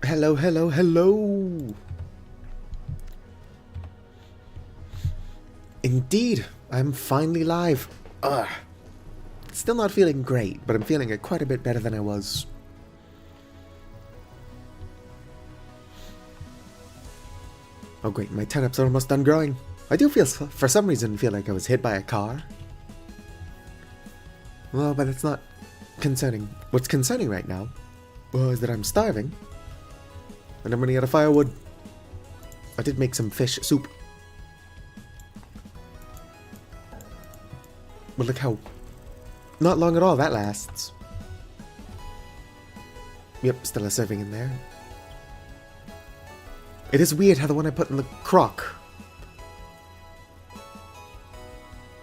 Hello, hello, hello! Indeed, I'm finally live. Ugh. Still not feeling great, but I'm feeling it quite a bit better than I was. Oh great, my turnips are almost done growing. I do for some reason, feel like I was hit by a car. Well, but it's not concerning. What's concerning right now is that I'm starving. And I'm running out of firewood. I did make some fish soup. But look how not long at all that lasts. Yep, still a serving in there. It is weird how the one I put in the crock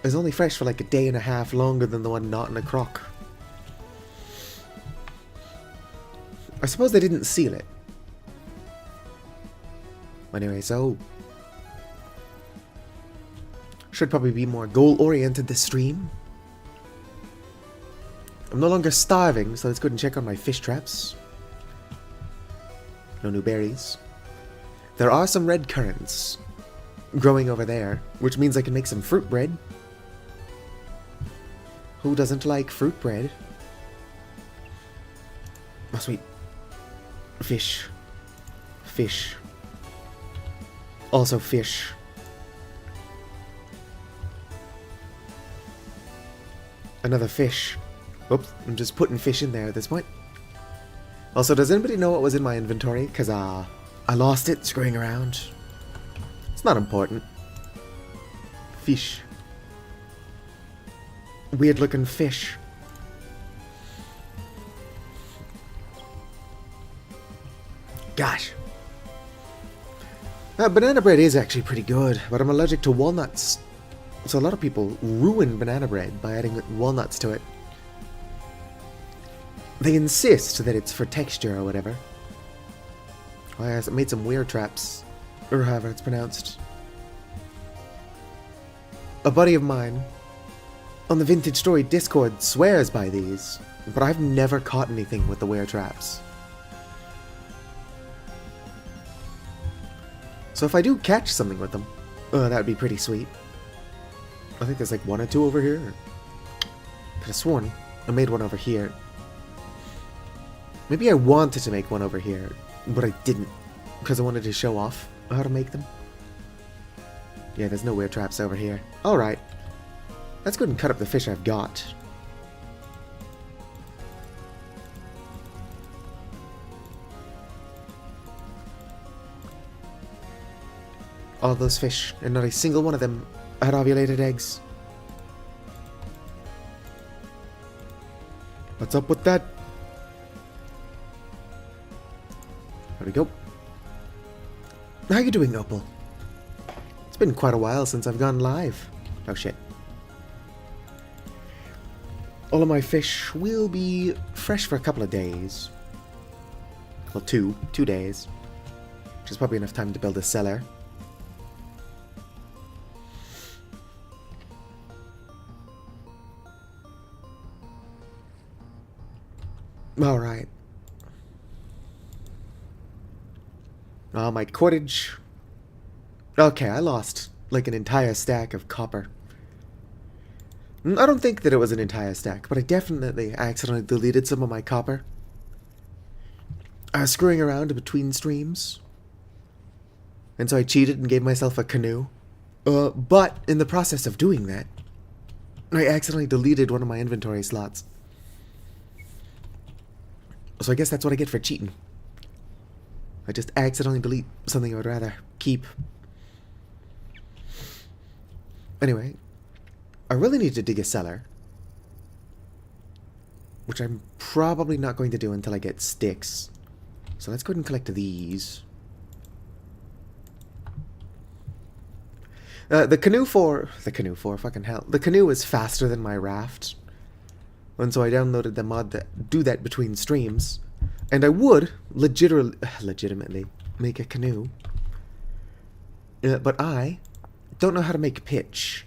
is only fresh for like a day and a half longer than the one not in a crock. I suppose they didn't seal it. Anyway, so should probably be more goal-oriented this stream. I'm no longer starving, so let's go and check on my fish traps. No new berries. There are some red currants growing over there, which means I can make some fruit bread. Who doesn't like fruit bread? Oh, sweet. Fish. Fish. Also fish. Another fish. Oops, I'm just putting fish in there at this point. Also, does anybody know what was in my inventory? Because, I lost it screwing around. It's not important. Fish. Weird looking fish. Gosh. Banana bread is actually pretty good, but I'm allergic to walnuts. So a lot of people ruin banana bread by adding walnuts to it. They insist that it's for texture or whatever. Oh yes, it made some weird traps. Or however it's pronounced. A buddy of mine on the Vintage Story Discord swears by these, but I've never caught anything with the weird traps. So if I do catch something with them, that would be pretty sweet. I think there's like one or two over here. Could have sworn I made one over here. Maybe I wanted to make one over here, but I didn't, because I wanted to show off how to make them. Yeah, there's no weird traps over here. Alright. Let's go ahead and cut up the fish I've got. All those fish, and not a single one of them had ovulated eggs. What's up with that? There we go. How you doing, Opal? It's been quite a while since I've gone live. Oh shit. All of my fish will be fresh for a couple of days. Well, two days. Which is probably enough time to build a cellar. Alright. Oh, my cordage. Okay, I lost like an entire stack of copper. I don't think that it was an entire stack, but I definitely accidentally deleted some of my copper. I was screwing around between streams. And so I cheated and gave myself a canoe. But in the process of doing that, I accidentally deleted one of my inventory slots. So I guess that's what I get for cheating. I just accidentally delete something I would rather keep. Anyway, I really need to dig a cellar. Which I'm probably not going to do until I get sticks. So let's go ahead and collect these. The canoe, fucking hell. The canoe is faster than my raft. And so I downloaded the mod that do that between streams. And I would legitimately make a canoe. But I don't know how to make pitch.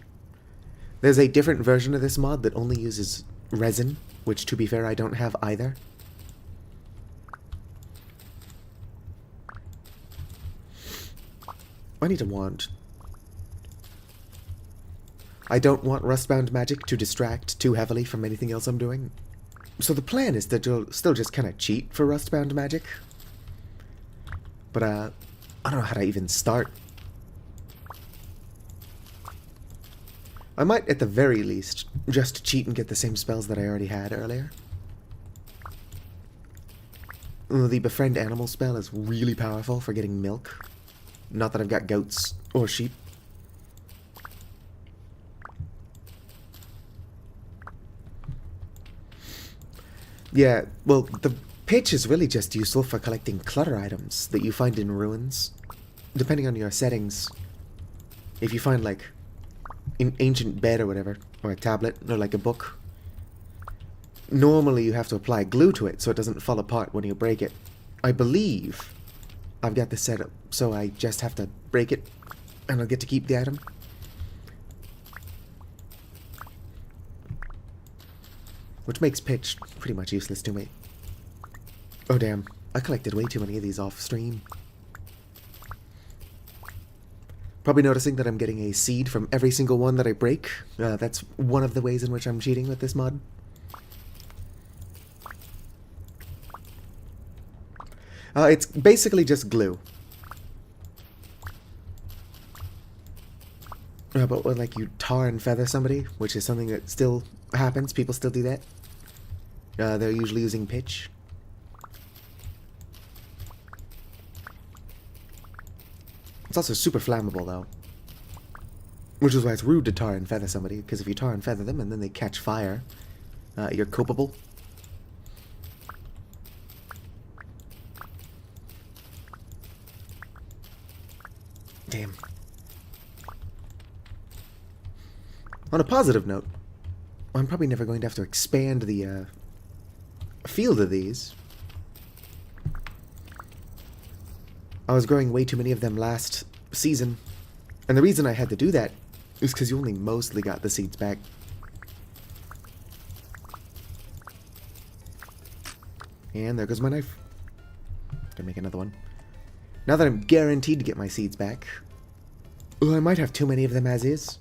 There's a different version of this mod that only uses resin, which to be fair I don't have either. I need a wand. I don't want Rustbound magic to distract too heavily from anything else I'm doing. So the plan is to still just kind of cheat for Rustbound magic. But, I don't know how to even start. I might, at the very least, just cheat and get the same spells that I already had earlier. The Befriend Animal spell is really powerful for getting milk. Not that I've got goats or sheep. Yeah, well, the pitch is really just useful for collecting clutter items that you find in ruins. Depending on your settings. If you find, like, an ancient bed or whatever, or a tablet, or like a book, normally you have to apply glue to it so it doesn't fall apart when you break it. I believe I've got this set up, so I just have to break it, and I'll get to keep the item. Which makes pitch pretty much useless to me. Oh damn, I collected way too many of these off stream. Probably noticing that I'm getting a seed from every single one that I break. That's one of the ways in which I'm cheating with this mod. It's basically just glue. But when, like, you tar and feather somebody, which is something that still happens, people still do that. They're usually using pitch. It's also super flammable, though. Which is why it's rude to tar and feather somebody, because if you tar and feather them and then they catch fire, you're culpable. Damn. On a positive note, I'm probably never going to have to expand the field of these. I was growing way too many of them last season, and the reason I had to do that is because you only mostly got the seeds back. And there goes my knife. Gonna make another one. Now that I'm guaranteed to get my seeds back, I might have too many of them as is.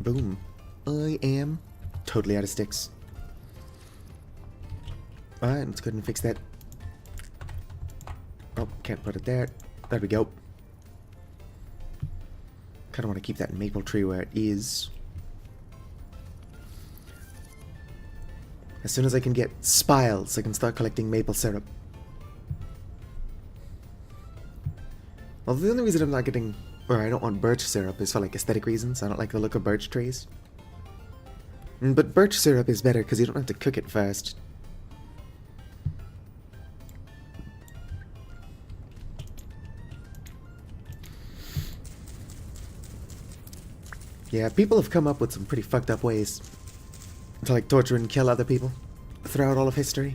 Boom. I am totally out of sticks. Alright, let's go ahead and fix that. Oh, can't put it there. There we go. Kinda want to keep that maple tree where it is. As soon as I can get spiles, I can start collecting maple syrup. Well, the only reason I'm not getting, or I don't want birch syrup, is for like aesthetic reasons. I don't like the look of birch trees. But birch syrup is better because you don't have to cook it first. Yeah, people have come up with some pretty fucked up ways to like torture and kill other people throughout all of history.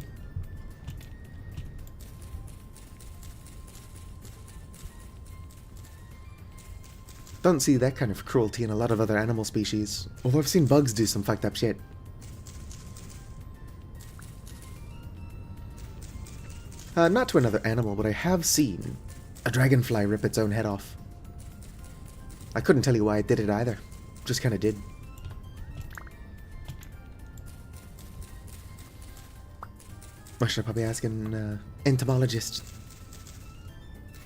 Don't see that kind of cruelty in a lot of other animal species, although I've seen bugs do some fucked up shit. Not to another animal, but I have seen a dragonfly rip its own head off. I couldn't tell you why it did it either. Just kinda did. I should probably ask an entomologist.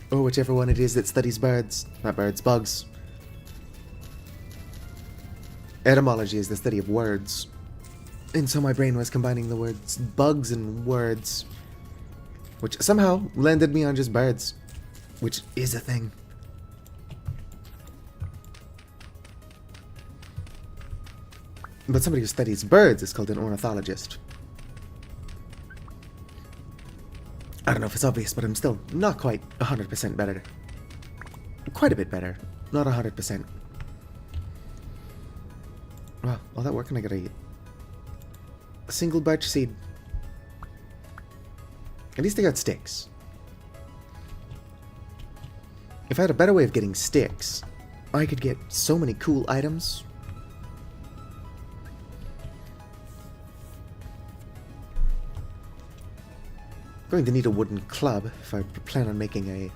Or whichever one it is that studies birds. Not birds, bugs. Etymology is the study of words. And so my brain was combining the words bugs and words. Which somehow landed me on just birds. Which is a thing. But somebody who studies birds is called an ornithologist. I don't know if it's obvious, but I'm still not quite 100% better. Quite a bit better. Not 100%. Wow, all that work and I got a single birch seed. At least I got sticks. If I had a better way of getting sticks, I could get so many cool items. Going to need a wooden club if I plan on making a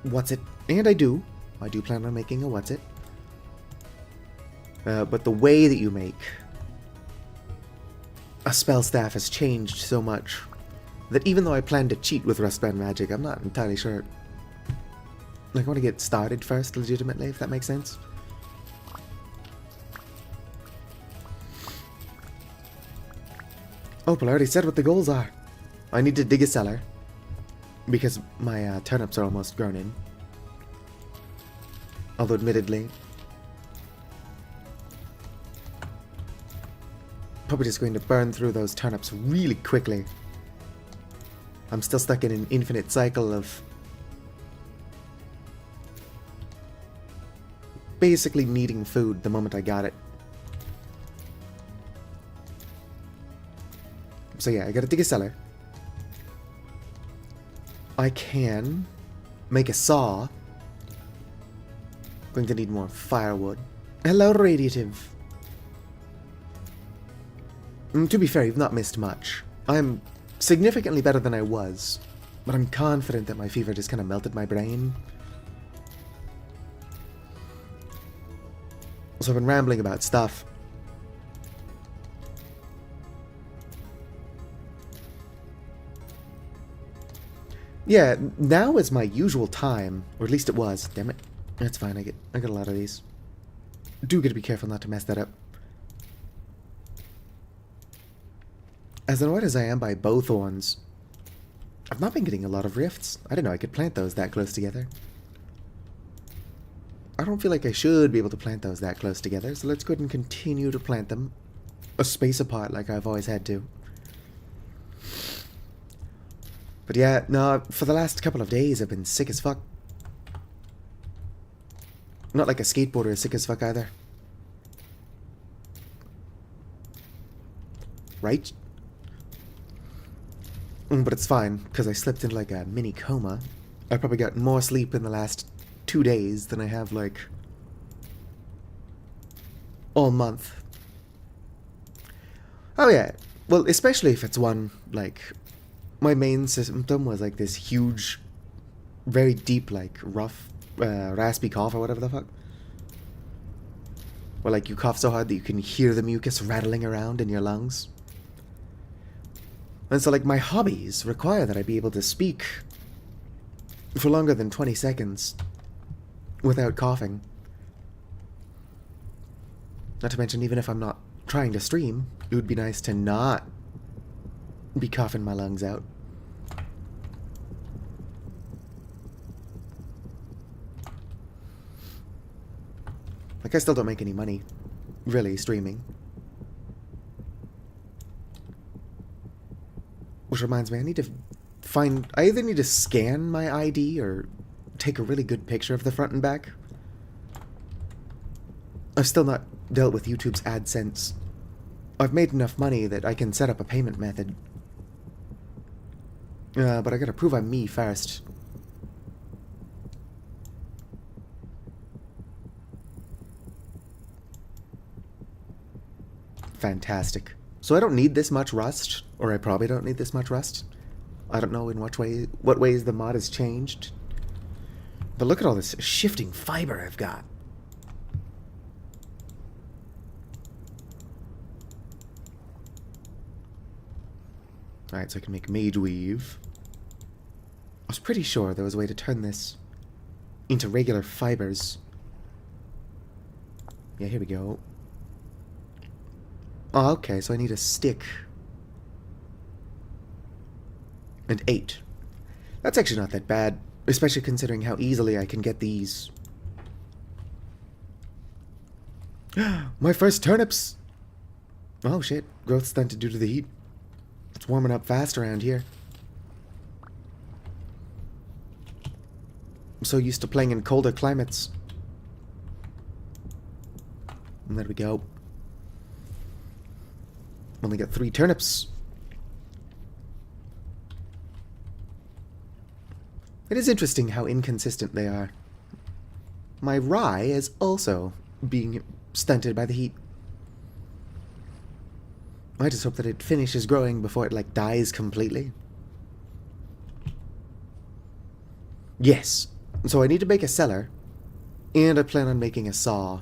what's-it. And I do. I do plan on making a what's-it. But the way that you make a spell staff has changed so much that even though I plan to cheat with Rustbound Magic, I'm not entirely sure. Like, I want to get started first, legitimately, if that makes sense. Oh, but I already said what the goals are. I need to dig a cellar because my turnips are almost grown in. Although, admittedly, probably just going to burn through those turnips really quickly. I'm still stuck in an infinite cycle of basically needing food the moment I got it. So yeah, I gotta dig a cellar. I can make a saw. Going to need more firewood. Hello, Radiative. To be fair, you've not missed much. I'm significantly better than I was, but I'm confident that my fever just kind of melted my brain. So I've been rambling about stuff. Yeah, now is my usual time, or at least it was. Damn it. That's fine, I get a lot of these. Do gotta be careful not to mess that up. As annoyed as I am by bowthorns, I've not been getting a lot of rifts. I didn't know I could plant those that close together. I don't feel like I should be able to plant those that close together, so let's go ahead and continue to plant them a space apart like I've always had to. But yeah, no, for the last couple of days I've been sick as fuck. Not like a skateboarder is sick as fuck either. Right? But it's fine, because I slipped into like a mini coma. I probably got more sleep in the last 2 days than I have like all month. Oh yeah, well, especially if it's one, like, my main symptom was like this huge, very deep, like, rough, raspy cough or whatever the fuck. Where like you cough so hard that you can hear the mucus rattling around in your lungs. And so, like, my hobbies require that I be able to speak for longer than 20 seconds without coughing. Not to mention, even if I'm not trying to stream, it would be nice to not be coughing my lungs out. Like, I still don't make any money, really, streaming. Which reminds me, I need to find... I either need to scan my ID or take a really good picture of the front and back. I've still not dealt with YouTube's AdSense. I've made enough money that I can set up a payment method. But I gotta prove I'm me first. Fantastic. So I don't need this much rust, or I probably don't need this much rust. I don't know in what ways the mod has changed. But look at all this shifting fiber I've got. Alright, so I can make Mage Weave. I was pretty sure there was a way to turn this into regular fibers. Yeah, here we go. Oh, okay, so I need a stick. And 8. That's actually not that bad, especially considering how easily I can get these. My first turnips! Oh shit, growth stunted due to the heat. It's warming up fast around here. I'm so used to playing in colder climates. And there we go. Only got 3 turnips. It is interesting how inconsistent they are. My rye is also being stunted by the heat. I just hope that it finishes growing before it, like, dies completely. Yes. So I need to make a cellar, and I plan on making a saw.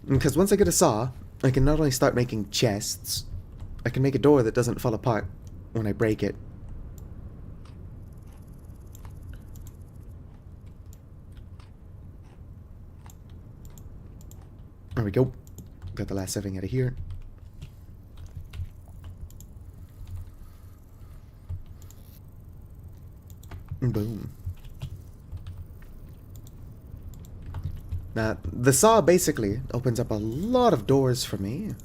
Because once I get a saw, I can not only start making chests, I can make a door that doesn't fall apart when I break it. There we go. Got the last saving out of here. Boom. Now, the saw basically opens up a lot of doors for me.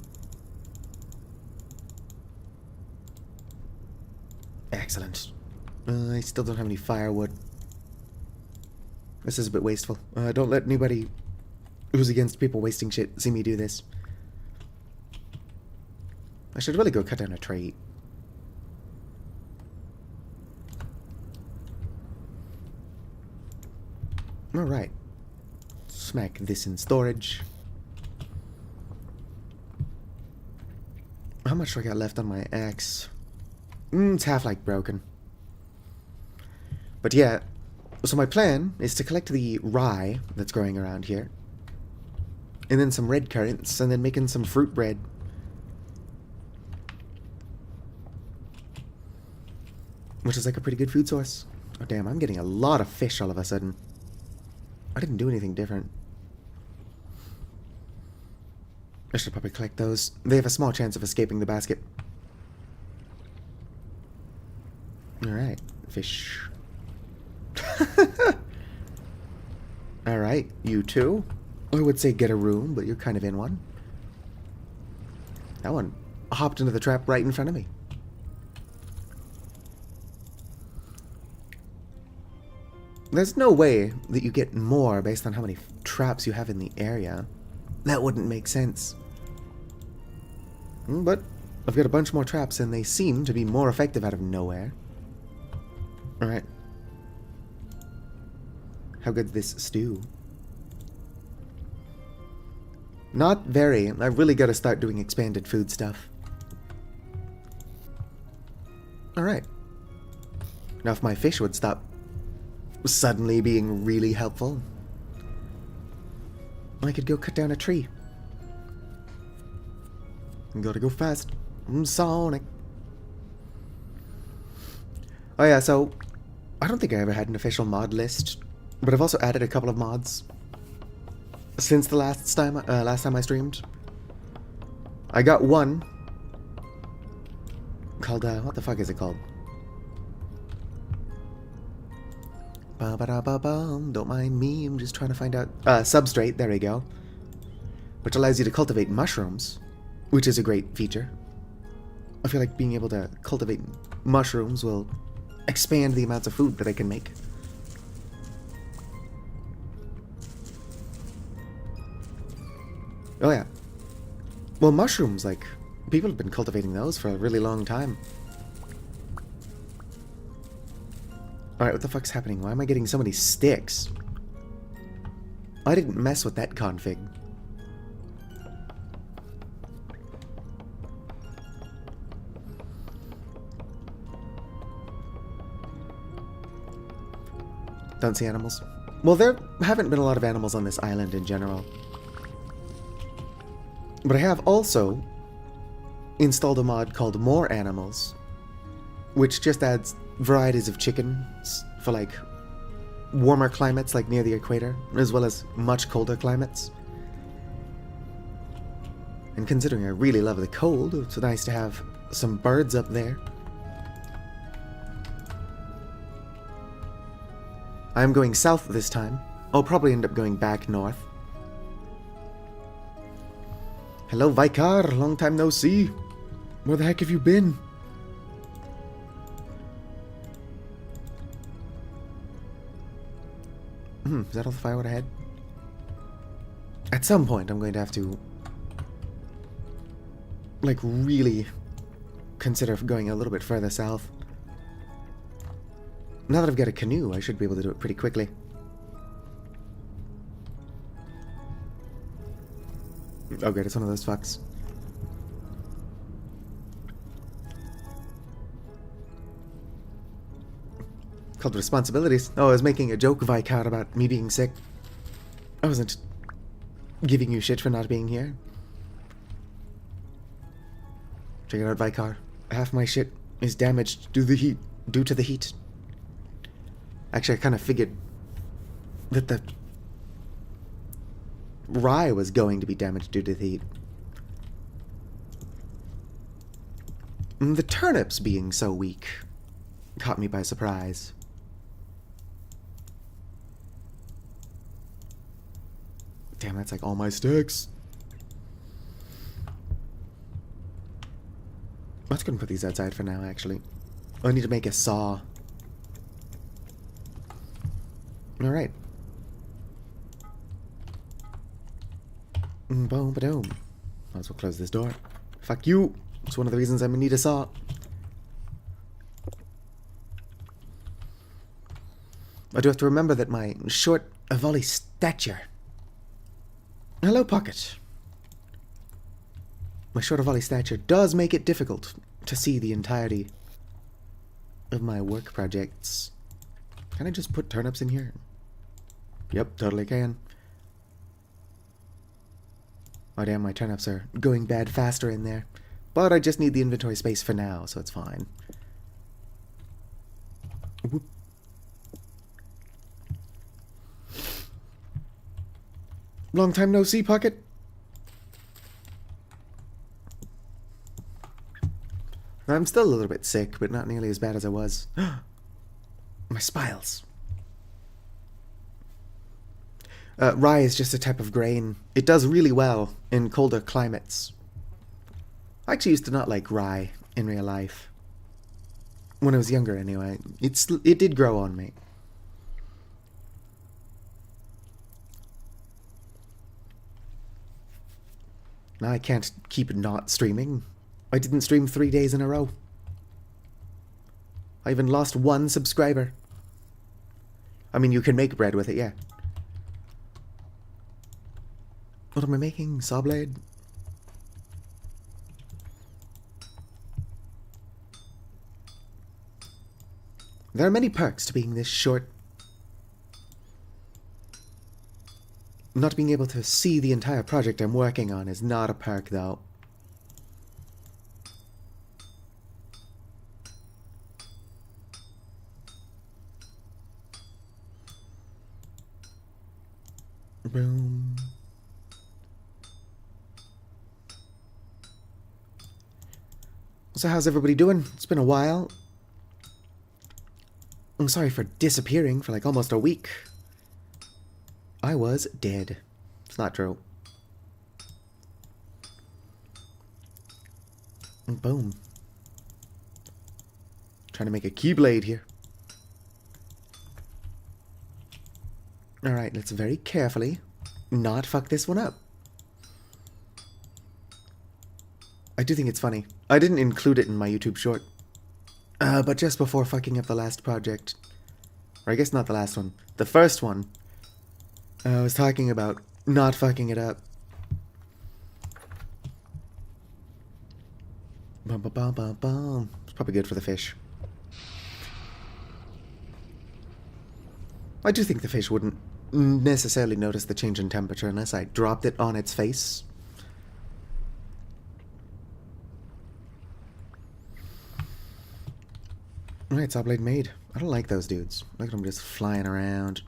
Excellent. I still don't have any firewood. This is a bit wasteful. Don't let anybody who's against people wasting shit see me do this. I should really go cut down a tree. Alright. Smack this in storage. How much do I got left on my axe? It's half like broken. But yeah, so my plan is to collect the rye that's growing around here. And then some red currants, and then making some fruit bread. Which is like a pretty good food source. Oh damn, I'm getting a lot of fish all of a sudden. I didn't do anything different. I should probably collect those. They have a small chance of escaping the basket. Alright, fish. Alright, you two. I would say get a room, but you're kind of in one. That one hopped into the trap right in front of me. There's no way that you get more based on how many traps you have in the area. That wouldn't make sense. But I've got a bunch more traps and they seem to be more effective out of nowhere. Alright. How good's this stew? Not very. I've really got to start doing expanded food stuff. Alright. Now if my fish would stop suddenly being really helpful, I could go cut down a tree. Gotta go fast. I'm Sonic. Oh yeah, so I don't think I ever had an official mod list, but I've also added a couple of mods since the last time I streamed. I got one called what the fuck is it called? Ba-ba-da-ba-bum, don't mind me, I'm just trying to find out. Substrate, there we go. Which allows you to cultivate mushrooms, which is a great feature. I feel like being able to cultivate mushrooms will expand the amounts of food that I can make. Oh yeah. Well, mushrooms, like, people have been cultivating those for a really long time. Alright, what the fuck's happening? Why am I getting so many sticks? I didn't mess with that config. Don't see animals. Well, there haven't been a lot of animals on this island in general. But I have also installed a mod called More Animals, which just adds varieties of chickens for like warmer climates like near the equator, as well as much colder climates. And considering I really love the cold, it's nice to have some birds up there. I'm going south this time. I'll probably end up going back north. Hello, Vicar. Long time no see. Where the heck have you been? Is that all the firewood I had? At some point, I'm going to have to, like, really consider going a little bit further south. Now that I've got a canoe, I should be able to do it pretty quickly. Oh great, it's one of those fucks. called responsibilities. Oh, I was making a joke, Vicar, about me being sick. I wasn't giving you shit for not being here. Check it out, Vicar. Half my shit is damaged due to the heat. Actually, I kind of figured that the rye was going to be damaged due to the heat. The turnips being so weak caught me by surprise. Damn, that's like all my sticks. Let's go and put these outside for now, actually. I need to make a saw. Alright. Boom, ba-doom. Might as well close this door. Fuck you! It's one of the reasons I'm gonna need a saw. I do have to remember that my short volley stature... Hello, Pocket. My short volley stature does make it difficult to see the entirety of my work projects. Can I just put turnips in here? Yep, totally can. Oh damn, my turnips are going bad faster in there. But I just need the inventory space for now, so it's fine. Whoop. Long time no see, Pocket. I'm still a little bit sick, but not nearly as bad as I was. My spiles. Rye is just a type of grain. It does really well in colder climates. I actually used to not like rye in real life. When I was younger, anyway. It did grow on me. Now I can't keep not streaming. I didn't stream 3 days in a row. I even lost 1 subscriber. I mean, you can make bread with it, yeah. What am I making? Saw blade? There are many perks to being this short. Not being able to see the entire project I'm working on is not a perk, though. Boom. So how's everybody doing? It's been a while. I'm sorry for disappearing for like almost a week. I was dead. It's not true. And boom. Trying to make a keyblade here. Alright, let's very carefully not fuck this one up. I do think it's funny. I didn't include it in my YouTube short. But just before fucking up the last project, or I guess not the last one, the first one, I was talking about not fucking it up. Bum, bum, bum, bum, bum. It's probably good for the fish. I do think the fish wouldn't necessarily notice the change in temperature unless I dropped it on its face. Alright, saw blade made. I don't like those dudes. Look at them just flying around.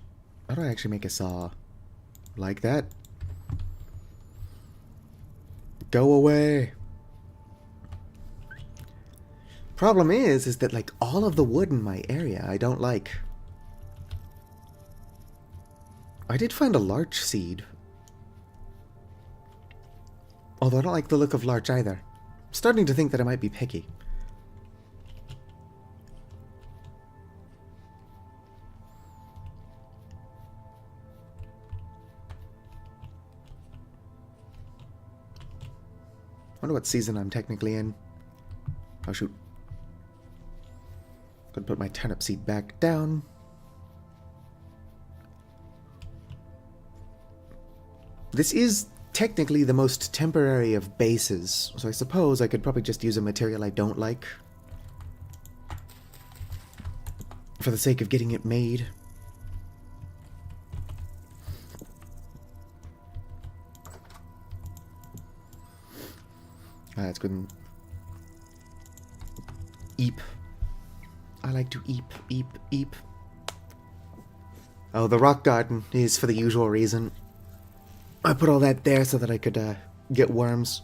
How do I actually make a saw? Like that? Go away. Problem is that like all of the wood in my area I don't like. I did find a larch seed. Although I don't like the look of larch either. I'm starting to think that I might be picky. I wonder what season I'm technically in. Oh shoot. Gonna put my turnip seed back down. This is technically the most temporary of bases, so I suppose I could probably just use a material I don't like for the sake of getting it made. That's good. Eep. I like to eep, eep, eep. Oh, the rock garden is for the usual reason. I put all that there so that I could get worms.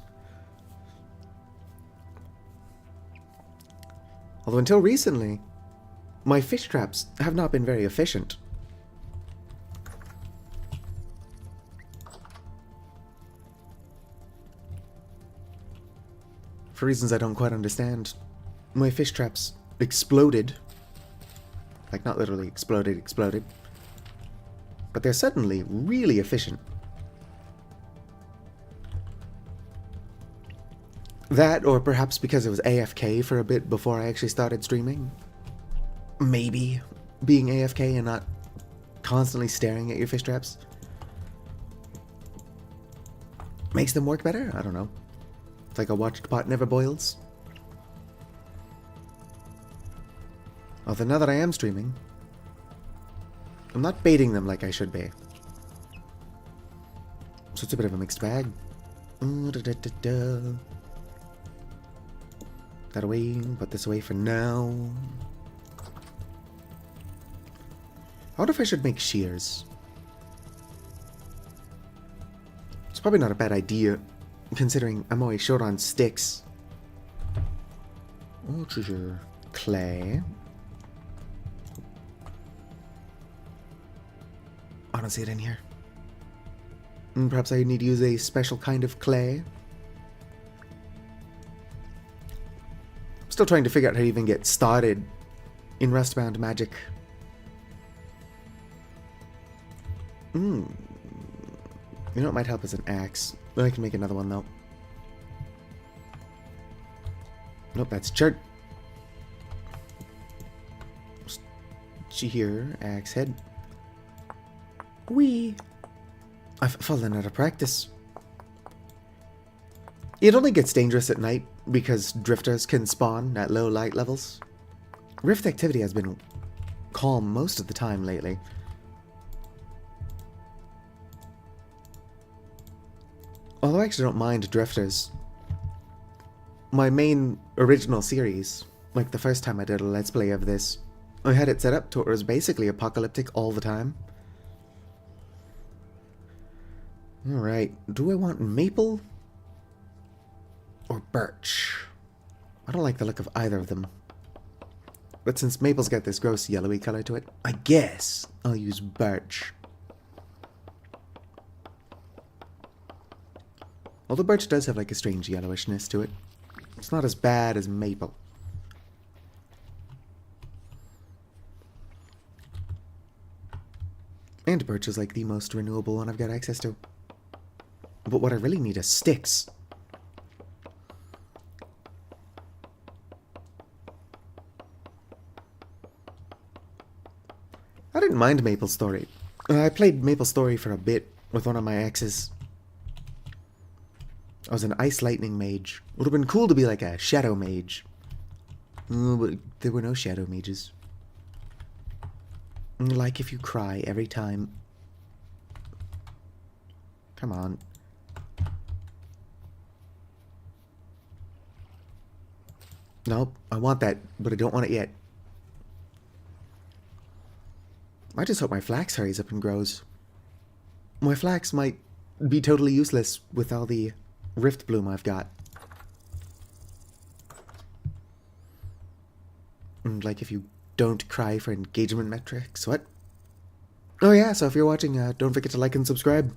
Although until recently, my fish traps have not been very efficient. For reasons I don't quite understand, my fish traps exploded. Like, not literally exploded. But they're suddenly really efficient. That, or perhaps because it was AFK for a bit before I actually started streaming. Maybe being AFK and not constantly staring at your fish traps makes them work better? I don't know. It's like a watched pot never boils. Although now that I am streaming, I'm not baiting them like I should be. So it's a bit of a mixed bag. That away, put this away for now. I wonder if I should make shears. It's probably not a bad idea, considering I'm always short on sticks. Oh, treasure. Clay. I don't see it in here. Perhaps I need to use a special kind of clay. Still trying to figure out how to even get started in Rustbound Magic. You know what might help is an axe. I can make another one though. Nope, that's chart. Here, axe head. Whee! I've fallen out of practice. It only gets dangerous at night because drifters can spawn at low light levels. Rift activity has been calm most of the time lately. Although I actually don't mind drifters. My main original series, like the first time I did a let's play of this, I had it set up to where it was basically apocalyptic all the time. Alright, do I want maple or birch? I don't like the look of either of them. But since maple's got this gross yellowy color to it, I guess I'll use birch. Although birch does have like a strange yellowishness to it. It's not as bad as maple. And birch is like the most renewable one I've got access to. But what I really need is sticks. I didn't mind MapleStory. I played MapleStory for a bit with one of my exes. I was an Ice Lightning mage. Would have been cool to be like a Shadow mage. But there were no Shadow mages. Like if you cry every time. Come on. Nope, I want that, but I don't want it yet. I just hope my flax hurries up and grows. My flax might be totally useless with all the rift bloom I've got. And like if you don't cry for engagement metrics, what? Oh yeah, so if you're watching, don't forget to like and subscribe.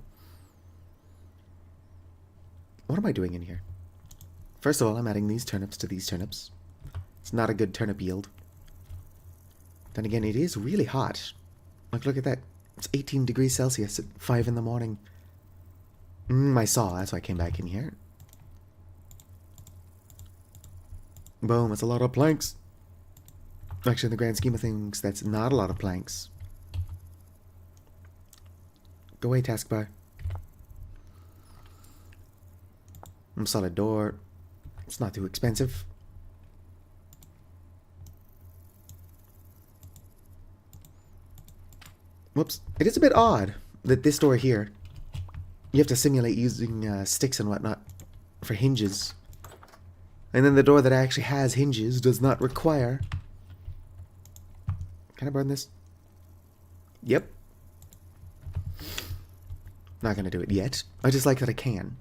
What am I doing in here? First of all, I'm adding these turnips to these turnips. It's not a good turnip yield. Then again, it is really hot. Like, look at that. It's 18 degrees Celsius at 5 in the morning. I saw, that's why I came back in here. Boom, that's a lot of planks. Actually, in the grand scheme of things, that's not a lot of planks. Go away, taskbar. Solid door. It's not too expensive. Whoops. It is a bit odd that this door here, you have to simulate using sticks and whatnot for hinges. And then the door that actually has hinges does not require... Can I burn this? Yep. Not gonna do it yet. I just like that I can.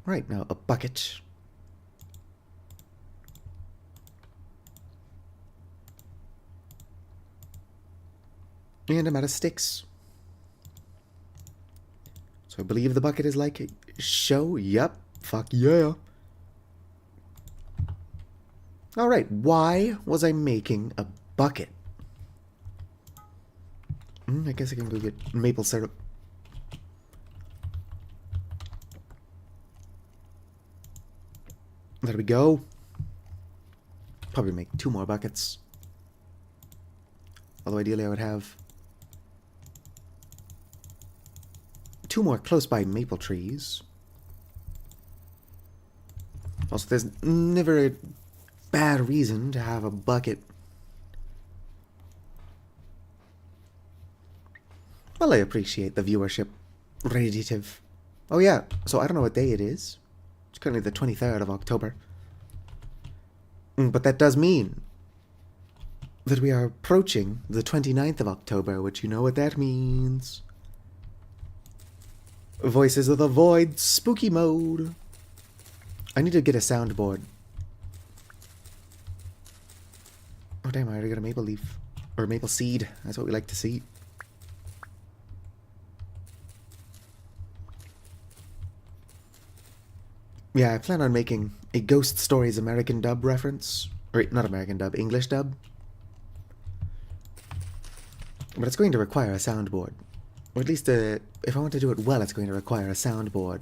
Right, now a bucket. And I'm out of sticks. So I believe the bucket is like a show. Yep. Fuck yeah. Alright, why was I making a bucket? I guess I can go get maple syrup. There we go. Probably make 2 more buckets. Although ideally I would have 2 more close by maple trees. Also, there's never a bad reason to have a bucket. Well, I appreciate the viewership. Radiative. Oh yeah, so I don't know what day it is. It's currently the 23rd of October. But that does mean that we are approaching the 29th of October, which you know what that means. Voices of the Void, spooky mode. I need to get a soundboard. Oh damn, I already got a maple leaf. Or maple seed, that's what we like to see. Yeah, I plan on making a Ghost Stories American dub reference. Or, not American dub, English dub. But it's going to require a soundboard. Or at least, if I want to do it well, it's going to require a soundboard.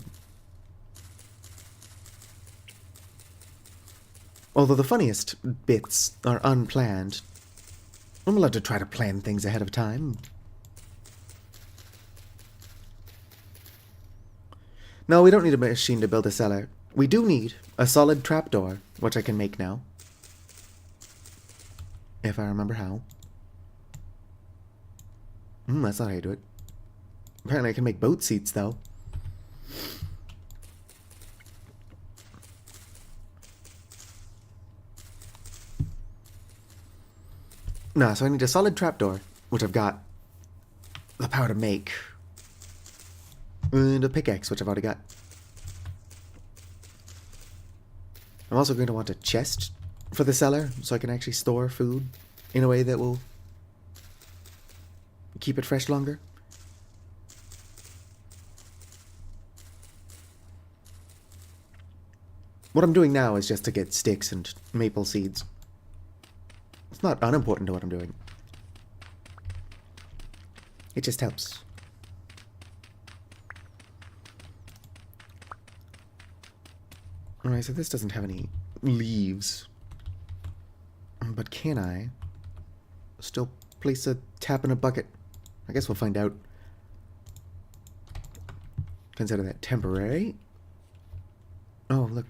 Although the funniest bits are unplanned. I'm allowed to try to plan things ahead of time. No, we don't need a machine to build a cellar. We do need a solid trapdoor, which I can make now. If I remember how. That's not how you do it. Apparently I can make boat seats, though. Nah, so I need a solid trapdoor, which I've got the power to make. And a pickaxe, which I've already got. I'm also going to want a chest for the cellar, so I can actually store food in a way that will keep it fresh longer. What I'm doing now is just to get sticks and maple seeds. It's not unimportant to what I'm doing. It just helps. Alright, so this doesn't have any leaves. But can I still place a tap in a bucket? I guess we'll find out. Consider that temporary. Oh, look.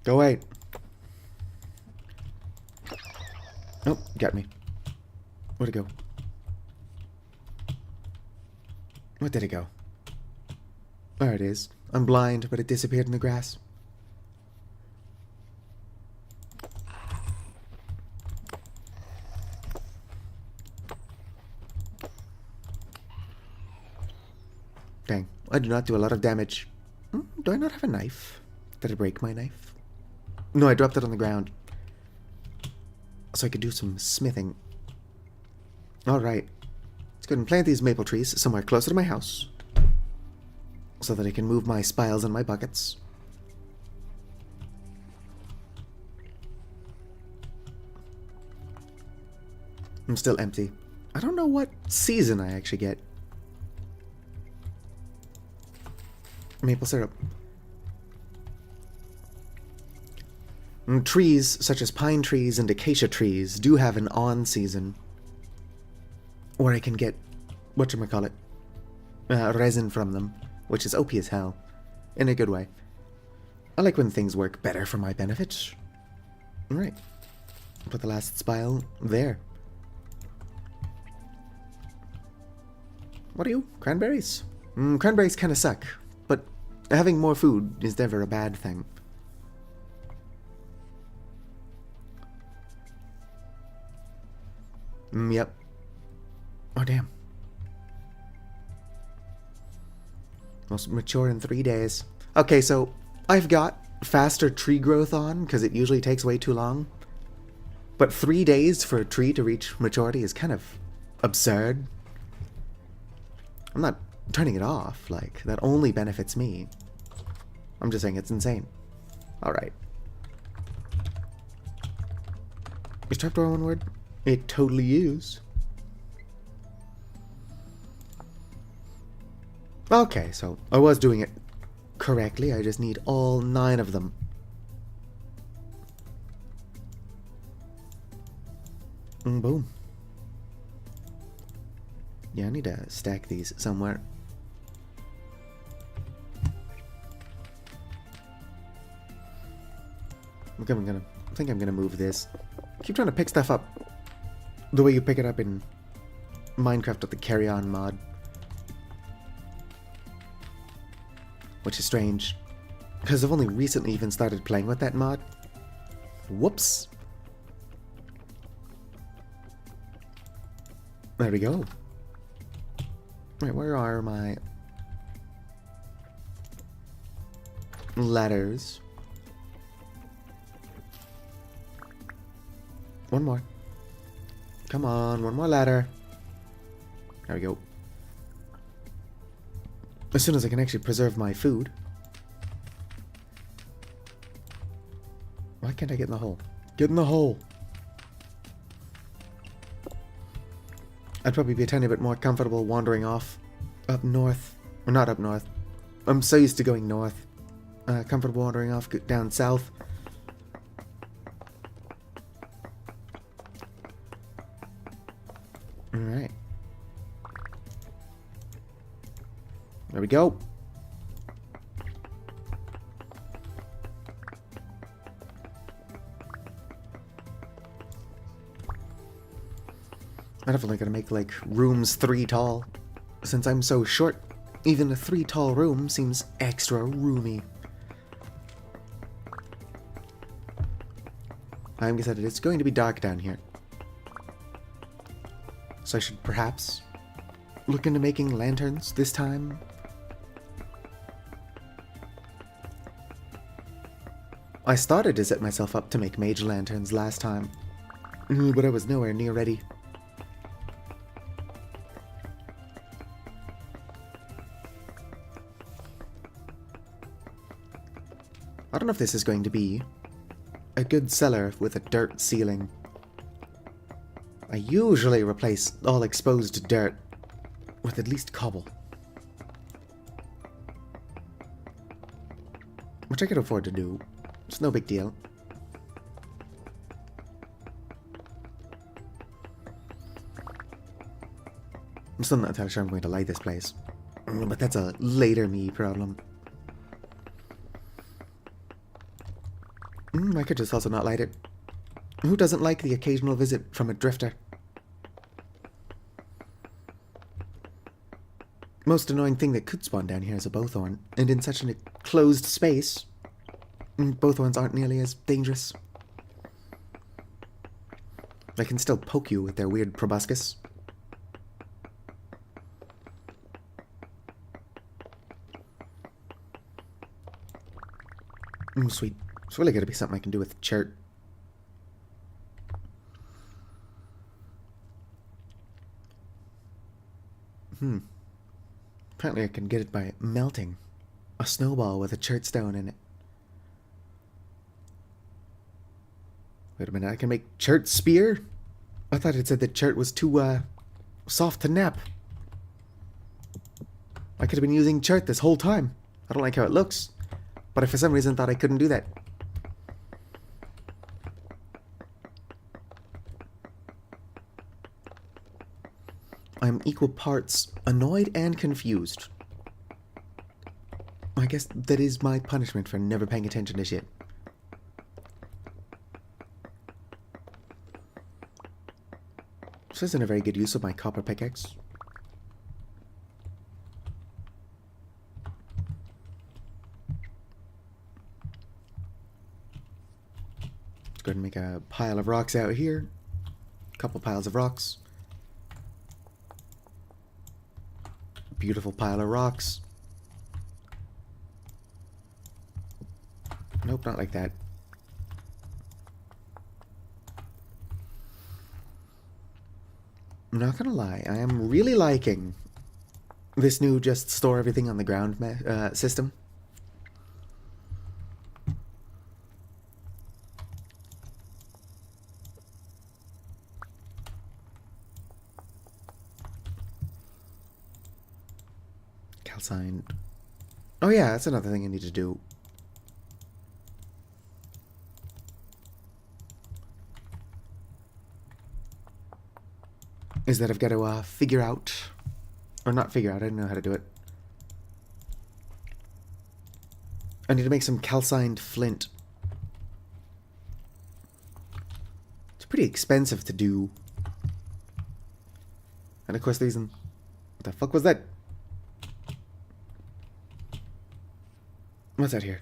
Go away. Oh, got me. Where'd it go? Where did it go? There it is. I'm blind, but it disappeared in the grass. Dang, I do not do a lot of damage. Do I not have a knife? Did I break my knife? No, I dropped it on the ground. So I could do some smithing. Alright. Let's go ahead and plant these maple trees somewhere closer to my house. So that I can move my spiles and my buckets. I'm still empty. I don't know what season I actually get. Maple syrup. Trees, such as pine trees and acacia trees, do have an on season. Or I can get, whatchamacallit, resin from them, which is OP as hell. In a good way. I like when things work better for my benefit. Alright. Put the last spile there. What are you? Cranberries? Cranberries kind of suck, but having more food is never a bad thing. Yep. Oh, damn. Most mature in 3 days. Okay, so I've got faster tree growth on, because it usually takes way too long. But 3 days for a tree to reach maturity is kind of absurd. I'm not turning it off, like, that only benefits me. I'm just saying it's insane. Alright. Is trapdoor one word? It totally is. Okay, so I was doing it correctly. I just need all 9 of them. Boom. Yeah, I need to stack these somewhere. I think I'm gonna move this. Keep trying to pick stuff up the way you pick it up in Minecraft with the Carry On mod. Which is strange, because I've only recently even started playing with that mod. Whoops. There we go. Right, where are my ladders? One more. Come on, one more ladder. There we go. As soon as I can actually preserve my food. Why can't I get in the hole? Get in the hole! I'd probably be a tiny bit more comfortable wandering off up north. Or not up north. I'm so used to going north. Comfortable wandering off down south. Alright. There we go. I'm definitely gonna make, like, rooms 3 tall. Since I'm so short, even a 3 tall room seems extra roomy. I'm excited. It's going to be dark down here. So I should perhaps look into making lanterns this time. I started to set myself up to make mage lanterns last time, but I was nowhere near ready. I don't know if this is going to be a good cellar with a dirt ceiling. I usually replace all exposed dirt with at least cobble, which I can afford to do. It's no big deal. I'm still not entirely sure I'm going to like this place, but that's a later me problem. I could just also not light it. Who doesn't like the occasional visit from a drifter? Most annoying thing that could spawn down here is a bowthorn, and in such a closed space, bowthorns aren't nearly as dangerous. They can still poke you with their weird proboscis. Sweet. It's really gotta be something I can do with chert. Apparently I can get it by melting a snowball with a chert stone in it. Wait a minute, I can make chert spear? I thought it said that chert was too, soft to nap. I could have been using chert this whole time. I don't like how it looks, but I for some reason thought I couldn't do that. I'm equal parts annoyed and confused. I guess that is my punishment for never paying attention to shit. This isn't a very good use of my copper pickaxe. Let's go ahead and make a pile of rocks out here. A couple piles of rocks. Beautiful pile of rocks. Nope, not like that. I'm not gonna lie, I am really liking this new just store everything on the ground system. Calcined. Oh yeah, that's another thing I need to do. Is that I've got to figure out, or not figure out, I don't know how to do it. I need to make some calcined flint. It's pretty expensive to do. And of course the reason... What the fuck was that? What's that here?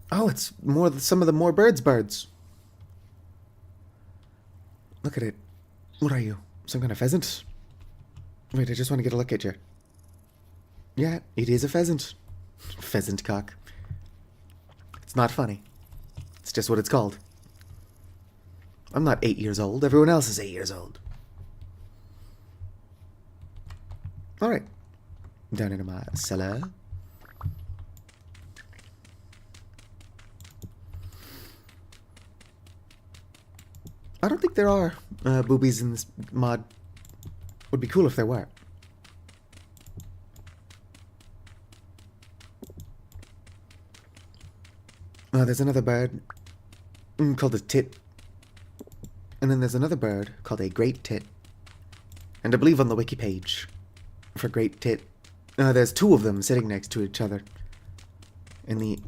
Oh, it's more some of the more birds. Look at it. What are you? Some kind of pheasant? Wait, I just want to get a look at you. Yeah, it is a pheasant. Pheasant cock. It's not funny. It's just what it's called. I'm not 8 years old. Everyone else is 8 years old. Alright. Down into my cellar. I don't think there are boobies in this mod. Would be cool if there were. There's another bird called a tit. And then there's another bird called a great tit. And I believe on the wiki page for great tit, there's two of them sitting next to each other. And the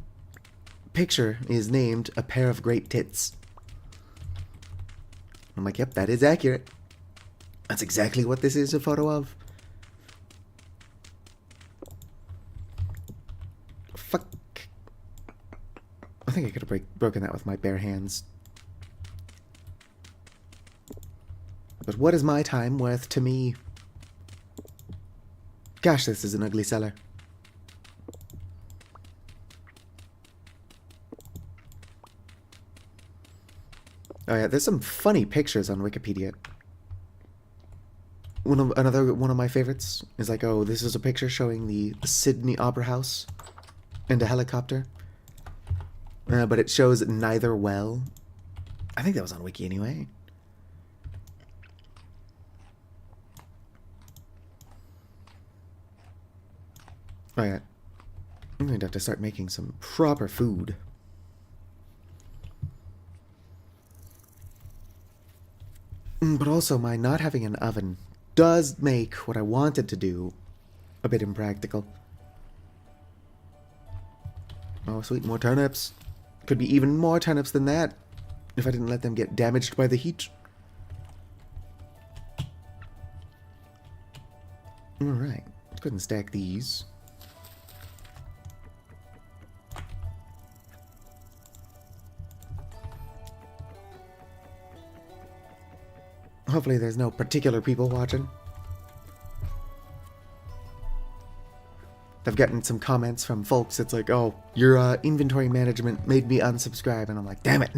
picture is named A Pair of Great Tits. I'm like, yep, that is accurate. That's exactly what this is a photo of. Fuck. I think I could have broken that with my bare hands. But what is my time worth to me? Gosh, this is an ugly cellar. Oh yeah, there's some funny pictures on Wikipedia. Another one of my favorites is like, oh, this is a picture showing the Sydney Opera House and a helicopter. But it shows neither well. I think that was on Wiki anyway. Oh yeah. I'm going to have to start making some proper food. But also, my not having an oven does make what I wanted to do a bit impractical. Oh, sweet, more turnips. Could be even more turnips than that if I didn't let them get damaged by the heat. Alright, let's go ahead and stack these. Hopefully there's no particular people watching. I've gotten some comments from folks. It's like, oh, your inventory management made me unsubscribe. And I'm like, damn it.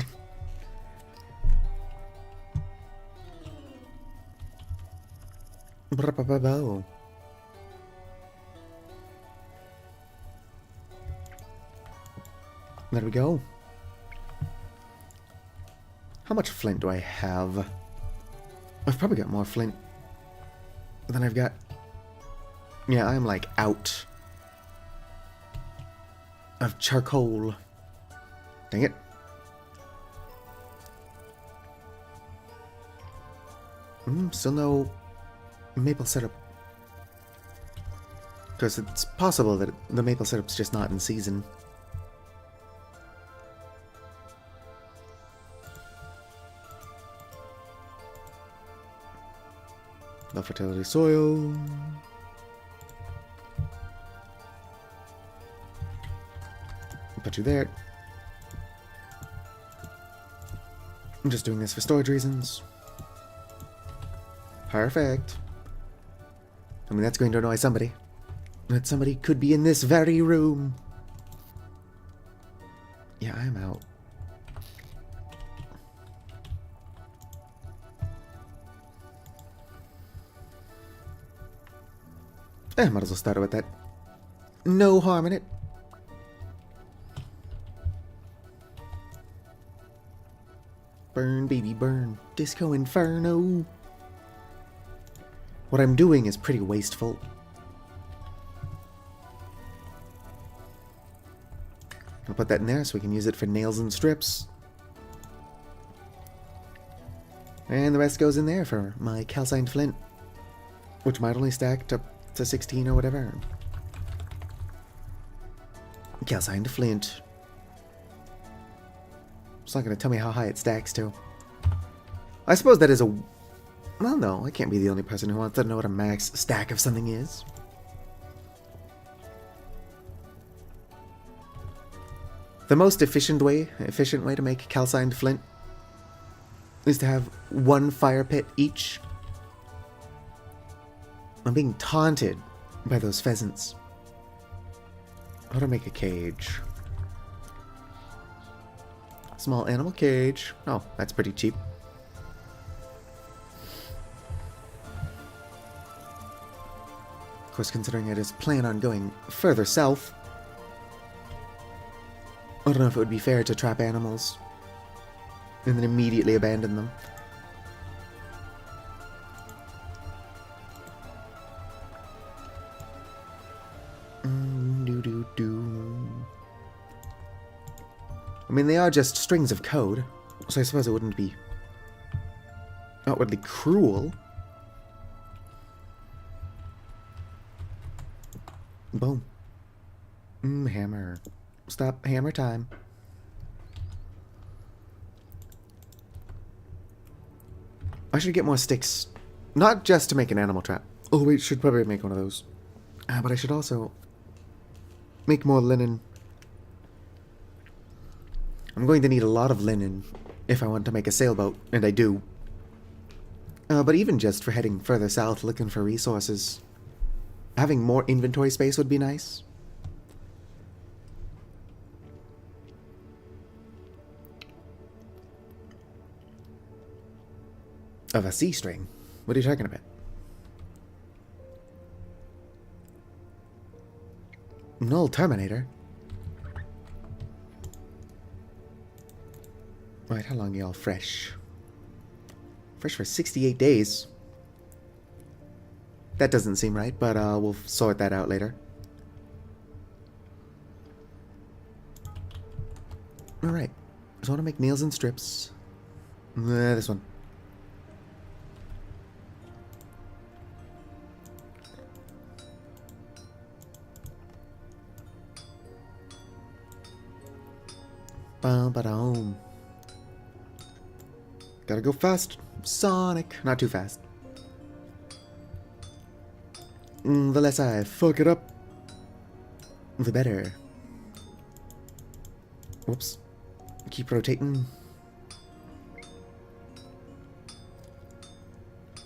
There we go. How much flint do I have? I've probably got more flint than I've got. Yeah, I'm like out of charcoal. Dang it. Still no maple syrup. Because it's possible that the maple syrup's just not in season. Low fertility soil. Put you there. I'm just doing this for storage reasons. Perfect. I mean, that's going to annoy somebody. That somebody could be in this very room. Yeah, I'm out. Might as well start it with that. No harm in it. Burn, baby, burn. Disco Inferno. What I'm doing is pretty wasteful. I'll put that in there so we can use it for nails and strips. And the rest goes in there for my calcined flint, which might only stack to 16 or whatever. Calcined flint. It's not going to tell me how high it stacks to. I suppose that is a... Well, no, I can't be the only person who wants to know what a max stack of something is. The most efficient way to make calcined flint is to have one fire pit each. I'm being taunted by those pheasants. How to make a cage? Small animal cage. Oh, that's pretty cheap. Of course, considering I just plan on going further south, I don't know if it would be fair to trap animals and then immediately abandon them. I mean, they are just strings of code, so I suppose it wouldn't be outwardly cruel. Boom. Hammer. Stop. Hammer time. I should get more sticks. Not just to make an animal trap. Oh, wait, should probably make one of those. But I should also make more linen. I'm going to need a lot of linen if I want to make a sailboat, and I do. But even just for heading further south looking for resources, having more inventory space would be nice. Of a C-string? What are you talking about? Null Terminator? Right, how long are y'all fresh? Fresh for 68 days. That doesn't seem right, but we'll sort that out later. Alright, so I want to make nails and strips. This one. Bum-ba-dum. Gotta go fast. Sonic. Not too fast. The less I fuck it up, the better. Whoops. Keep rotating.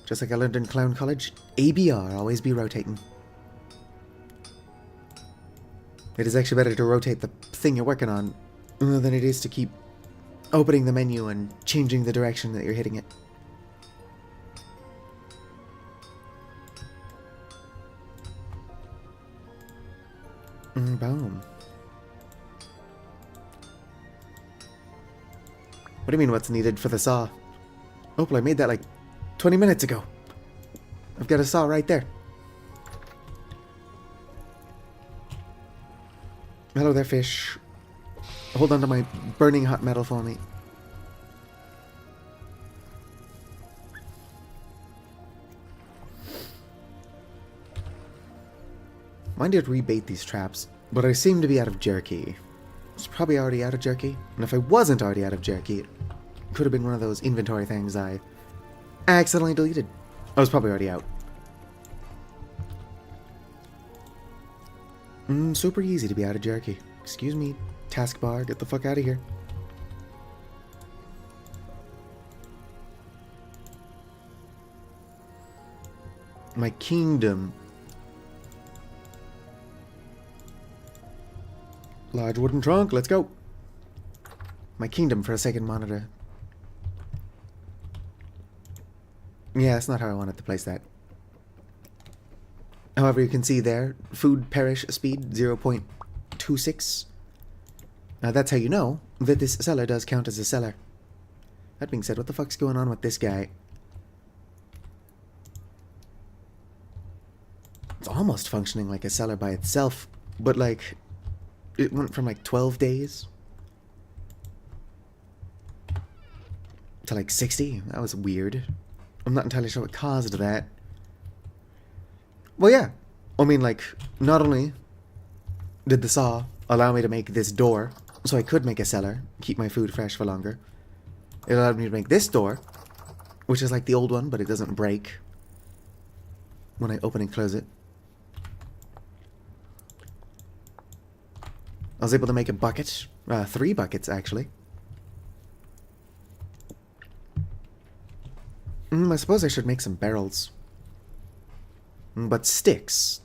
Just like I learned in Clown College, ABR, always be rotating. It is actually better to rotate the thing you're working on than it is to keep opening the menu and changing the direction that you're hitting it. Boom. What do you mean what's needed for the saw? Oh, well, I made that like 20 minutes ago. I've got a saw right there. Hello there, fish. Hold on to my burning hot metal for me. Mind you, I'd rebait these traps, but I seem to be out of jerky. I was probably already out of jerky, and if I wasn't already out of jerky, it could have been one of those inventory things I accidentally deleted. I was probably already out. Super easy to be out of jerky. Excuse me, taskbar, get the fuck out of here. My kingdom. Large wooden trunk, let's go. My kingdom for a second monitor. Yeah, that's not how I wanted to place that. However, you can see there, food perish speed 0.26. That's how you know that this cellar does count as a cellar. That being said, what the fuck's going on with this guy? It's almost functioning like a cellar by itself, but like, it went from like 12 days to like 60. That was weird. I'm not entirely sure what caused that. Well, yeah. I mean, like, not only did the saw allow me to make this door, so I could make a cellar, keep my food fresh for longer. It allowed me to make this door, which is like the old one, but it doesn't break when I open and close it. I was able to make a bucket. 3 buckets, actually. I suppose I should make some barrels. But sticks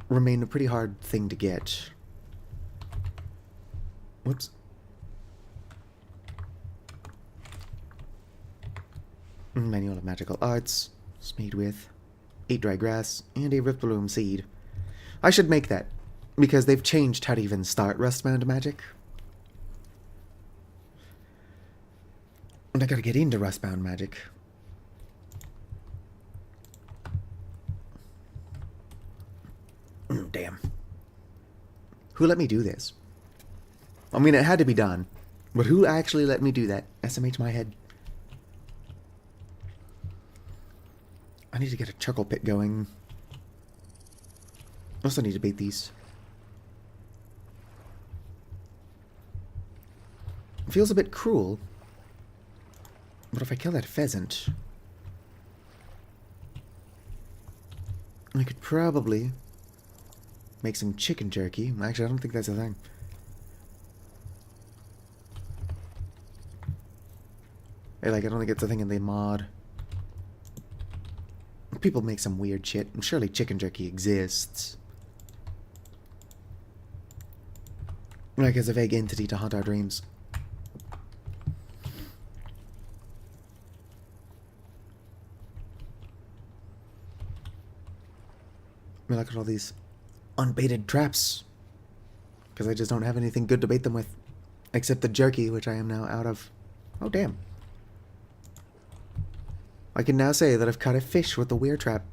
remain a pretty hard thing to get. Whoops. Manual of Magical Arts. It's made with 8 dry grass and a Riftbloom seed. I should make that, because they've changed how to even start Rustbound magic. And I gotta get into Rustbound magic. Damn. Who let me do this? I mean, it had to be done. But who actually let me do that? SMH my head. I need to get a chuckle pit going. I also need to bait these. It feels a bit cruel. But if I kill that pheasant, I could probably make some chicken jerky. Actually, I don't think that's a thing. I don't think it's a thing in the mod. People make some weird shit. Surely chicken jerky exists. Like as a vague entity to haunt our dreams. I mean, look at all these unbaited traps. Because I just don't have anything good to bait them with. Except the jerky, which I am now out of. Oh, damn. I can now say that I've caught a fish with the weir trap.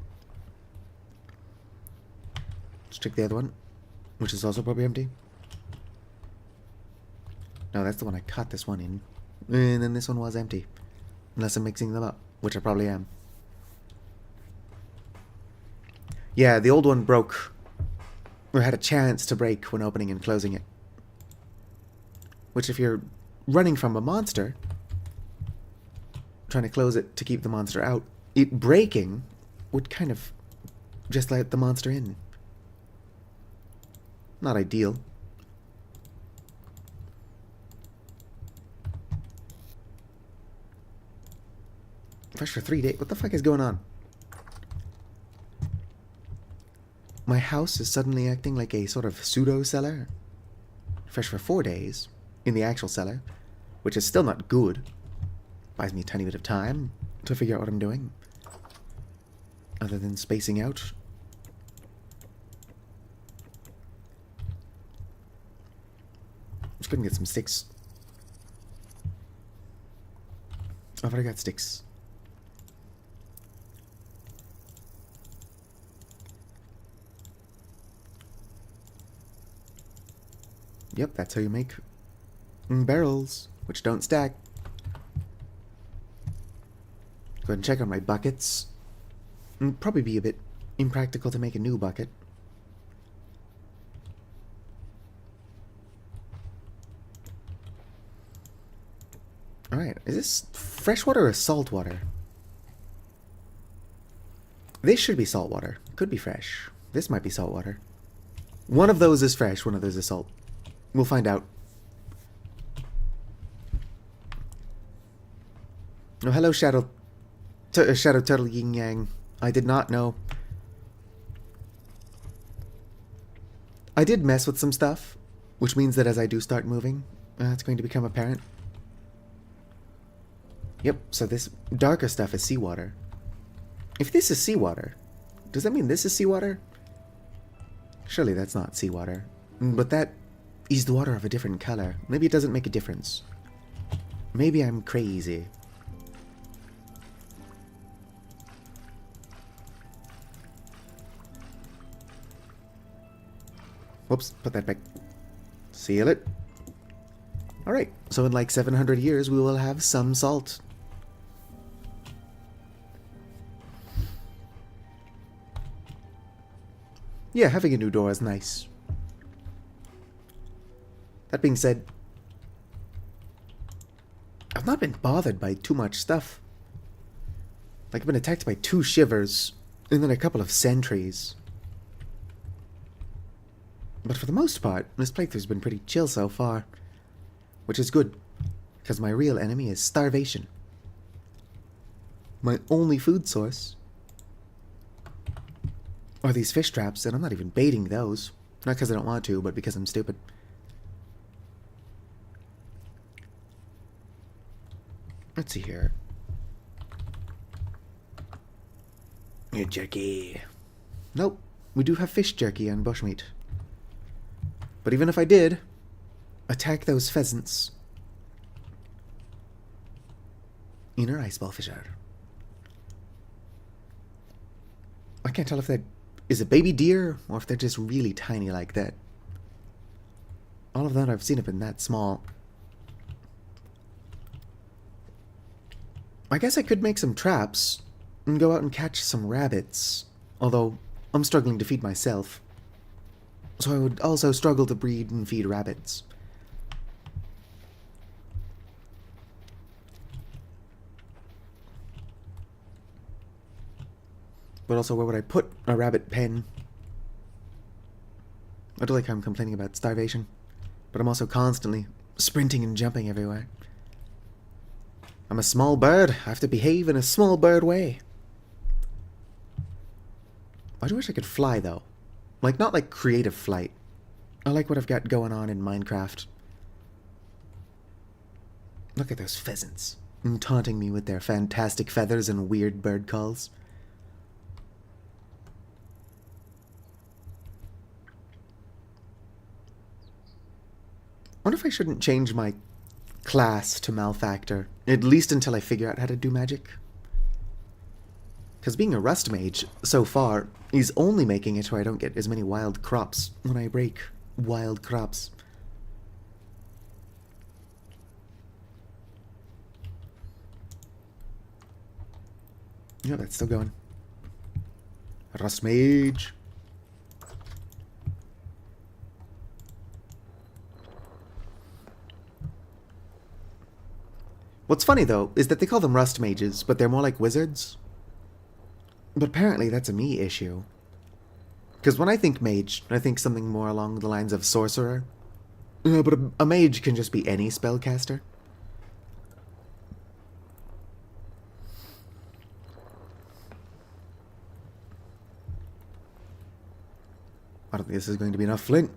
Let's check the other one, which is also probably empty. No, that's the one I caught this one in. And then this one was empty. Unless I'm mixing them up, which I probably am. Yeah, the old one broke. Or had a chance to break when opening and closing it. Which if you're running from a monster, trying to close it to keep the monster out, it breaking would kind of just let the monster in. Not ideal. Fresh for 3 days. What the fuck is going on? My house is suddenly acting like a sort of pseudo cellar. Fresh for 4 days in the actual cellar, which is still not good. Buys me a tiny bit of time to figure out what I'm doing, other than spacing out. Just gonna get some sticks. I've already got sticks. Yep, that's how you make barrels, which don't stack. Go ahead and check on my buckets. It'd probably be a bit impractical to make a new bucket. Alright, is this freshwater or saltwater? This should be saltwater. Could be fresh. This might be saltwater. One of those is fresh, one of those is salt. We'll find out. Oh, hello, Shadow Turtle Yin Yang. I did not know. I did mess with some stuff, which means that as I do start moving, it's going to become apparent. Yep, so this darker stuff is seawater. If this is seawater, does that mean this is seawater? Surely that's not seawater. But that is the water of a different color. Maybe it doesn't make a difference. Maybe I'm crazy. Whoops, put that back. Seal it. Alright, so in like 700 years we will have some salt. Yeah, having a new door is nice. That being said, I've not been bothered by too much stuff. Like, I've been attacked by 2 shivers, and then a couple of sentries. But for the most part, this playthrough's been pretty chill so far. Which is good, because my real enemy is starvation. My only food source are these fish traps, and I'm not even baiting those. Not because I don't want to, but because I'm stupid. Let's see here. Jerky. Nope, we do have fish jerky and bushmeat. But even if I did, attack those pheasants. Inner iceball fisher. I can't tell if that is a baby deer or if they're just really tiny like that. All of that I've seen have been that small. I guess I could make some traps and go out and catch some rabbits. Although, I'm struggling to feed myself. So I would also struggle to breed and feed rabbits. But also, where would I put a rabbit pen? I do like how I'm complaining about starvation. But I'm also constantly sprinting and jumping everywhere. I'm a small bird. I have to behave in a small bird way. I do wish I could fly, though. Like, not like creative flight. I like what I've got going on in Minecraft. Look at those pheasants. Taunting me with their fantastic feathers and weird bird calls. I wonder if I shouldn't change my class to Malefactor, at least until I figure out how to do magic. Because being a Rust Mage, so far, is only making it where I don't get as many wild crops when I break wild crops. Yeah, that's still going. Rust Mage. What's funny, though, is that they call them Rust Mages, but they're more like wizards. But apparently that's a me issue. Because when I think mage, I think something more along the lines of sorcerer. But a mage can just be any spellcaster. I don't think this is going to be enough flint.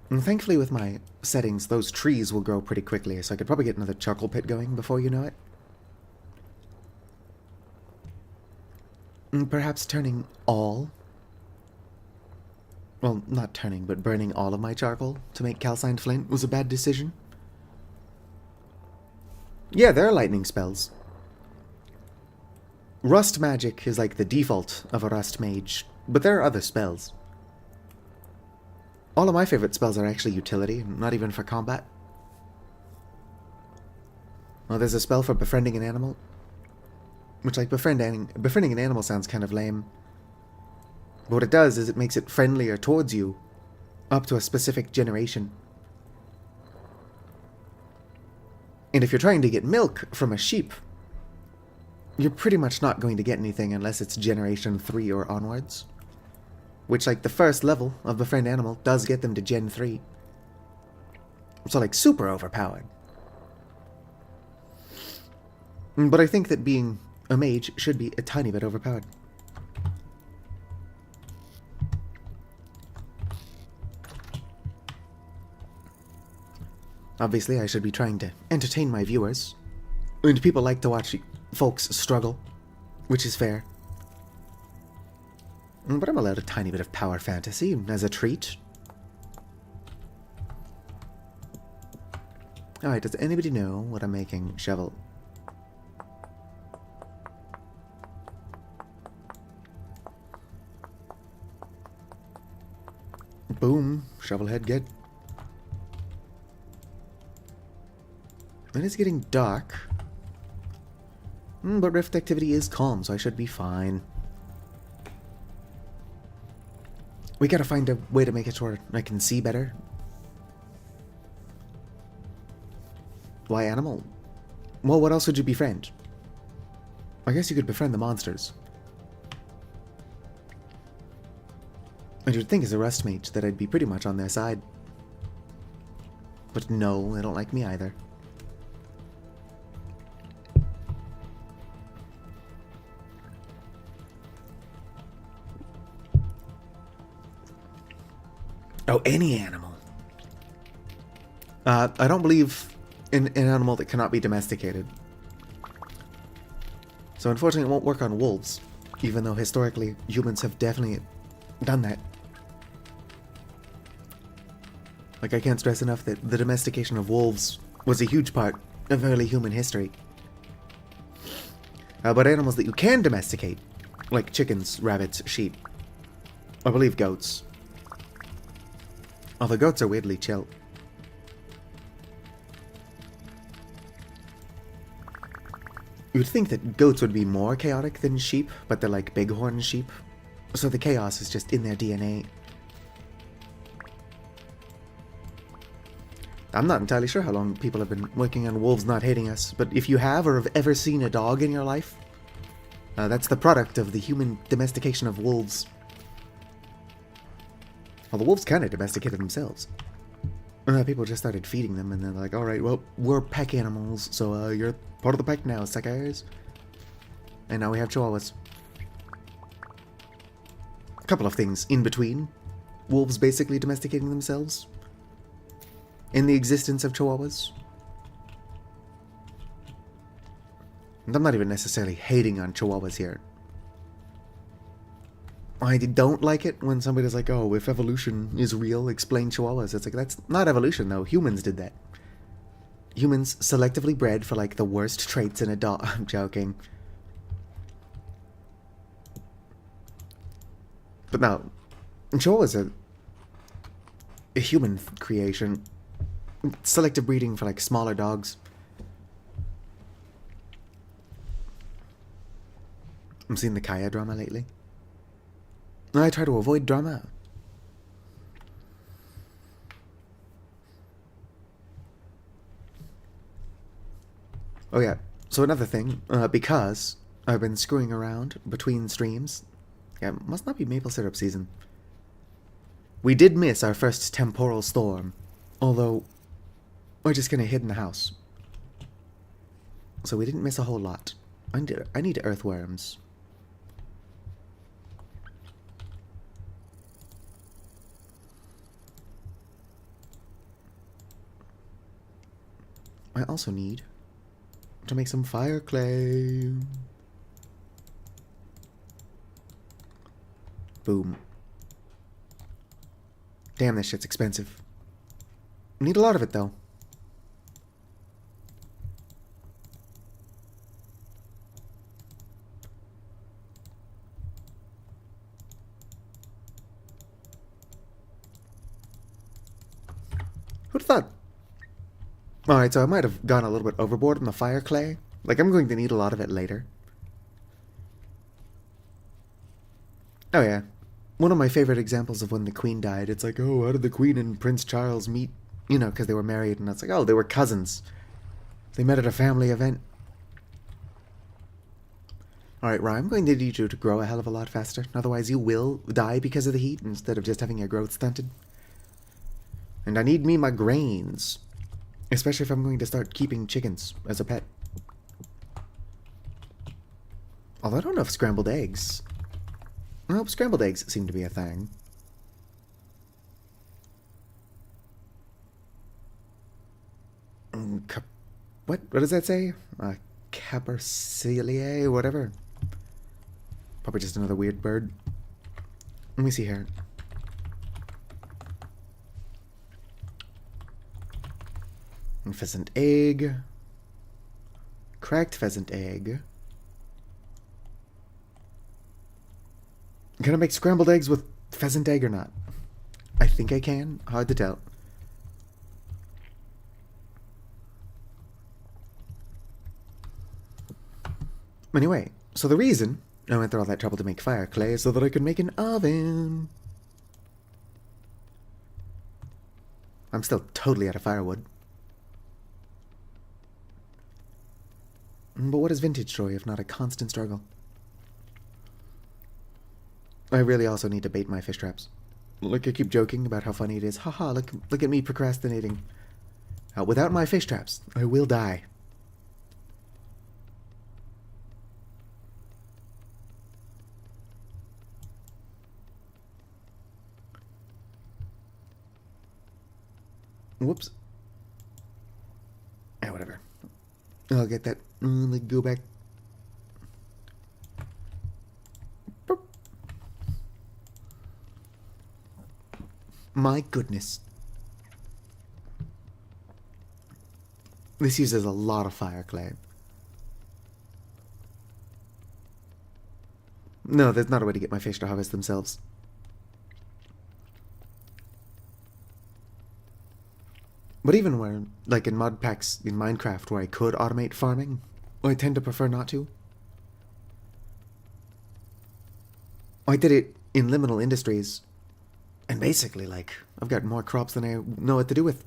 And thankfully with my settings, those trees will grow pretty quickly, so I could probably get another charcoal pit going before you know it. And perhaps turning all... Well, not turning, but burning all of my charcoal to make calcined flint was a bad decision. Yeah, there are lightning spells. Rust magic is like the default of a Rust mage, but there are other spells. All of my favorite spells are actually utility, not even for combat. Well, there's a spell for befriending an animal. Which, like, befriending an animal sounds kind of lame. But what it does is it makes it friendlier towards you, up to a specific generation. And if you're trying to get milk from a sheep, you're pretty much not going to get anything unless it's Generation 3 or onwards. Which, like, the first level of Befriend Animal does get them to Gen 3. So, like, super overpowered. But I think that being a mage should be a tiny bit overpowered. Obviously, I should be trying to entertain my viewers. And people like to watch folks struggle, which is fair. But I'm allowed a tiny bit of power fantasy as a treat. Alright, does anybody know what I'm making? Shovel. Boom. Shovel head, get. It is getting dark. But rift activity is calm, so I should be fine. We gotta find a way to make it so I can see better. Why animal? Well, what else would you befriend? I guess you could befriend the monsters. And you'd think as a rust mage that I'd be pretty much on their side. But no, they don't like me either. Oh, any animal. I don't believe in an animal that cannot be domesticated. So unfortunately it won't work on wolves, even though historically humans have definitely done that. Like, I can't stress enough that the domestication of wolves was a huge part of early human history. But animals that you can domesticate, like chickens, rabbits, sheep, I believe goats. Although goats are weirdly chill. You'd think that goats would be more chaotic than sheep, but they're like bighorn sheep. So the chaos is just in their DNA. I'm not entirely sure how long people have been working on wolves not hating us, but if you have or have ever seen a dog in your life, that's the product of the human domestication of wolves. Well, the wolves kind of domesticated themselves. People just started feeding them, and they're like, alright, well, we're pack animals, so you're part of the pack now, suckers. And now we have chihuahuas. A couple of things in between. Wolves basically domesticating themselves. In the existence of chihuahuas. And I'm not even necessarily hating on chihuahuas here. I don't like it when somebody's like, oh, if evolution is real, explain chihuahuas. It's like, that's not evolution, though. Humans did that. Humans selectively bred for, like, the worst traits in a dog. I'm joking. But no. Chihuahuas are a human creation. Selective breeding for, like, smaller dogs. I'm seeing the Kaya drama lately. I try to avoid drama. Oh yeah, so another thing, because I've been screwing around between streams, yeah, it must not be maple syrup season. We did miss our first temporal storm, although we're just kind of hid in the house. So we didn't miss a whole lot. I need earthworms. I also need to make some fire clay. Boom. Damn, this shit's expensive. Need a lot of it, though. Who'd have thought? Alright, so I might have gone a little bit overboard on the fire clay. Like, I'm going to need a lot of it later. Oh yeah. One of my favorite examples of when the Queen died, it's like, oh, how did the Queen and Prince Charles meet? You know, because they were married, and it's like, oh, they were cousins. They met at a family event. Alright, Ryan, I'm going to need you to grow a hell of a lot faster. Otherwise, you will die because of the heat instead of just having your growth stunted. And I need me my grains. Especially if I'm going to start keeping chickens as a pet. Although I don't know if scrambled eggs... Well, scrambled eggs seem to be a thing. What does that say? Capercaillie, whatever. Probably just another weird bird. Let me see here. And pheasant egg. Cracked pheasant egg. Can I make scrambled eggs with pheasant egg or not? I think I can. Hard to tell. Anyway, so the reason I went through all that trouble to make fire clay is so that I could make an oven. I'm still totally out of firewood. But what is vintage joy if not a constant struggle? I really also need to bait my fish traps. Look, I keep joking about how funny it is. Haha, look at me procrastinating. Without my fish traps, I will die. Whoops. Whatever. I'll get that. Let me go back. Boop. My goodness. This uses a lot of fire clay. No, there's not a way to get my fish to harvest themselves. But even where, like in mod packs in Minecraft where I could automate farming, I tend to prefer not to. I did it in Liminal Industries, and basically, like, I've got more crops than I know what to do with.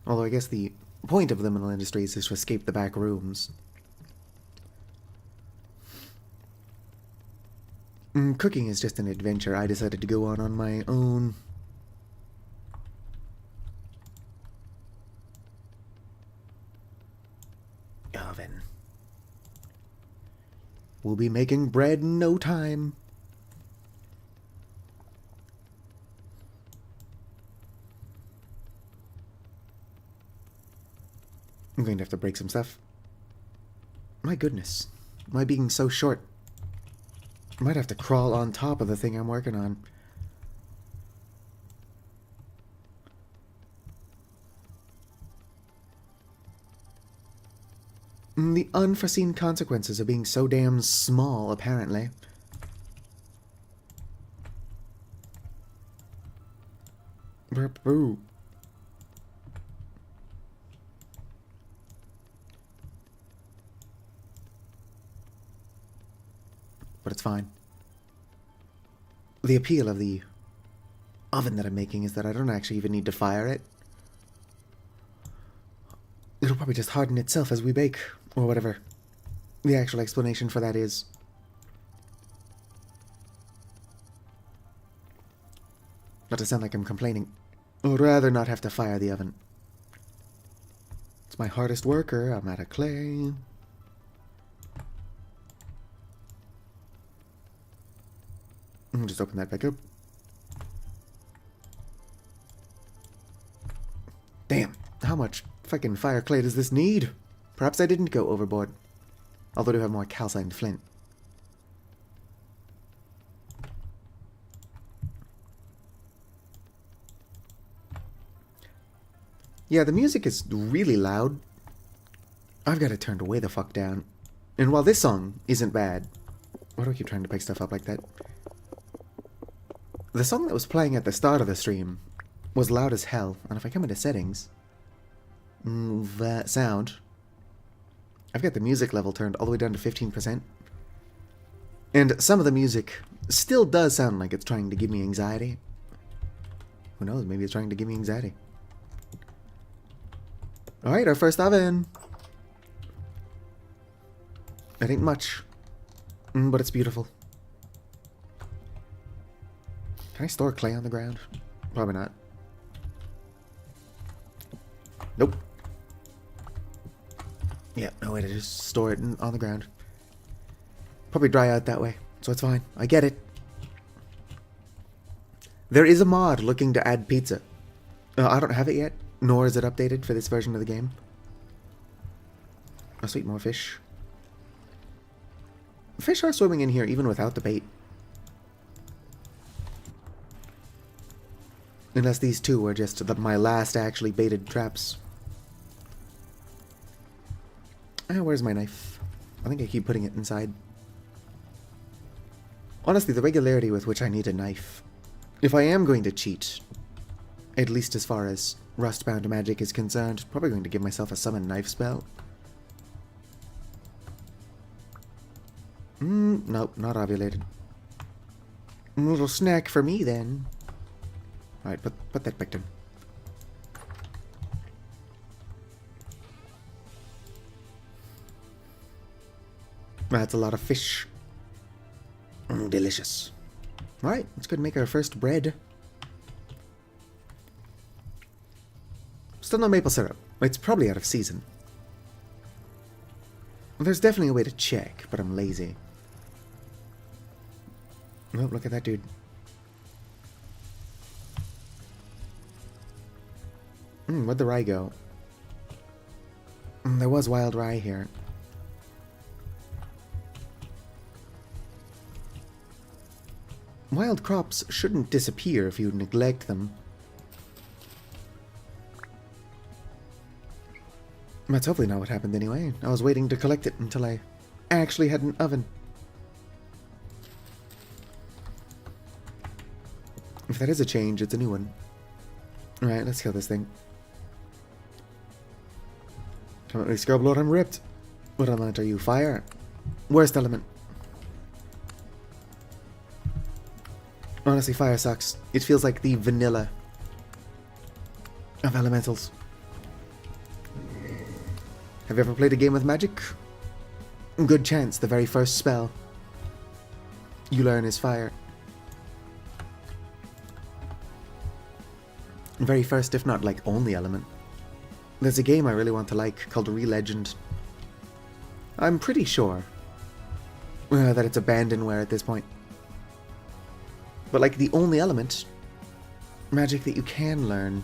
Although I guess the point of Liminal Industries is to escape the back rooms. Cooking is just an adventure I decided to go on my own. Oven. We'll be making bread in no time. I'm going to have to break some stuff. My goodness. Am I being so short? I might have to crawl on top of the thing I'm working on. The unforeseen consequences of being so damn small, apparently. Burp-boo. But it's fine. The appeal of the oven that I'm making is that I don't actually even need to fire it. It'll probably just harden itself as we bake, or whatever the actual explanation for that is. Not to sound like I'm complaining. I would rather not have to fire the oven. It's my hardest worker. I'm out of clay. Just open that back up. Damn, how much fucking fire clay does this need? Perhaps I didn't go overboard. Although I do have more calcined flint. Yeah, the music is really loud. I've got it turned way the fuck down. And while this song isn't bad... Why do I keep trying to pick stuff up like that? The song that was playing at the start of the stream was loud as hell. And if I come into settings... that sound... I've got the music level turned all the way down to 15%. And some of the music still does sound like it's trying to give me anxiety. Who knows, maybe it's trying to give me anxiety. Alright, our first oven. It ain't much, but it's beautiful. Can I store clay on the ground? Probably not. Nope. Yeah, no way to just store it on the ground. Probably dry out that way, so it's fine. I get it. There is a mod looking to add pizza. I don't have it yet, nor is it updated for this version of the game. Oh, sweet, more fish. Fish are swimming in here even without the bait. Unless these two were just my last actually baited traps. Where's my knife? I think I keep putting it inside. Honestly, the regularity with which I need a knife. If I am going to cheat, at least as far as Rustbound magic is concerned, probably going to give myself a summon knife spell. Nope, not ovulated. A little snack for me then. Alright, put that back down. That's a lot of fish. Delicious. Alright, let's go and make our first bread. Still no maple syrup. It's probably out of season. There's definitely a way to check, but I'm lazy. Oh, look at that dude. Where'd the rye go? There was wild rye here. Wild crops shouldn't disappear if you neglect them. That's hopefully not what happened anyway. I was waiting to collect it until I actually had an oven. If that is a change, it's a new one. Alright, let's kill this thing. Come on, Scrub-Lord, I'm ripped. What element are you? Fire? Worst element. Honestly, fire sucks. It feels like the vanilla of elementals. Have you ever played a game with magic? Good chance the very first spell you learn is fire. Very first, if not like only element. There's a game I really want to like called Re-Legend. I'm pretty sure that it's abandonware at this point. But like the only element, magic that you can learn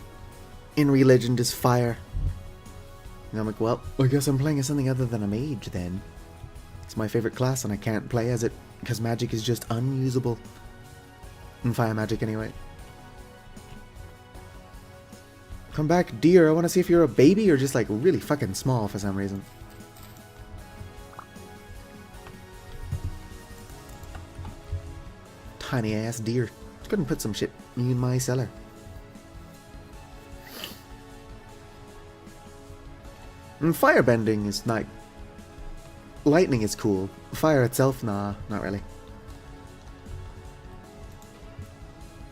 in Re-Legend is fire. And I'm like, well, I guess I'm playing as something other than a mage then. It's my favorite class and I can't play as it because magic is just unusable. In fire magic anyway. Come back, dear. I want to see if you're a baby or just like really fucking small for some reason. Tiny ass deer. Couldn't put some shit in my cellar. And firebending is like... Lightning is cool. Fire itself, nah, not really.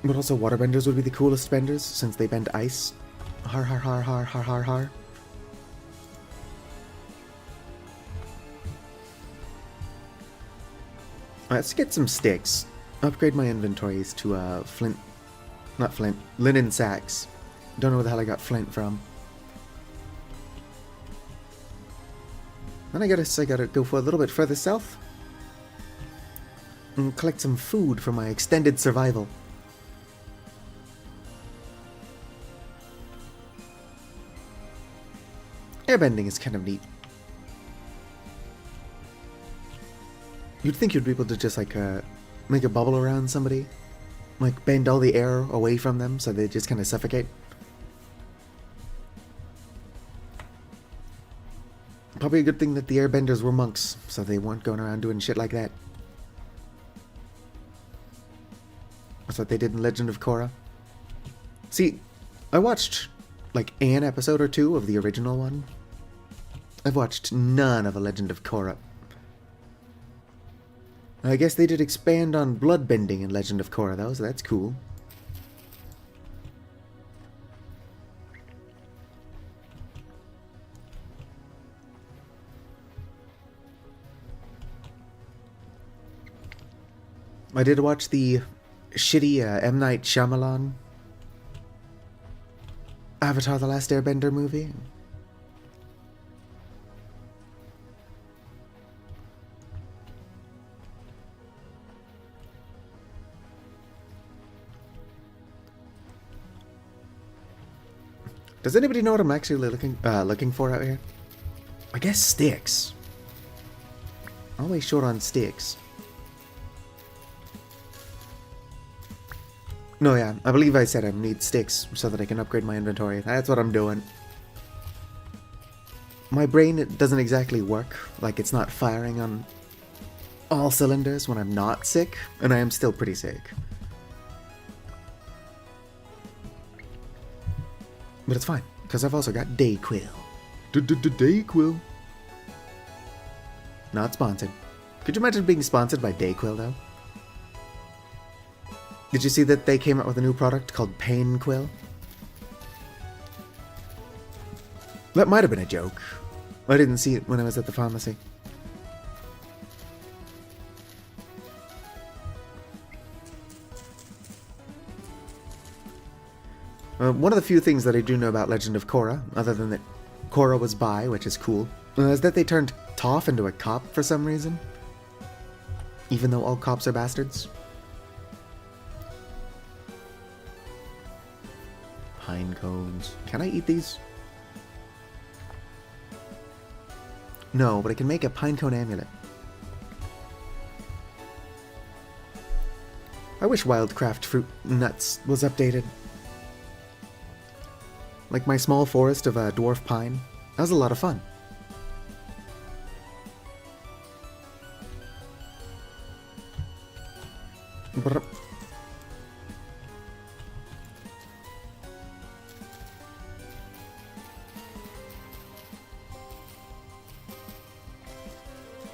But also waterbenders would be the coolest benders since they bend ice. Har har har har har har har. Let's get some sticks. Upgrade my inventories to flint. Not flint. Linen sacks. Don't know where the hell I got flint from. Then I gotta go for a little bit further south. And collect some food for my extended survival. Airbending is kind of neat. You'd think you'd be able to just like make a bubble around somebody, like bend all the air away from them so they just kind of suffocate. Probably a good thing that the airbenders were monks, so they weren't going around doing shit like that. That's what they did in Legend of Korra. See, I watched like an episode or two of the original one. I've watched none of A Legend of Korra. I guess they did expand on bloodbending in Legend of Korra though, so that's cool. I did watch the shitty M. Night Shyamalan Avatar The Last Airbender movie. Does anybody know what I'm actually looking for out here? I guess sticks. Always short on sticks. No, yeah, I believe I said I need sticks so that I can upgrade my inventory. That's what I'm doing. My brain doesn't exactly work, like it's not firing on all cylinders when I'm not sick, and I am still pretty sick. But it's fine, because I've also got Dayquil. Dayquil. Not sponsored. Could you imagine being sponsored by Dayquil, though? Did you see that they came out with a new product called Painquil? That might have been a joke. I didn't see it when I was at the pharmacy. One of the few things that I do know about Legend of Korra, other than that Korra was bi, which is cool, is that they turned Toph into a cop for some reason. Even though all cops are bastards. Pine cones. Can I eat these? No, but I can make a pine cone amulet. I wish Wildcraft Fruit Nuts was updated. Like my small forest of dwarf pine. That was a lot of fun. Brr.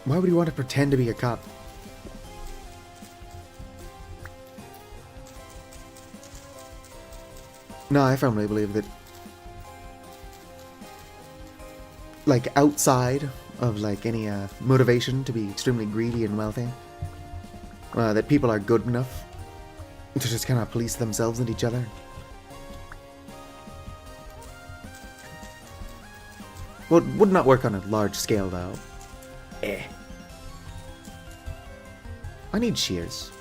Why would you want to pretend to be a cop? No, I firmly believe that, like, outside of, like, any motivation to be extremely greedy and wealthy, that people are good enough to just kind of police themselves and each other. Well, it would not work on a large scale, though. I need shears.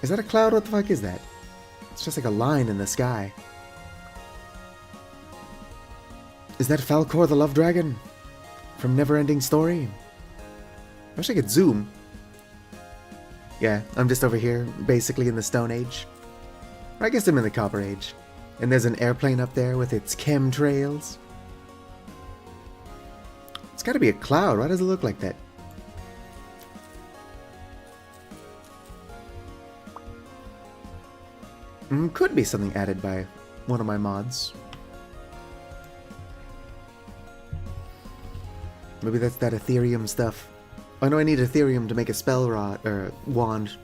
Is that a cloud? What the fuck is that? It's just like a line in the sky. Is that Falkor the Love Dragon? From Neverending Story? I wish I could zoom. Yeah, I'm just over here, basically in the Stone Age. Or I guess I'm in the Copper Age. And there's an airplane up there with its chemtrails. It's gotta be a cloud. Why does it look like that? Could be something added by one of my mods. Maybe that's that Ethereum stuff. I know I need Ethereum to make a spell rod or wand.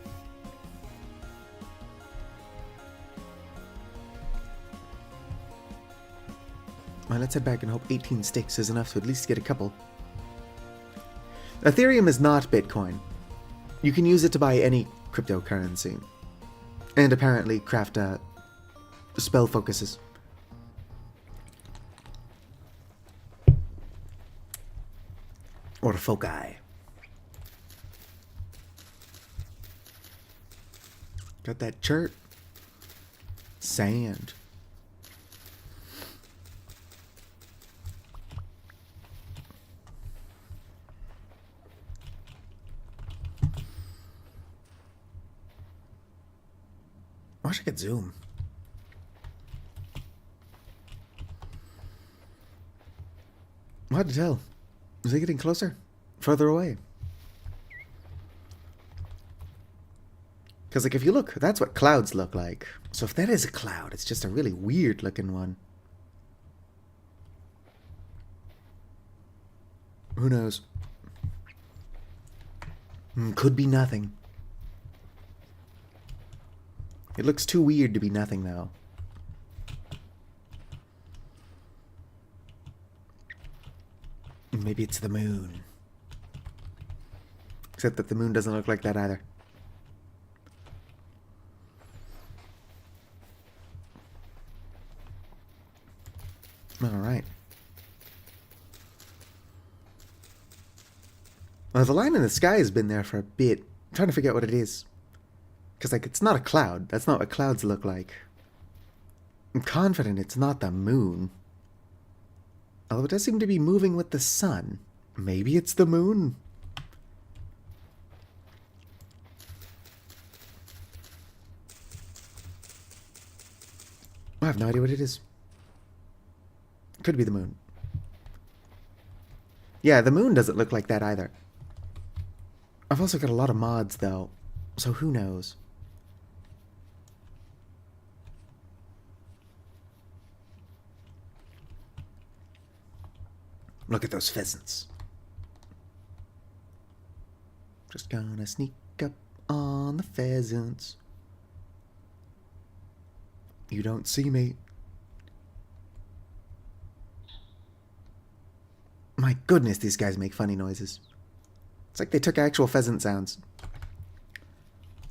Well, let's head back and hope 18 sticks is enough to at least get a couple. Ethereum is not Bitcoin. You can use it to buy any cryptocurrency. And apparently craft spell focuses. Or foci. Got that chert. Sand. I wish I could zoom. Hard to tell. Is it getting closer? Further away? Because, like, if you look, that's what clouds look like. So if that is a cloud, it's just a really weird looking one. Who knows? Could be nothing. It looks too weird to be nothing, though. Maybe it's the moon. Except that the moon doesn't look like that either. Alright. Well, the line in the sky has been there for a bit. I'm trying to figure out what it is. Because, like, it's not a cloud. That's not what clouds look like. I'm confident it's not the moon. Although it does seem to be moving with the sun. Maybe it's the moon? I have no idea what it is. Could be the moon. Yeah, the moon doesn't look like that either. I've also got a lot of mods, though, so who knows? Look at those pheasants. Just gonna sneak up on the pheasants. You don't see me. My goodness, these guys make funny noises. It's like they took actual pheasant sounds.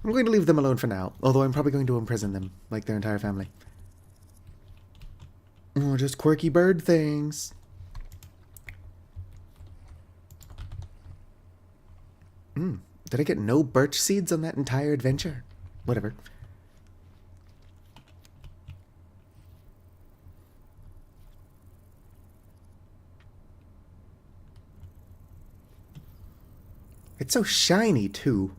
I'm going to leave them alone for now, although I'm probably going to imprison them, like their entire family. Oh, just quirky bird things. Did I get no birch seeds on that entire adventure? Whatever. It's so shiny, too.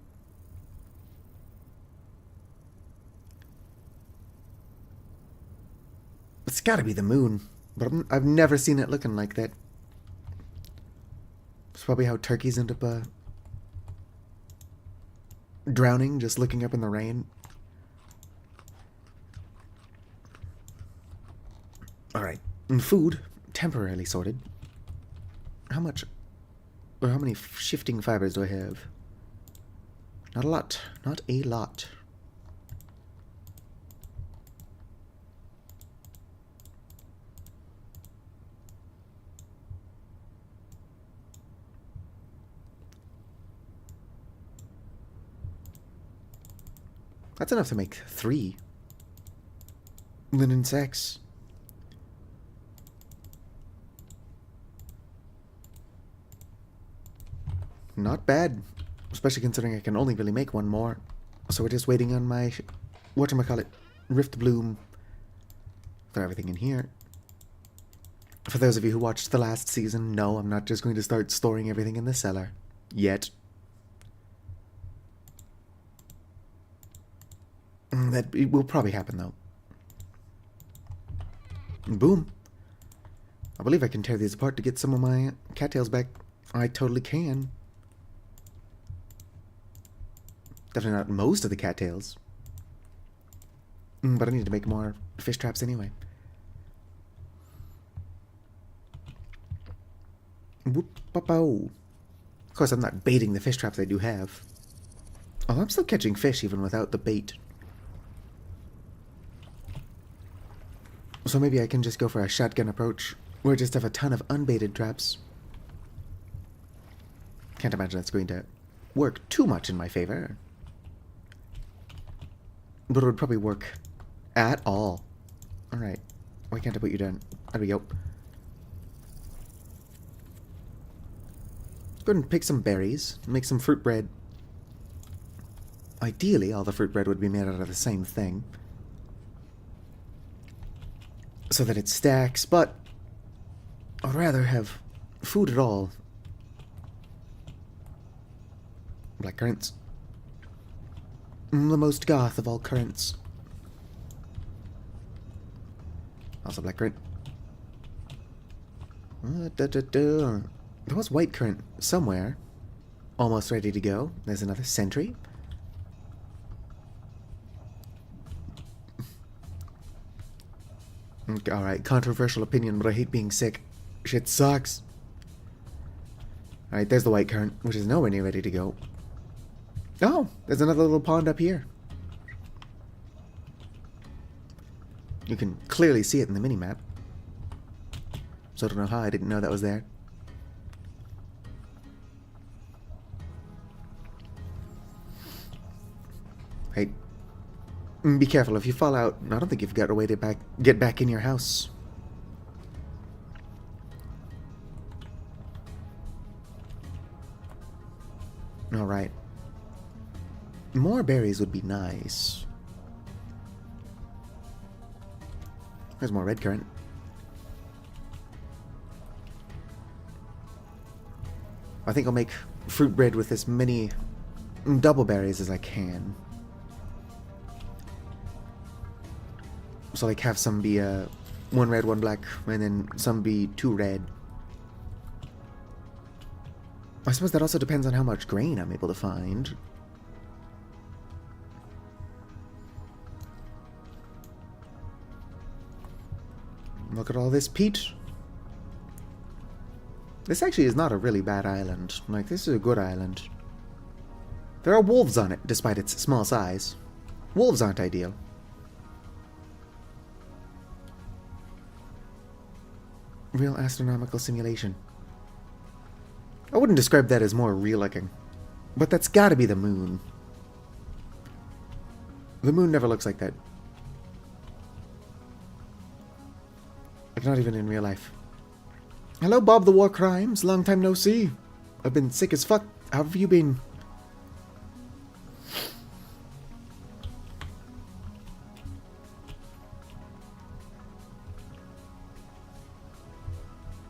It's gotta be the moon, but I've never seen it looking like that. It's probably how turkeys end up, drowning, just looking up in the rain. Alright, food, temporarily sorted. How much, or how many shifting fibers do I have? Not a lot, not a lot. That's enough to make 3. Linen sacks. Not bad. Especially considering I can only really make 1 more. So we're just waiting on my, whatchamacallit, Rift Bloom. Throw everything in here. For those of you who watched the last season, no, I'm not just going to start storing everything in the cellar. Yet. That will probably happen, though. Boom. I believe I can tear these apart to get some of my cattails back. I totally can. Definitely not most of the cattails. But I need to make more fish traps anyway. Whoop-a-pow. Of course, I'm not baiting the fish traps I do have. Oh, I'm still catching fish even without the bait. So maybe I can just go for a shotgun approach, where I just have a ton of unbaited traps. Can't imagine that's going to work too much in my favor. But it would probably work at all. Alright. Why can't I put you down? There we go. Go ahead and pick some berries, make some fruit bread. Ideally, all the fruit bread would be made out of the same thing. So that it stacks, but I'd rather have food at all. Black currants. The most goth of all currants. Also black currant. There was white currant somewhere. Almost ready to go. There's another sentry. Alright, controversial opinion, but I hate being sick. Shit sucks. Alright, there's the white currant, which is nowhere near ready to go. Oh, there's another little pond up here. You can clearly see it in the mini-map. So I don't know how I didn't know that was there. Be careful, if you fall out, I don't think you've got a way to get back in your house. Alright. More berries would be nice. There's more red currant. I think I'll make fruit bread with as many double berries as I can. So like have some be one red, one black, and then some be 2 red. I suppose that also depends on how much grain I'm able to find. Look at all this peat. This actually is not a really bad island. Like, this is a good island. There are wolves on it, despite its small size. Wolves aren't ideal. Real astronomical simulation. I wouldn't describe that as more real looking. But that's gotta be the moon. The moon never looks like that. Like, not even in real life. Hello, Bob the War Crimes. Long time no see. I've been sick as fuck. How have you been?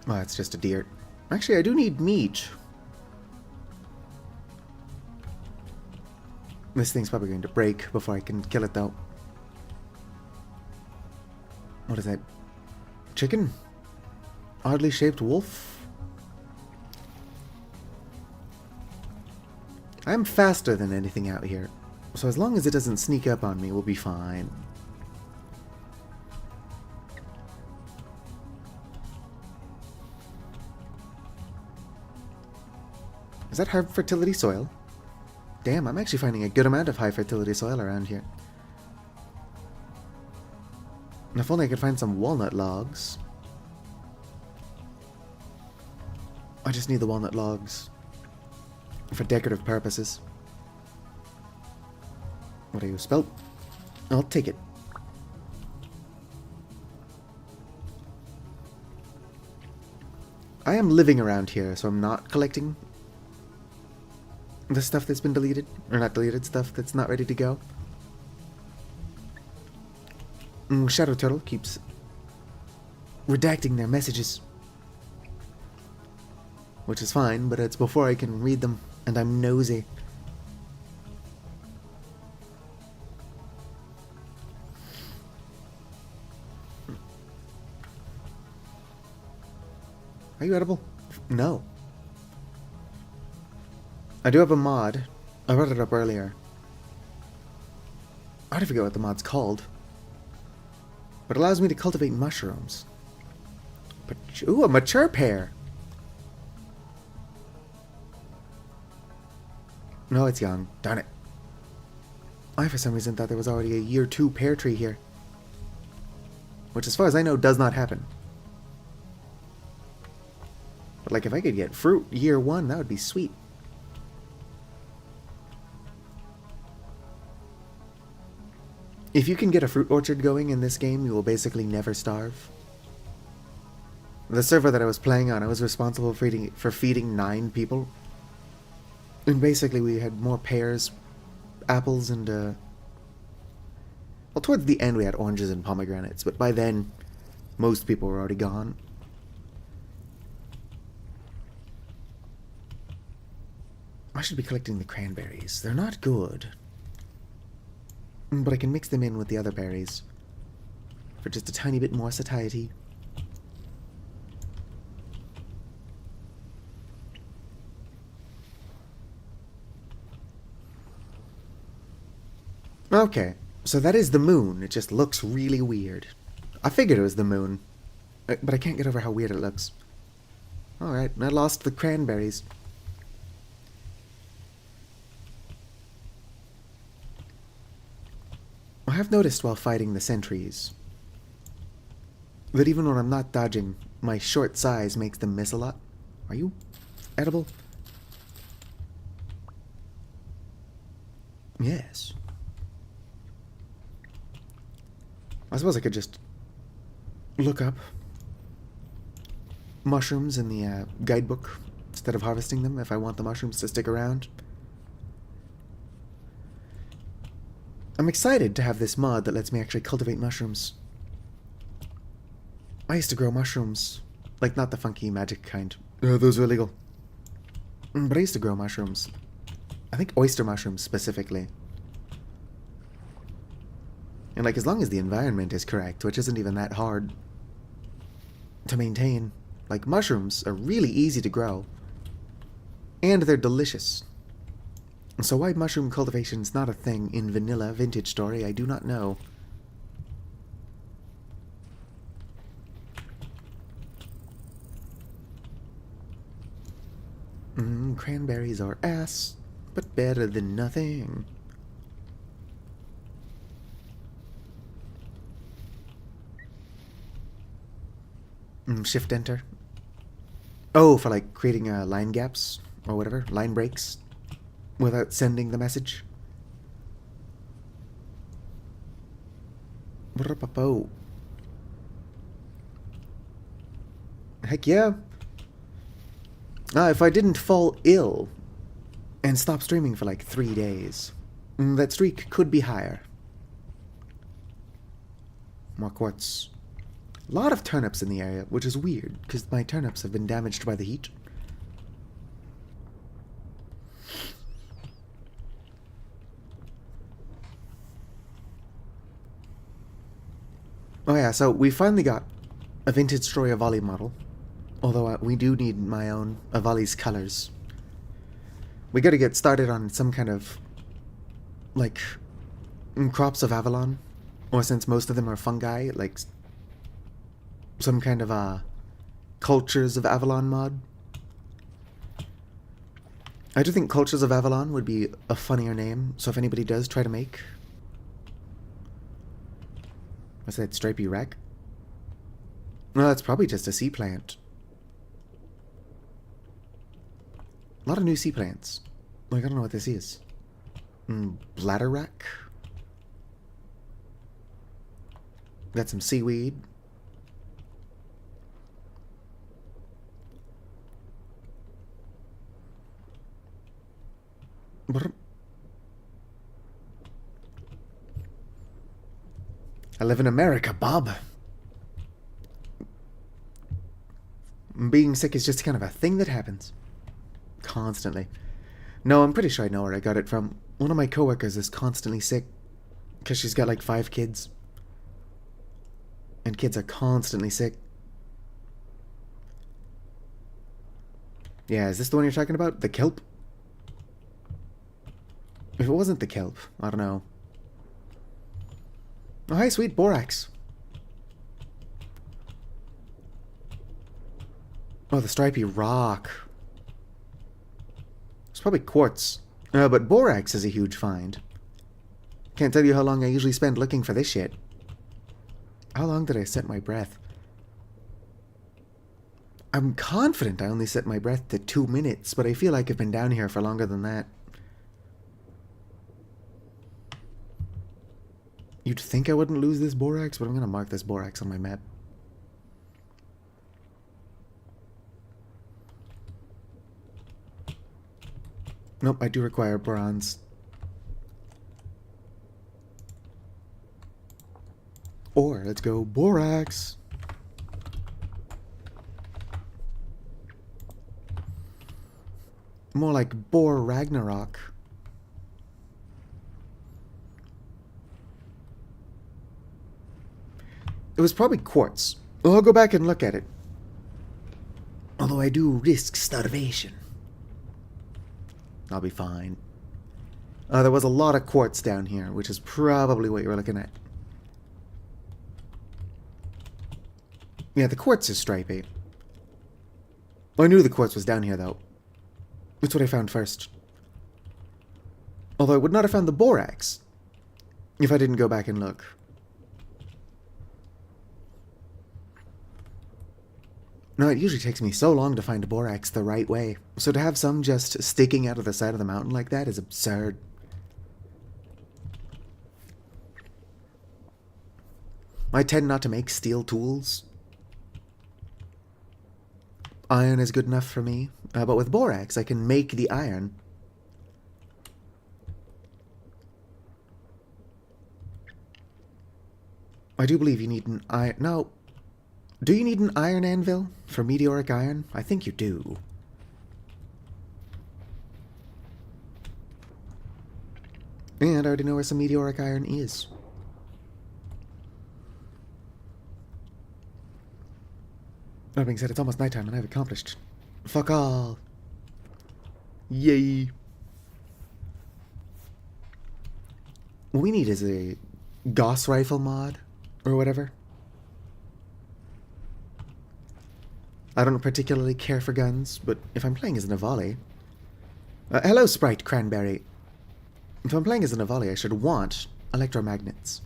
Oh, it's just a deer. Actually, I do need meat. This thing's probably going to break before I can kill it, though. What is that? Chicken? Oddly shaped wolf? I'm faster than anything out here, so as long as it doesn't sneak up on me, we'll be fine. Is that high fertility soil? Damn, I'm actually finding a good amount of high fertility soil around here. And if only I could find some walnut logs. I just need the walnut logs for decorative purposes. What are you, spelt? I'll take it. I am living around here, so I'm not collecting the stuff that's been deleted. Or not deleted, stuff that's not ready to go. Shadow Turtle keeps redacting their messages. Which is fine, but it's before I can read them, and I'm nosy. Are you edible? No. I do have a mod. I brought it up earlier. I forget what the mod's called. But it allows me to cultivate mushrooms. But, ooh, a mature pear! No, it's young. Darn it. I, for some reason, thought there was already a year 2 pear tree here. Which, as far as I know, does not happen. But, like, if I could get fruit year 1, that would be sweet. If you can get a fruit orchard going in this game, you will basically never starve. The server that I was playing on, I was responsible for feeding 9 people. And basically we had more pears, apples, and, well, towards the end we had oranges and pomegranates, but by then, most people were already gone. I should be collecting the cranberries. They're not good. But I can mix them in with the other berries for just a tiny bit more satiety. Okay, so that is the moon. It just looks really weird. I figured it was the moon, but I can't get over how weird it looks. Alright, I lost the cranberries. I have noticed while fighting the sentries that even when I'm not dodging, my short size makes them miss a lot. Are you edible? Yes. I suppose I could just look up mushrooms in the guidebook instead of harvesting them if I want the mushrooms to stick around. I'm excited to have this mod that lets me actually cultivate mushrooms. I used to grow mushrooms. Like, not the funky magic kind. Those are illegal. But I used to grow mushrooms. I think oyster mushrooms specifically. And like, as long as the environment is correct, which isn't even that hard to maintain. Like, mushrooms are really easy to grow. And they're delicious. So why mushroom cultivation's not a thing in vanilla Vintage Story, I do not know. Cranberries are ass, but better than nothing. Shift enter. Oh, for like creating line gaps or whatever, line breaks without sending the message. Heck yeah. If I didn't fall ill and stop streaming for like 3 days, that streak could be higher. More quartz. A lot of turnips in the area, which is weird, because my turnips have been damaged by the heat. Oh yeah, so we finally got a Vintage Story Avali model. Although we do need my own Avali's colors. We gotta get started on some kind of, like, crops of Avalon. Or since most of them are fungi, like, some kind of, cultures of Avalon mod. I do think Cultures of Avalon would be a funnier name, so if anybody does try to make... What's that, stripy wreck? No, that's probably just a sea plant. A lot of new sea plants. Like, I don't know what this is. Bladder rack. Got some seaweed. I live in America, Bob. Being sick is just kind of a thing that happens. Constantly. No, I'm pretty sure I know where I got it from. One of my coworkers is constantly sick. Because she's got like 5 kids. And kids are constantly sick. Yeah, is this the one you're talking about? The kelp? If it wasn't the kelp, I don't know. Oh, hi, sweet borax. Oh, the stripy rock. It's probably quartz. But borax is a huge find. Can't tell you how long I usually spend looking for this shit. How long did I set my breath? I'm confident I only set my breath to 2 minutes, but I feel like I've been down here for longer than that. You'd think I wouldn't lose this borax, but I'm gonna mark this borax on my map. Nope, I do require bronze. Or, let's go borax. More like Bor Ragnarok. It was probably quartz. I'll go back and look at it. Although I do risk starvation. I'll be fine. There was a lot of quartz down here, which is probably what you were looking at. Yeah, the quartz is stripy. I knew the quartz was down here, though. That's what I found first. Although I would not have found the borax if I didn't go back and look. No, it usually takes me so long to find a borax the right way. So to have some just sticking out of the side of the mountain like that is absurd. I tend not to make steel tools. Iron is good enough for me. But with borax, I can make the iron. I do believe you need an iron... No. Do you need an iron anvil for meteoric iron? I think you do. And I already know where some meteoric iron is. That being said, it's almost nighttime and I've accomplished fuck all. Yay. What we need is a Gauss rifle mod, or whatever. I don't particularly care for guns, but if I'm playing as a Navali... hello, Sprite Cranberry. If I'm playing as a Navali, I should want electromagnets.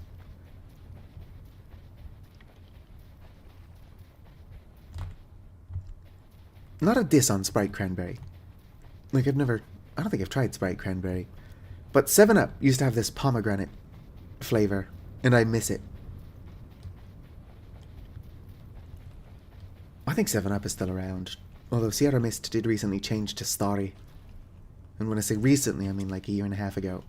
Not a diss on Sprite Cranberry. Like, I don't think I've tried Sprite Cranberry. But 7-Up used to have this pomegranate flavor, and I miss it. I think 7-Up is still around. Although Sierra Mist did recently change to Starry. And when I say recently, I mean like a year and a half ago.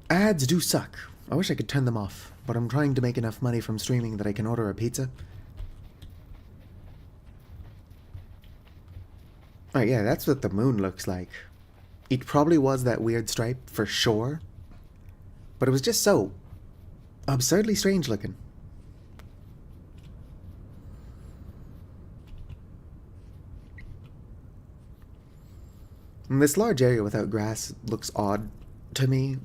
Ads do suck. I wish I could turn them off, but I'm trying to make enough money from streaming that I can order a pizza. Alright, yeah, that's what the moon looks like. It probably was that weird stripe, for sure. But it was just so absurdly strange looking. And this large area without grass looks odd to me.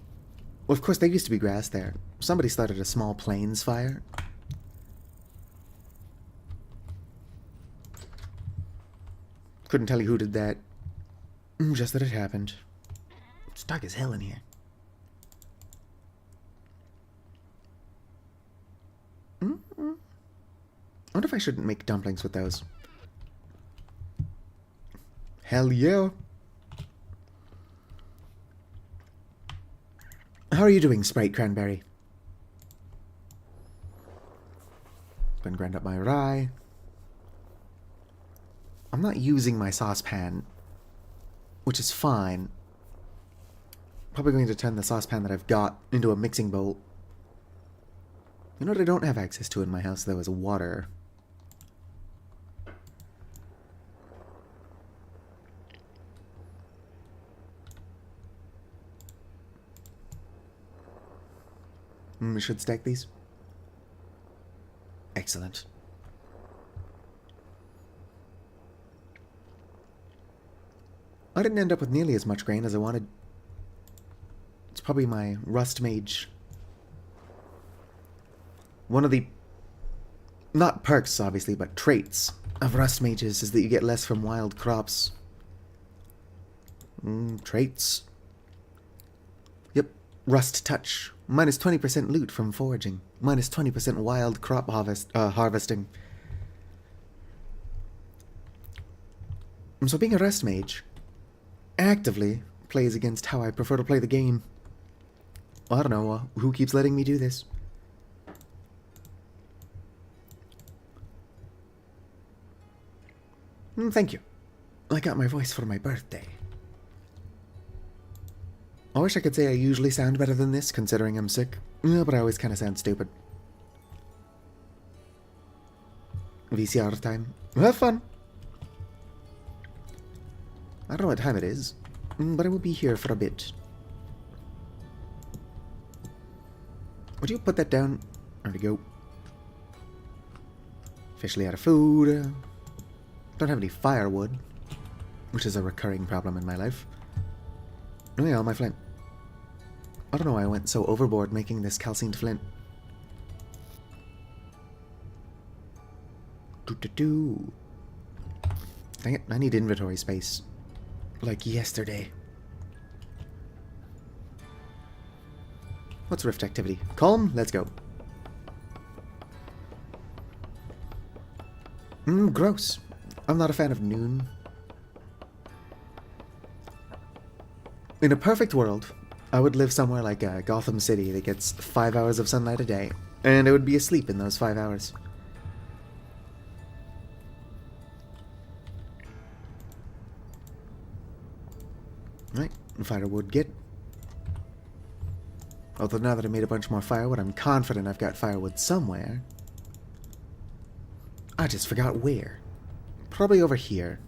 Well, of course, there used to be grass there. Somebody started a small plains fire. Couldn't tell you who did that. Just that it happened. It's dark as hell in here. I wonder if I shouldn't make dumplings with those. Hell yeah. How are you doing, Sprite Cranberry? Gonna grind up my rye. I'm not using my saucepan, which is fine. Probably going to turn the saucepan that I've got into a mixing bowl. You know what I don't have access to in my house, though, is water. We should stack these. Excellent. I didn't end up with nearly as much grain as I wanted. It's probably my Rust Mage. One of the, not perks obviously, but traits of Rust Mages is that you get less from wild crops. Traits. Yep, Rust Touch. Minus 20% loot from foraging. Minus 20% wild crop harvesting. So being a Rust Mage actively plays against how I prefer to play the game. I don't know, who keeps letting me do this? Thank you. I got my voice for my birthday. I wish I could say I usually sound better than this, considering I'm sick. But I always kind of sound stupid. VCR time. Have fun! I don't know what time it is, but I will be here for a bit. Would you put that down? There we go. Officially out of food. Don't have any firewood, which is a recurring problem in my life. Oh yeah, all my flint. I don't know why I went so overboard making this calcined flint. Doo-doo-doo. Dang it, I need inventory space. Like yesterday. What's rift activity? Calm? Let's go. Gross. I'm not a fan of noon. In a perfect world, I would live somewhere like Gotham City that gets 5 hours of sunlight a day, and I would be asleep in those 5 hours. Right, firewood get. Although now that I made a bunch more firewood, I'm confident I've got firewood somewhere. I just forgot where. Probably over here.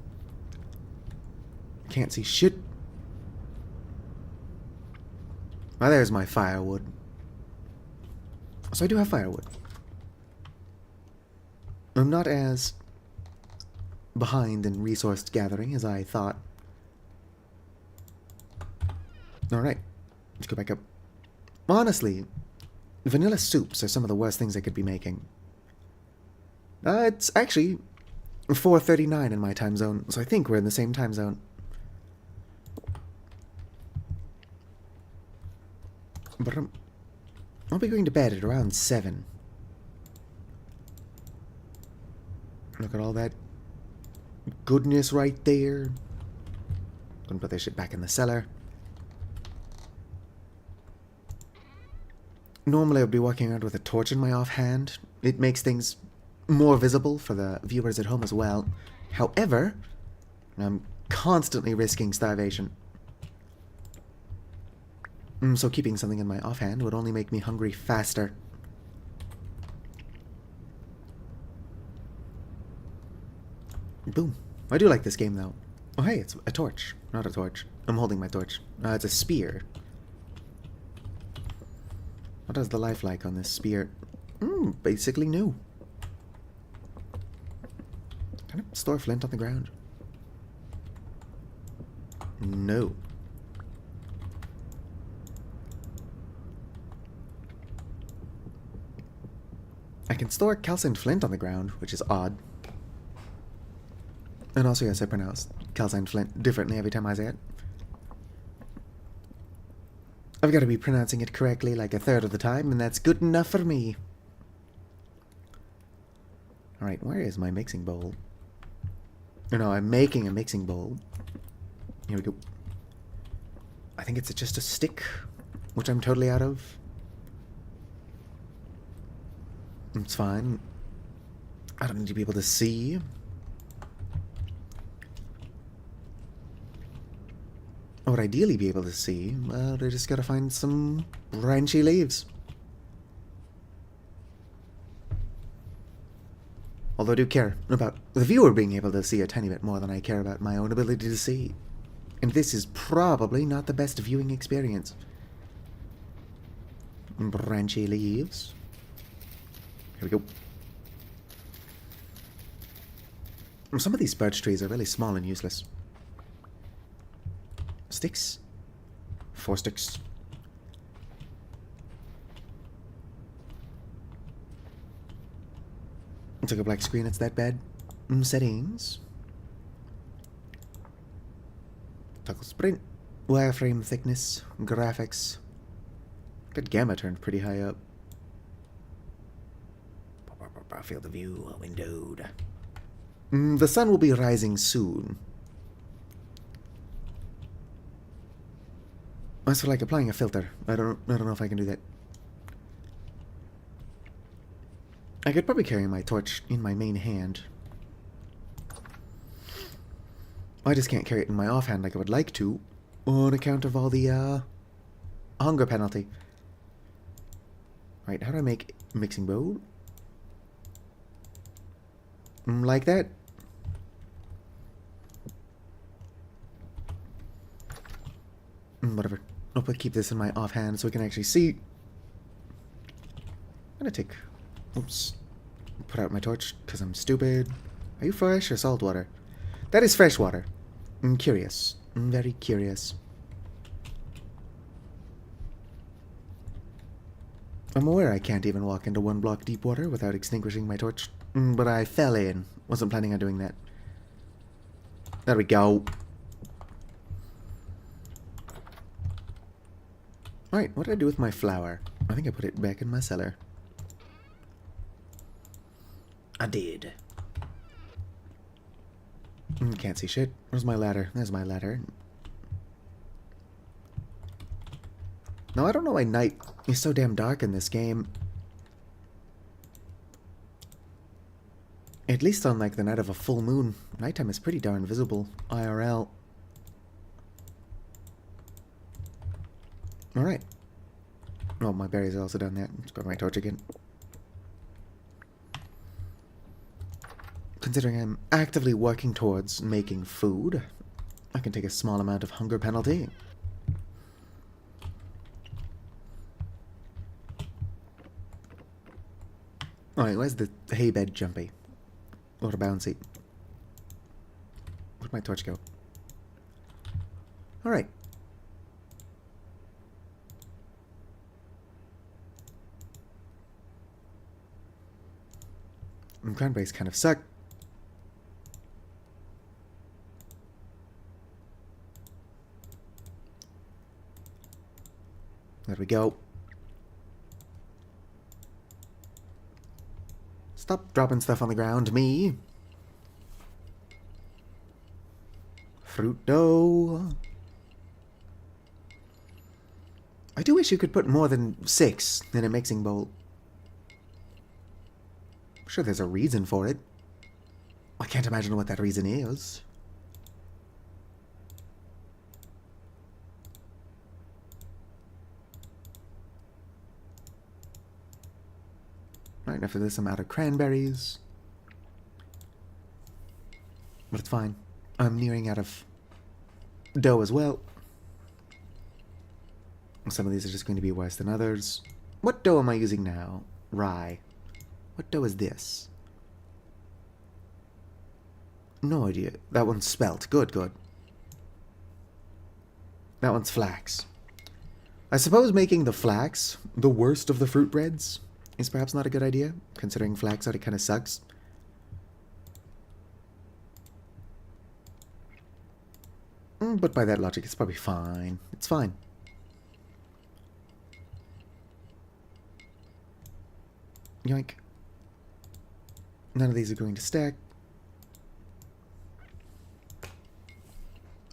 Can't see shit. Well, there's my firewood. So I do have firewood. I'm not as behind in resource gathering as I thought. Alright, let's go back up. Honestly, vanilla soups are some of the worst things I could be making. It's actually 4:39 in my time zone, so I think we're in the same time zone. But I'll be going to bed at around 7. Look at all that goodness right there. Gonna put this shit back in the cellar. Normally I'd be walking around with a torch in my offhand. It makes things more visible for the viewers at home as well. However, I'm constantly risking starvation. So keeping something in my offhand would only make me hungry faster. Boom. I do like this game, though. Oh, hey, it's a torch. Not a torch. I'm holding my torch. It's a spear. What is the life like on this spear? Basically new. Can I store flint on the ground? No. I can store calcined flint on the ground, which is odd. And also, yes, I pronounce calcined flint differently every time I say it. I've got to be pronouncing it correctly like a third of the time, and that's good enough for me. Alright, where is my mixing bowl? No, I'm making a mixing bowl. Here we go. I think it's just a stick, which I'm totally out of. It's fine. I don't need to be able to see. I would ideally be able to see, but I just gotta find some branchy leaves. Although I do care about the viewer being able to see a tiny bit more than I care about my own ability to see. And this is probably not the best viewing experience. Branchy leaves. Here we go. Some of these birch trees are really small and useless. Sticks? 4 sticks. Took a black screen, it's that bad. Settings. Toggle sprint. Wireframe thickness. Graphics. Good gamma turned pretty high up. Field of view windowed. The sun will be rising soon. As for like applying a filter, I don't know if I can do that. I could probably carry my torch in my main hand. I just can't carry it in my offhand like I would like to, on account of all the hunger penalty. Right, how do I make mixing bowl? Like that. Whatever. I'll keep this in my offhand so we can actually see. I'm gonna take... Oops. Put out my torch because I'm stupid. Are you fresh or salt water? That is fresh water. I'm curious. I'm very curious. I'm aware I can't even walk into 1 block deep water without extinguishing my torch. But I fell in. Wasn't planning on doing that. There we go. Alright, what did I do with my flour? I think I put it back in my cellar. I did. Can't see shit. Where's my ladder? There's my ladder. No, I don't know why night is so damn dark in this game. At least on, like, the night of a full moon, nighttime is pretty darn visible, IRL. Alright. Oh, my berries are also down there. Let's grab my torch again. Considering I'm actively working towards making food, I can take a small amount of hunger penalty. Alright, where's the hay bed jumpy? Or bouncy? Where'd my torch go? Alright. Cranberries kind of suck. There we go. Stop dropping stuff on the ground, me. Fruit dough. I do wish you could put more than 6 in a mixing bowl. I'm sure there's a reason for it. I can't imagine what that reason is. Right, after this I'm out of cranberries. But it's fine. I'm nearing out of dough as well. Some of these are just going to be worse than others. What dough am I using now? Rye. What dough is this? No idea. That one's spelt. Good, good. That one's flax. I suppose making the flax the worst of the fruit breads is perhaps not a good idea, considering flax already kind of sucks. But by that logic, it's probably fine. It's fine. Yoink. None of these are going to stack.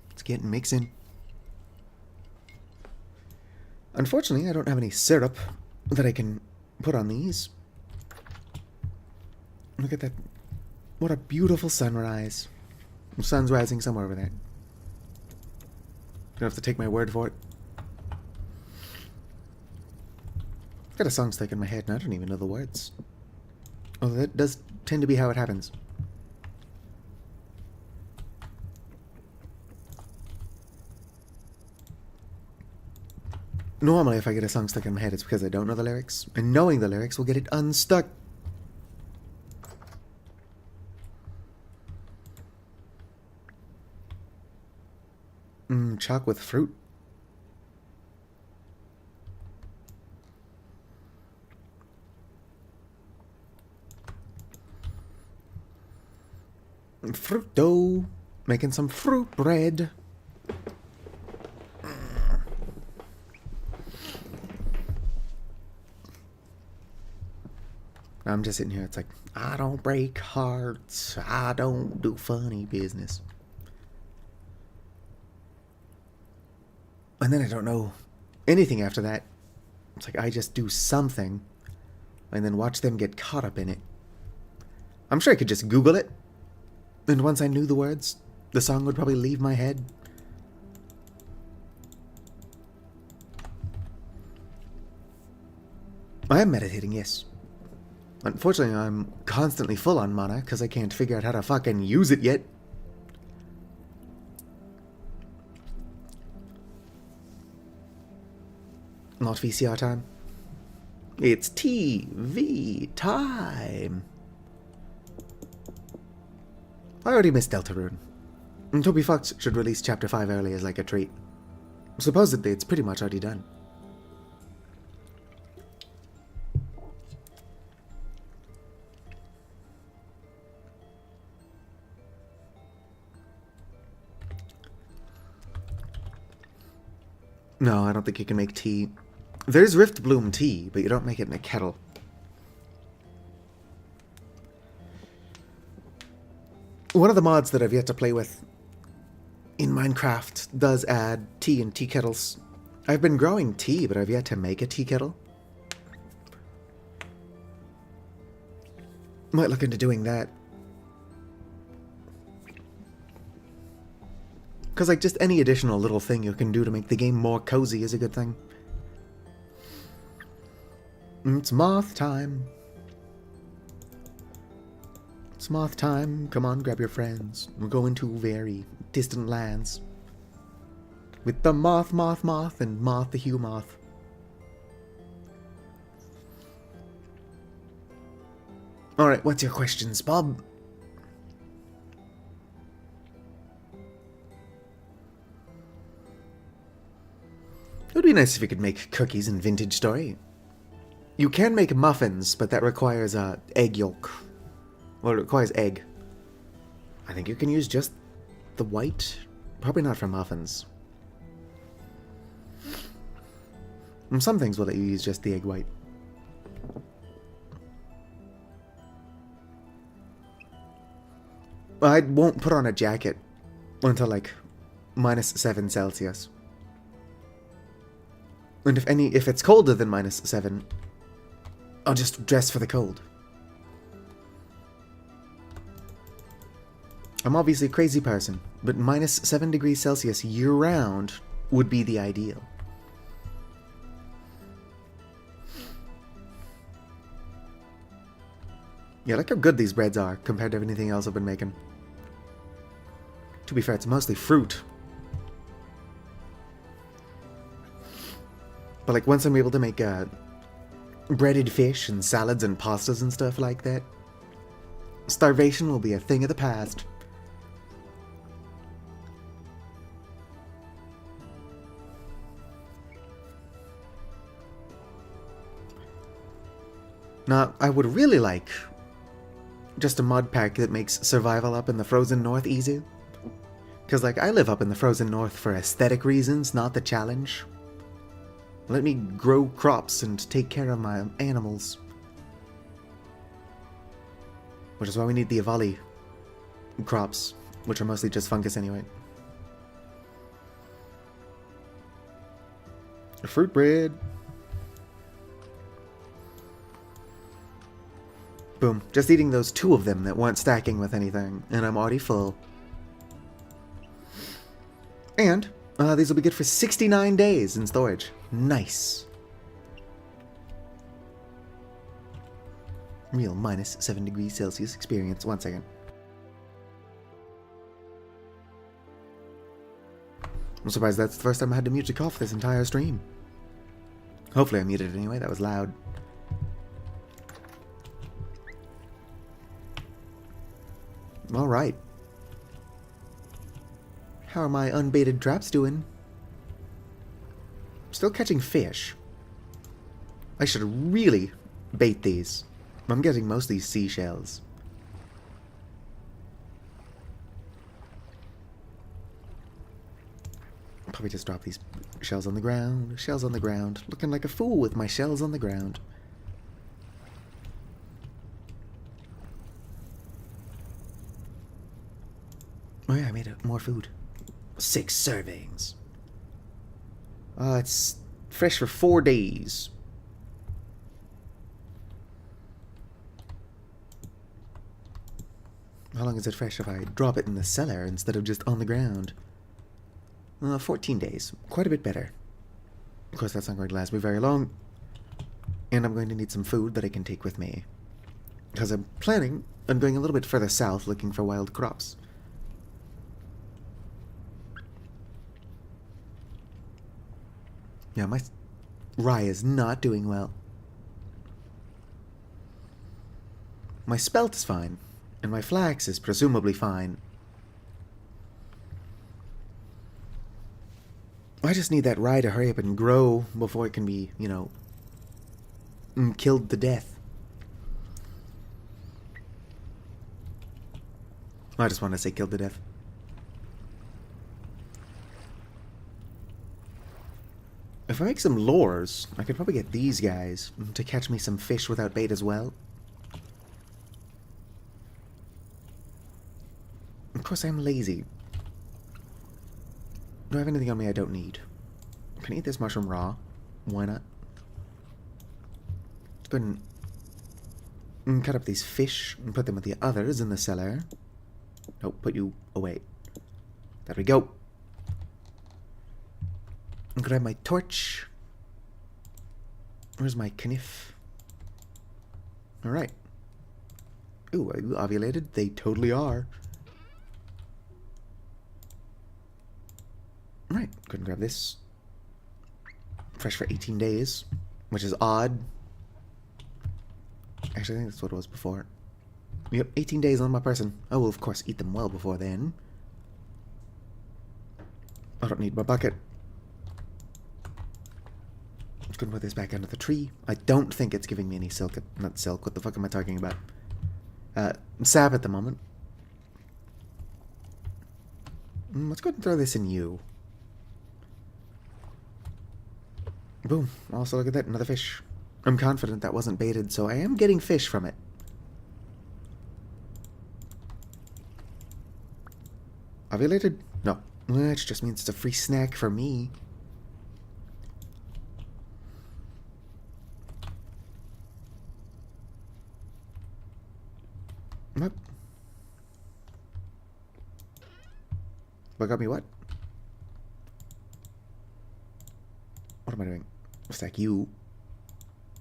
Let's get mixing. Unfortunately, I don't have any syrup that I can put on these. Look at that. What a beautiful sunrise. The sun's rising somewhere over there. You don't have to take my word for it. I've got a song stuck in my head and I don't even know the words. Although that does tend to be how it happens. Normally, if I get a song stuck in my head, it's because I don't know the lyrics. And knowing the lyrics will get it unstuck. Chalk with fruit. Fruit dough. Making some fruit bread. I'm just sitting here, it's like, I don't break hearts, I don't do funny business. And then I don't know anything after that. It's like, I just do something, and then watch them get caught up in it. I'm sure I could just Google it, and once I knew the words, the song would probably leave my head. I am meditating, yes. Unfortunately, I'm constantly full on mana because I can't figure out how to fucking use it yet. Not VCR time. It's TV time. I already missed Deltarune. And Toby Fox should release Chapter 5 early as like a treat. Supposedly, it's pretty much already done. No, I don't think you can make tea. There's Rift Bloom tea, but you don't make it in a kettle. One of the mods that I've yet to play with in Minecraft does add tea and tea kettles. I've been growing tea, but I've yet to make a tea kettle. Might look into doing that. Because, like, just any additional little thing you can do to make the game more cozy is a good thing. It's moth time. It's moth time. Come on, grab your friends. We're going to very distant lands. With the moth, and Moth the Hugh Moth. Alright, what's your questions, Bob? It would be nice if you could make cookies in Vintage Story. You can make muffins, but that requires egg yolk. Well, it requires egg. I think you can use just the white. Probably not for muffins. Some things will let you use just the egg white. I won't put on a jacket until like -7 Celsius. And if it's colder than -7, I'll just dress for the cold. I'm obviously a crazy person, but -7 degrees Celsius year-round would be the ideal. Yeah, look how good these breads are compared to anything else I've been making. To be fair, it's mostly fruit. But like once I'm able to make breaded fish and salads and pastas and stuff like that, starvation will be a thing of the past. Now, I would really like just a mod pack that makes survival up in the frozen north easy. Because, like, I live up in the frozen north for aesthetic reasons, not the challenge. Let me grow crops and take care of my animals. Which is why we need the Avali crops, which are mostly just fungus anyway. Fruit bread. Boom. Just eating those 2 of them that weren't stacking with anything, and I'm already full. And these will be good for 69 days in storage. Nice. Real -7 degrees Celsius experience. 1 second. I'm surprised that's the first time I had to mute off this entire stream. Hopefully I muted it anyway, that was loud. Alright. How are my unbaited traps doing? Still catching fish. I should really bait these. I'm getting mostly seashells. I'll probably just drop these shells on the ground. Shells on the ground. Looking like a fool with my shells on the ground. Oh yeah, I made more food. 6 servings. It's fresh for 4 days. How long is it fresh if I drop it in the cellar instead of just on the ground? 14 days. Quite a bit better. Of course, that's not going to last me very long. And I'm going to need some food that I can take with me. Because I'm planning on going a little bit further south looking for wild crops. Yeah, my rye is not doing well. My spelt is fine, and my flax is presumably fine. I just need that rye to hurry up and grow before it can be, you know, killed to death. I just want to say killed to death. If I make some lures, I could probably get these guys to catch me some fish without bait as well. course, I'm lazy. Do I have anything on me I don't need? Can I eat this mushroom raw? Why not? Let's go ahead and cut up these fish and put them with the others in the cellar. Nope, put you away. There we go. And grab my torch. Where's my kniff? Alright. Ooh, are you ovulated? They totally are. Right, go ahead and grab this. Fresh for 18 days, which is odd. Actually, I think that's what it was before. Yep, 18 days on my person. I will, of course, eat them well before then. I don't need my bucket. Just gonna put this back under the tree. I don't think it's giving me any silk. Not silk, what the fuck am I talking about? Sap at the moment. Let's go ahead and throw this in you. Boom. Also, look at that, another fish. I'm confident that wasn't baited, so I am getting fish from it. Ovulated? No. Which just means it's a free snack for me. What? What got me what? What am I doing? Stack you.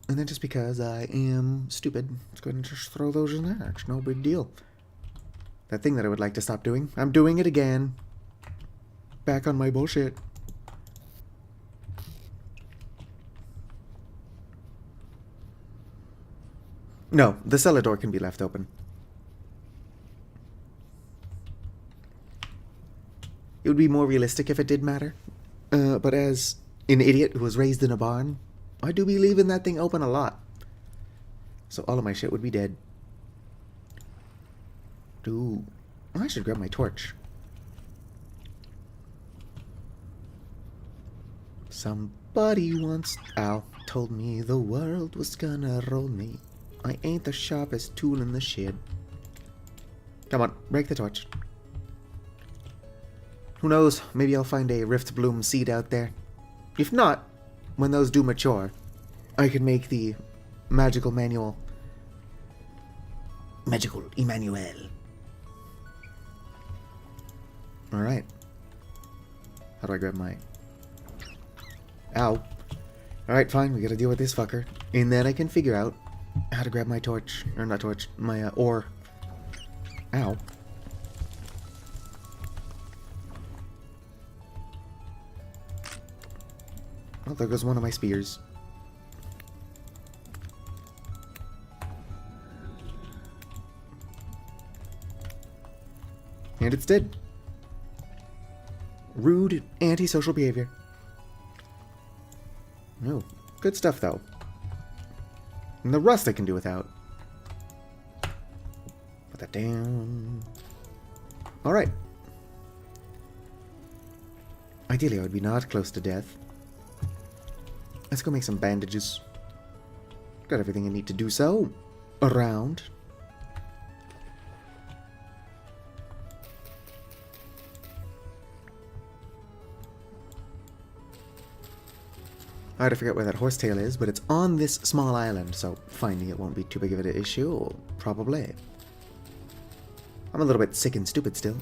And then just because I am stupid, let's go ahead and just throw those in there. It's no big deal. That thing that I would like to stop doing, I'm doing it again. Back on my bullshit. No, the cellar door can be left open. It would be more realistic if it did matter. But as an idiot who was raised in a barn, I do be leaving that thing open a lot. So all of my shit would be dead. Ooh, I should grab my torch. Somebody once, told me the world was gonna roll me. I ain't the sharpest tool in the shed. Come on, break the torch. Who knows, maybe I'll find a Rift Bloom seed out there. If not, when those do mature, I can make the magical manual. Magical Emmanuel. Alright. How do I grab my... Ow. Alright, fine, we gotta deal with this fucker. And then I can figure out how to grab my torch. Or not torch, my ore. Ow. Oh, there goes one of my spears. And it's dead. Rude, antisocial behavior. No. Good stuff, though. And the rust I can do without. Put that down. Alright. Ideally, I would be not close to death. Let's go make some bandages. Got everything I need to do so. Around. I had to figure out where that horsetail is, but it's on this small island, so finding it won't be too big of an issue, probably. I'm a little bit sick and stupid still.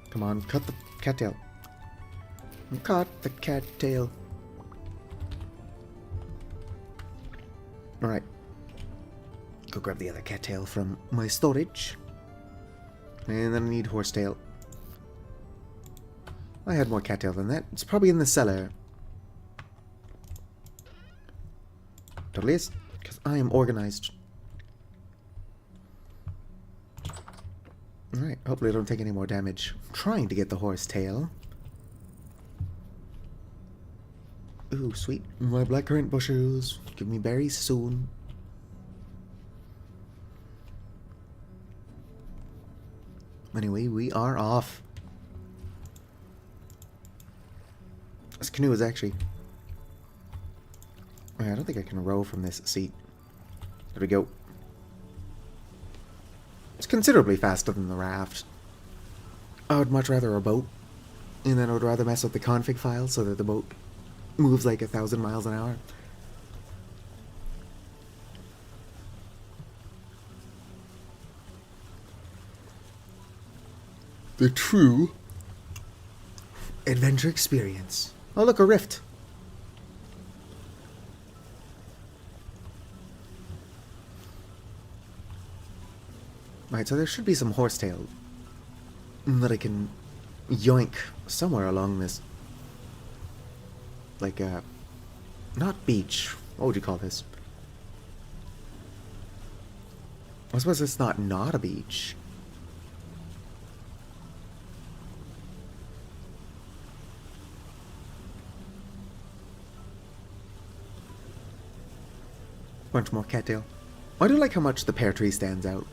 Come on, cut the cattail. Cut the cattail. Alright. Go grab the other cattail from my storage. And then I need horsetail. I had more cattail than that. It's probably in the cellar. Totally is, because I am organized. Alright, hopefully I don't take any more damage. I'm trying to get the horsetail. Ooh, sweet. My blackcurrant bushes. Give me berries soon. Anyway, we are off. This canoe is actually I don't think I can row from this seat. There we go. It's considerably faster than the raft. I would much rather a boat. And then I would rather mess with the config file so that the boat moves like 1,000 miles an hour. The true adventure experience. Oh, look, a rift. Right, so there should be some horsetail that I can yoink somewhere along this. Like, not beach. What would you call this? I suppose it's not a beach. Bunch more cattail. I do like how much the pear tree stands out.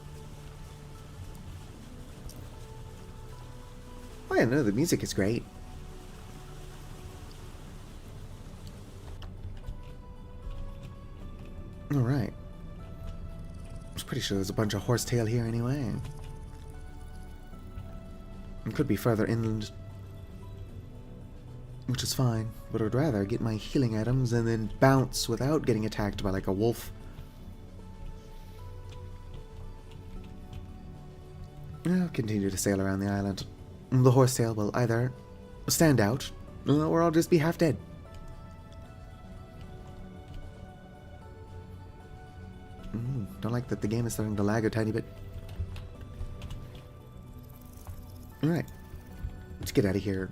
Oh yeah, no, the music is great. Alright. I was pretty sure there's a bunch of horsetail here anyway. It could be further inland. Which is fine, but I'd rather get my healing items and then bounce without getting attacked by like a wolf. I'll continue to sail around the island. The horsetail will either stand out, or I'll just be half dead. Don't like that the game is starting to lag a tiny bit. Alright, let's get out of here.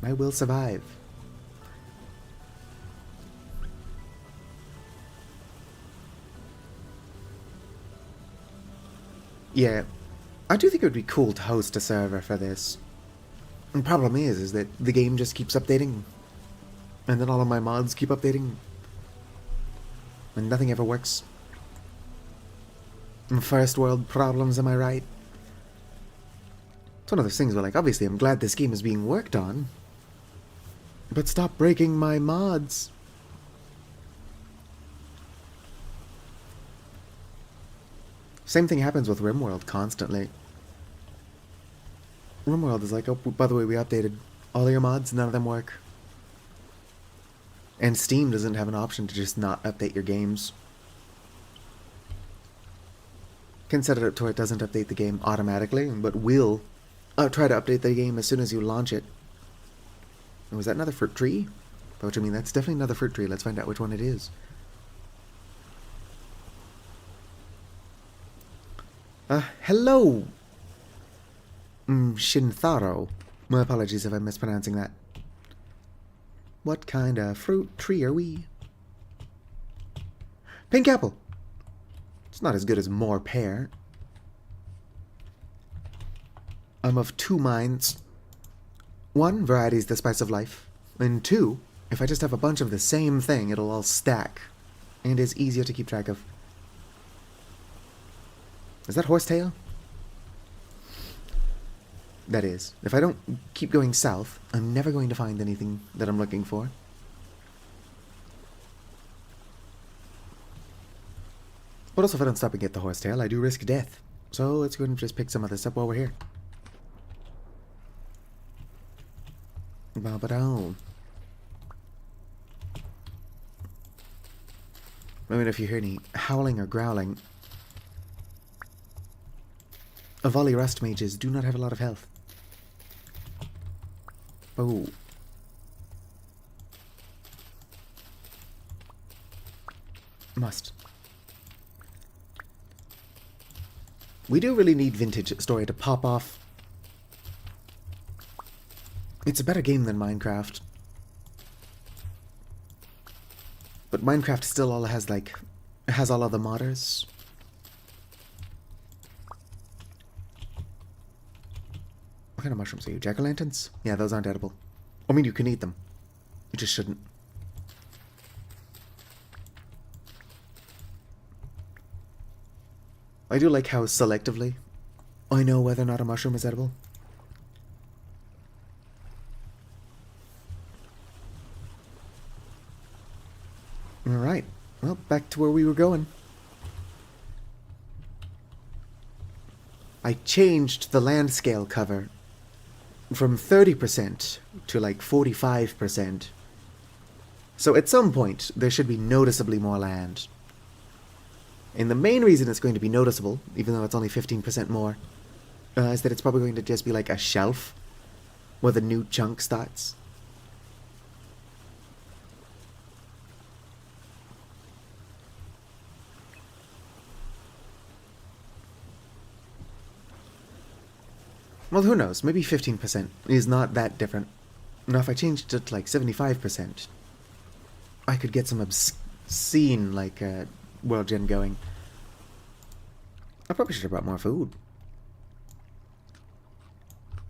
I will survive. Yeah, I do think it would be cool to host a server for this. The problem is that the game just keeps updating. And then all of my mods keep updating. And nothing ever works. First world problems, am I right? It's one of those things where, like, obviously I'm glad this game is being worked on. But stop breaking my mods. Same thing happens with RimWorld constantly. RimWorld is like, oh, by the way, we updated all your mods, none of them work. And Steam doesn't have an option to just not update your games. You can set it up to where it doesn't update the game automatically, but will try to update the game as soon as you launch it. Was that another fruit tree? By which I mean, that's definitely another fruit tree. Let's find out which one it is. Hello! Shintharo. My apologies if I'm mispronouncing that. What kind of fruit tree are we? Pink apple! It's not as good as more pear. I'm of two minds. One, variety is the spice of life. And two, if I just have a bunch of the same thing, it'll all stack. And is easier to keep track of. Is that horsetail? That is. If I don't keep going south, I'm never going to find anything that I'm looking for. But also if I don't stop and get the horsetail, I do risk death. So let's go ahead and just pick some of this up while we're here. Ba-ba-down. I mean, if you hear any howling or growling, a volley rust mages do not have a lot of health. Oh. Must. We do really need Vintage Story to pop off. It's a better game than Minecraft. But Minecraft still all has, like, has all of the modders. What kind of mushrooms are you? Jack-o'-lanterns? Yeah, those aren't edible. I mean, you can eat them. You just shouldn't. I do like how selectively I know whether or not a mushroom is edible. Alright, well, back to where we were going. I changed the land scale cover from 30% to like 45%. So at some point, there should be noticeably more land. And the main reason it's going to be noticeable, even though it's only 15% more, is that it's probably going to just be like a shelf where the new chunk starts. Well, who knows? Maybe 15% is not that different. Now, if I changed it to like 75%, I could get some obscene, like, world gen going. I probably should have brought more food.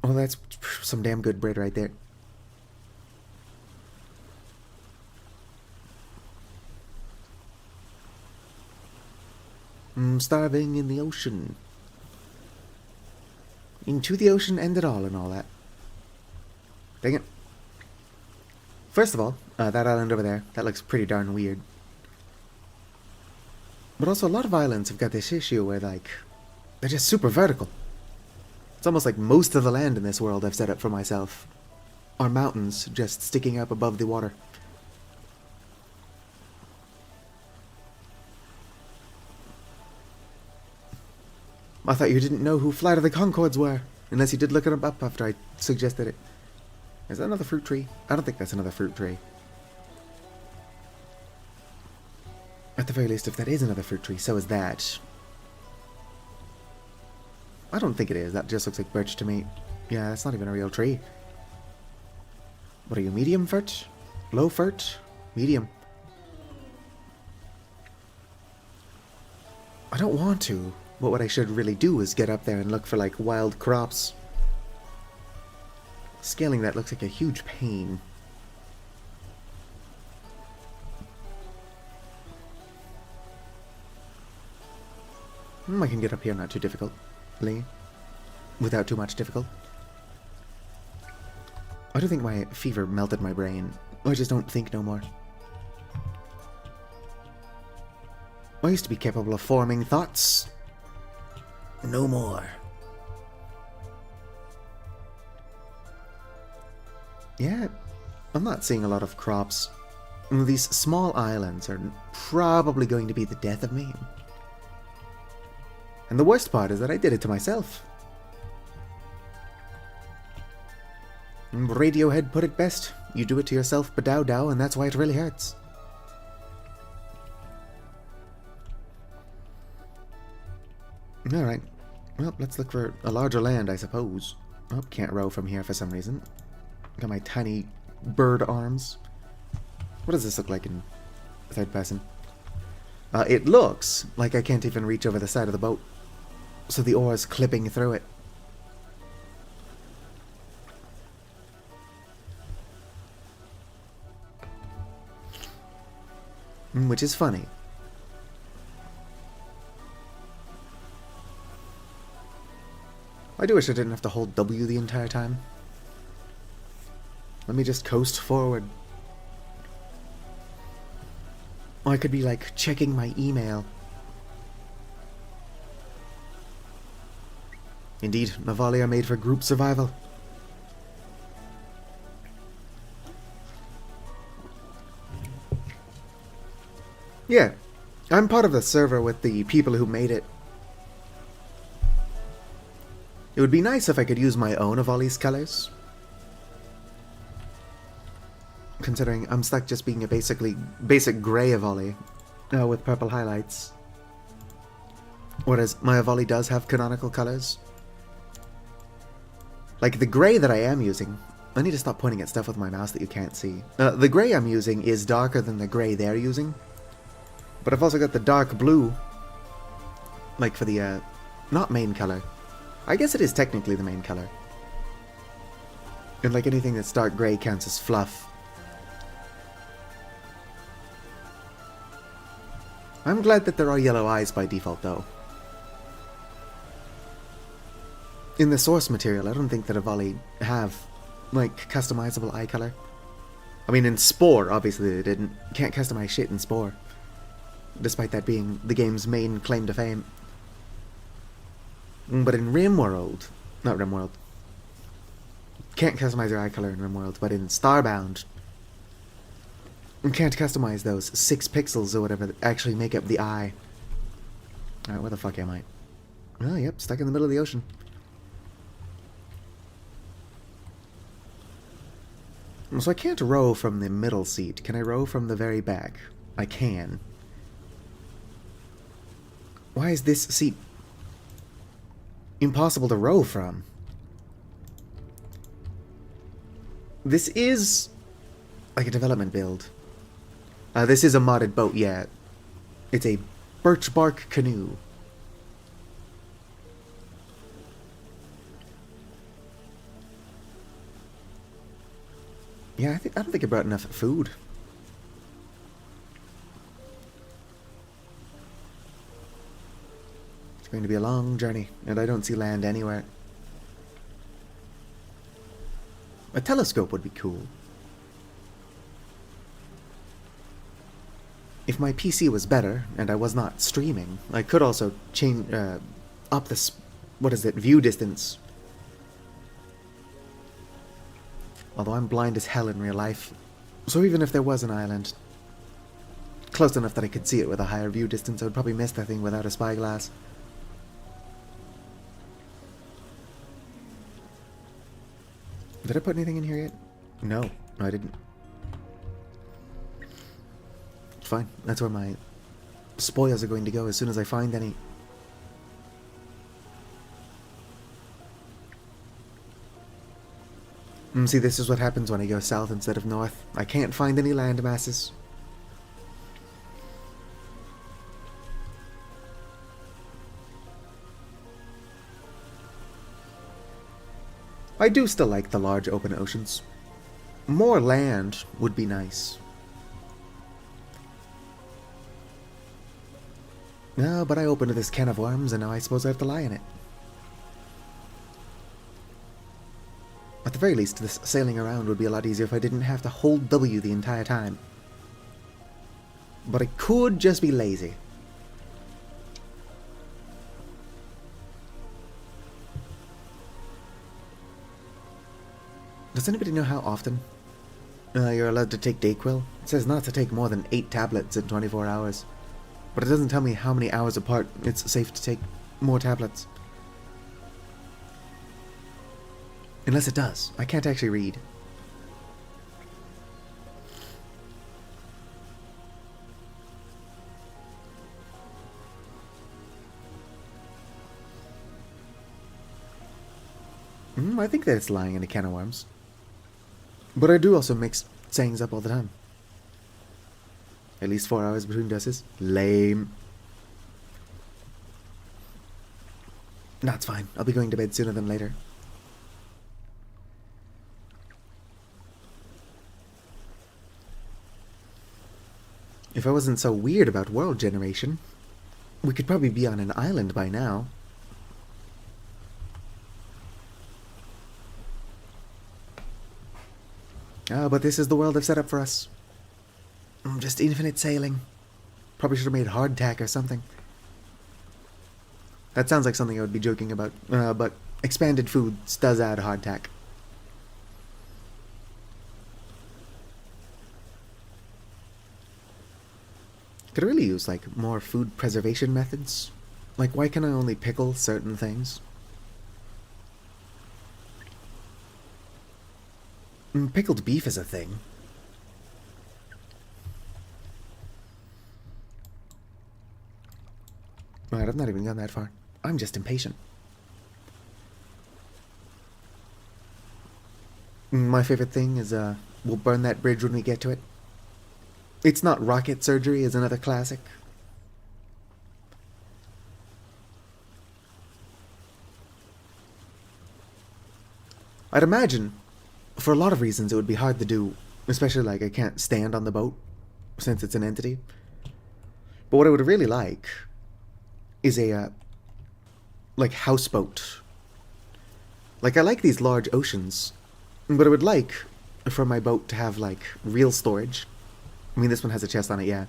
Oh, that's some damn good bread right there. Starving in the ocean. Into the ocean and it all and all that. Dang it. First of all, that island over there, that looks pretty darn weird. But also, a lot of islands have got this issue where, like, they're just super vertical. It's almost like most of the land in this world I've set up for myself are mountains just sticking up above the water. I thought you didn't know who Flight of the Conchords were, unless you did look them up after I suggested it. Is that another fruit tree? I don't think that's another fruit tree. At the very least, if that is another fruit tree, so is that. I don't think it is. That just looks like birch to me. Yeah, that's not even a real tree. What are you, medium fert? Low fert? Medium. I don't want to, but what I should really do is get up there and look for, like, wild crops. Scaling that looks like a huge pain. I can get up here not too difficultly. Without too much difficult. I don't think my fever melted my brain. I just don't think no more. I used to be capable of forming thoughts. No more. Yeah, I'm not seeing a lot of crops. These small islands are probably going to be the death of me. And the worst part is that I did it to myself. Radiohead put it best. You do it to yourself, badow dow, and that's why it really hurts. Alright. Well, let's look for a larger land, I suppose. Oh, can't row from here for some reason. Got my tiny bird arms. What does this look like in third person? It looks like I can't even reach over the side of the boat. So the oar's clipping through it. Which is funny. I do wish I didn't have to hold W the entire time. Let me just coast forward. I could be, like, checking my email. Indeed, Navali are made for group survival. Yeah, I'm part of the server with the people who made it. It would be nice if I could use my own Avali's colors. Considering I'm stuck just being a basic grey Avali with purple highlights. Whereas my Avali does have canonical colors. Like the grey that I am using, I need to stop pointing at stuff with my mouse that you can't see. The grey I'm using is darker than the grey they're using. But I've also got the dark blue, like for the, not main color. I guess it is technically the main color. And like anything that's dark grey counts as fluff. I'm glad that there are yellow eyes by default, though. In the source material, I don't think that Avali have, like, customizable eye color. I mean, in Spore, obviously they didn't. You can't customize shit in Spore. Despite that being the game's main claim to fame. But in RimWorld, not RimWorld, can't customize your eye color in RimWorld, but in Starbound, you can't customize those 6 pixels or whatever that actually make up the eye. Alright, where the fuck am I? Oh, yep, stuck in the middle of the ocean. So I can't row from the middle seat. Can I row from the very back? I can. Why is this seat impossible to row from? This is like a development build. This is a modded boat, yeah. It's a birch bark canoe. Yeah, I don't think I brought enough food. It's going to be a long journey, and I don't see land anywhere. A telescope would be cool. If my PC was better, and I was not streaming, I could also change, up this, view distance. Although I'm blind as hell in real life, so even if there was an island close enough that I could see it with a higher view distance, I would probably miss that thing without a spyglass. Did I put anything in here yet? No, I didn't. It's fine. That's where my spoils are going to go as soon as I find any. See, this is what happens when I go south instead of north. I can't find any land masses. I do still like the large open oceans. More land would be nice. No, but I opened this can of worms and now I suppose I have to lie in it. At the very least, this sailing around would be a lot easier if I didn't have to hold W the entire time. But I could just be lazy. Does anybody know how often you're allowed to take Dayquil? It says not to take more than 8 tablets in 24 hours. But it doesn't tell me how many hours apart it's safe to take more tablets. Unless it does. I can't actually read. I think that it's lying in a can of worms. But I do also mix sayings up all the time. At least 4 hours between doses. Lame. No, it's fine. I'll be going to bed sooner than later. If I wasn't so weird about world generation, we could probably be on an island by now. But this is the world I've set up for us. Just infinite sailing. Probably should have made hardtack or something. That sounds like something I would be joking about, but expanded foods does add hardtack. Could I really use, like, more food preservation methods? Like, why can I only pickle certain things? Pickled beef is a thing. Right, I've not even gone that far. I'm just impatient. My favorite thing is, we'll burn that bridge when we get to it. It's Not Rocket Surgery is another classic. I'd imagine, for a lot of reasons, it would be hard to do, especially like I can't stand on the boat, since it's an entity. But what I would really like is a, like, houseboat. Like, I like these large oceans, but I would like for my boat to have, like, real storage. I mean, this one has a chest on it, yeah.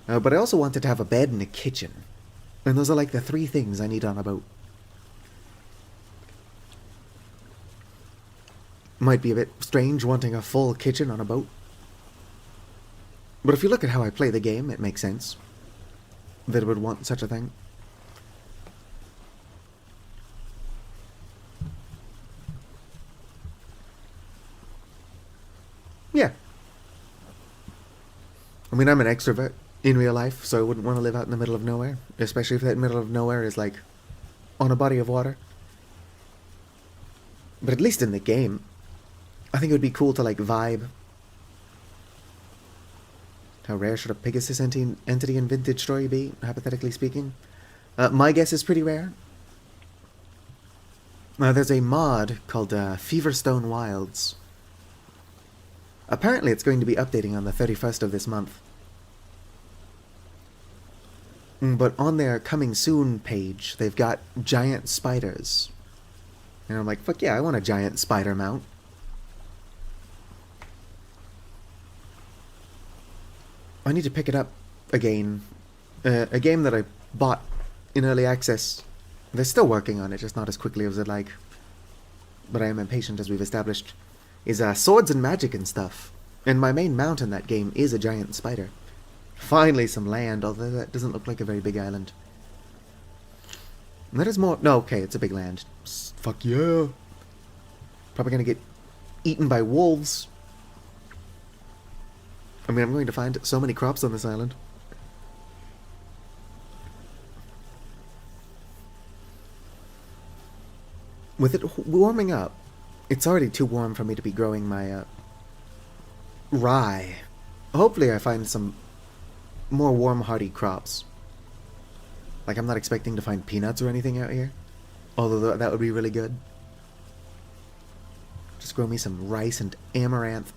But I also wanted to have a bed and a kitchen. And those are, like, the 3 things I need on a boat. Might be a bit strange wanting a full kitchen on a boat. But if you look at how I play the game, it makes sense that I would want such a thing. Yeah. I mean, I'm an extrovert in real life, so I wouldn't want to live out in the middle of nowhere. Especially if that middle of nowhere is, like, on a body of water. But at least in the game, I think it would be cool to, like, vibe. How rare should a Pegasus entity in Vintage Story be, hypothetically speaking? My guess is pretty rare. There's a mod called Feverstone Wilds. Apparently it's going to be updating on the 31st of this month. But on their coming soon page, they've got giant spiders. And I'm like, fuck yeah, I want a giant spider mount. I need to pick it up again. A game that I bought in early access. They're still working on it, just not as quickly as I'd like. But I am impatient, as we've established. Is Swords and Magic and stuff. And my main mount in that game is a giant spider. Finally some land, although that doesn't look like a very big island. And that is more... No, okay, it's a big land. Fuck yeah. Probably gonna get eaten by wolves. I mean, I'm going to find so many crops on this island. With it warming up, it's already too warm for me to be growing my rye. Hopefully I find some more warm, hardy crops. Like, I'm not expecting to find peanuts or anything out here. Although that would be really good. Just grow me some rice and amaranth.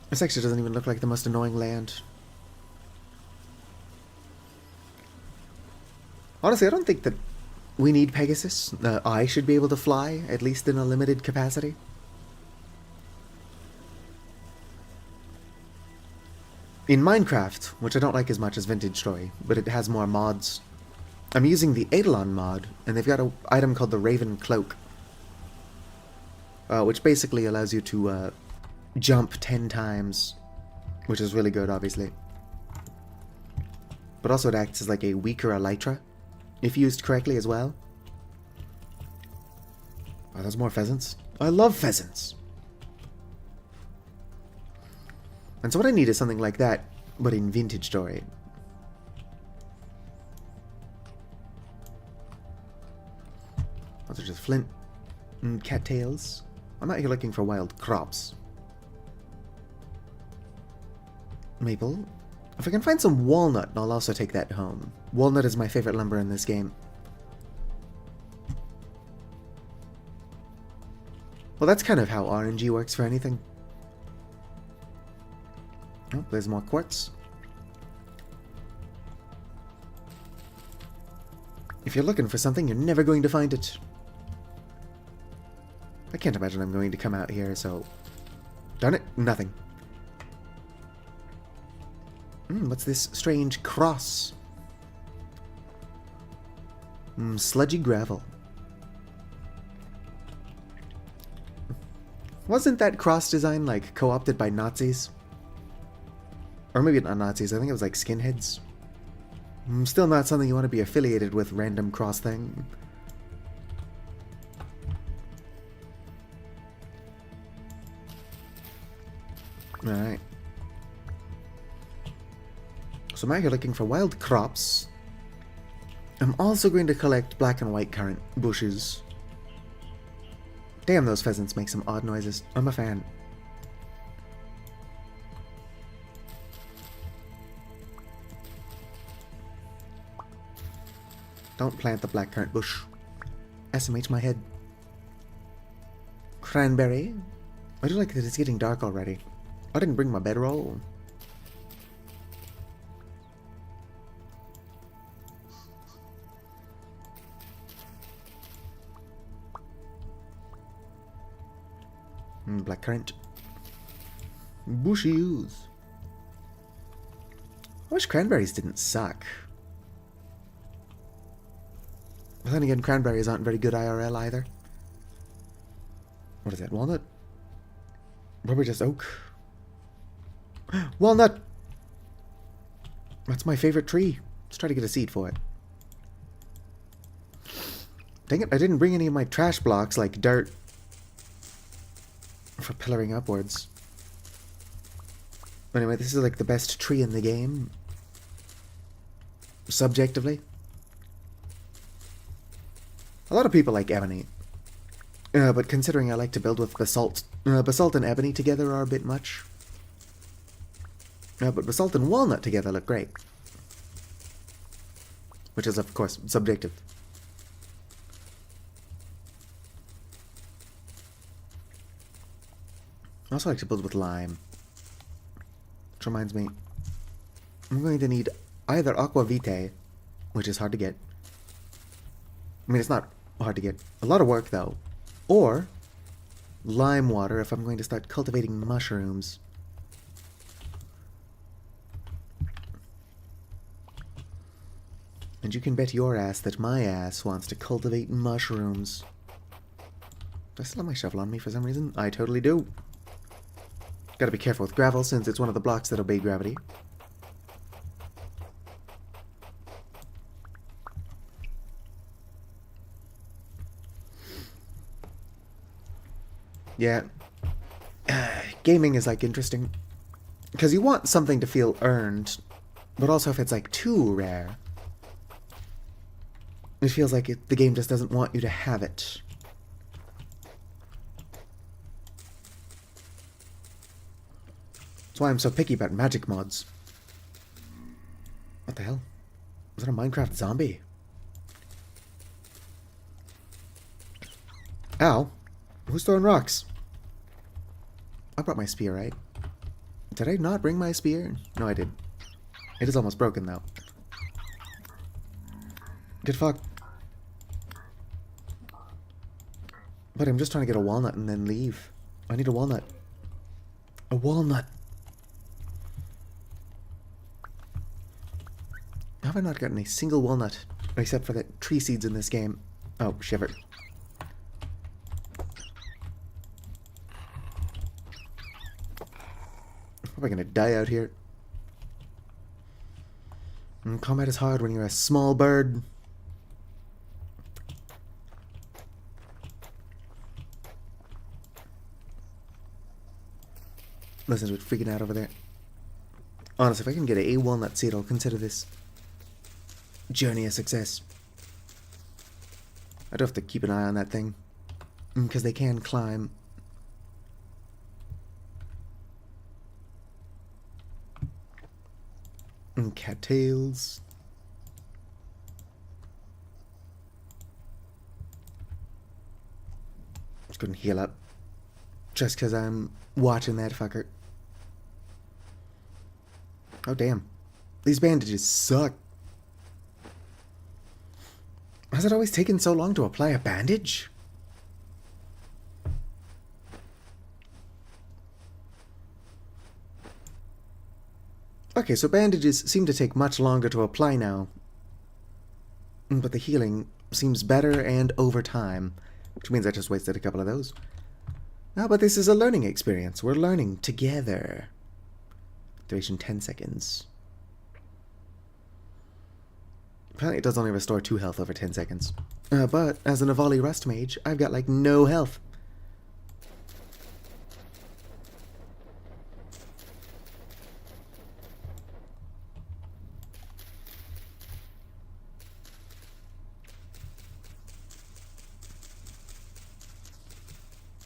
This actually doesn't even look like the most annoying land. Honestly, I don't think that we need Pegasus. I should be able to fly, at least in a limited capacity. In Minecraft, which I don't like as much as Vintage Story, but it has more mods, I'm using the Eidolon mod, and they've got an item called the Raven Cloak, which basically allows you to jump 10 times, which is really good, obviously. But also it acts as like a weaker elytra, if used correctly as well. Oh, there's more pheasants. I love pheasants! And so what I need is something like that, but in Vintage Story. Those are just flint and cattails. I'm out here looking for wild crops. Maple. If I can find some walnut, I'll also take that home. Walnut is my favorite lumber in this game. Well, that's kind of how RNG works for anything. Oh, there's more quartz. If you're looking for something, you're never going to find it. I can't imagine I'm going to come out here, so... Darn it, nothing. What's this strange cross? Sludgy gravel. Wasn't that cross design, like, co-opted by Nazis? Or maybe not Nazis, I think it was like skinheads. Still not something you want to be affiliated with, random cross thing. Alright. So I'm out here looking for wild crops. I'm also going to collect black and white currant bushes. Damn, those pheasants make some odd noises. I'm a fan. Don't plant the blackcurrant bush. SMH my head. Cranberry. I do like that it's getting dark already. I didn't bring my bedroll. Blackcurrant. Bushy ooze. I wish cranberries didn't suck. But then again, cranberries aren't very good IRL either. What is that? Walnut? Probably just oak. Walnut! That's my favorite tree. Let's try to get a seed for it. Dang it, I didn't bring any of my trash blocks like dirt for pillaring upwards. Anyway, this is like the best tree in the game. Subjectively. A lot of people like ebony. But considering I like to build with basalt, basalt and ebony together are a bit much. But basalt and walnut together look great. Which is, of course, subjective. I also like to build with lime. Which reminds me, I'm going to need either aqua vitae, which is hard to get. I mean, it's not hard to get. A lot of work, though. Or lime water if I'm going to start cultivating mushrooms. And you can bet your ass that my ass wants to cultivate mushrooms. Do I still have my shovel on me for some reason? I totally do. Gotta be careful with gravel since it's one of the blocks that obey gravity. Yeah. Gaming is like interesting. Because you want something to feel earned, but also if it's like too rare, it feels like the game just doesn't want you to have it. That's why I'm so picky about magic mods. What the hell? Was that a Minecraft zombie? Ow. Who's throwing rocks? I brought my spear, right? Did I not bring my spear? No, I did. It is almost broken, though. Get fucked. But I'm just trying to get a walnut and then leave. I need a walnut. A walnut. How have I not gotten a single walnut? Except for the tree seeds in this game. Oh, shiver. Am I gonna die out here? Combat is hard when you're a small bird. Listen to it freaking out over there. Honestly, if I can get a walnut seed, I'll consider this journey a success. I do have to keep an eye on that thing, because they can climb. And cattails. Just couldn't heal up. Just because I'm watching that fucker. Oh, damn. These bandages suck. Has it always taken so long to apply a bandage? Okay, so bandages seem to take much longer to apply now. But the healing seems better and over time, which means I just wasted a couple of those. No, but this is a learning experience. We're learning together. Duration 10 seconds. Apparently it does only restore 2 health over 10 seconds. But as an Avali Rust Mage, I've got like no health.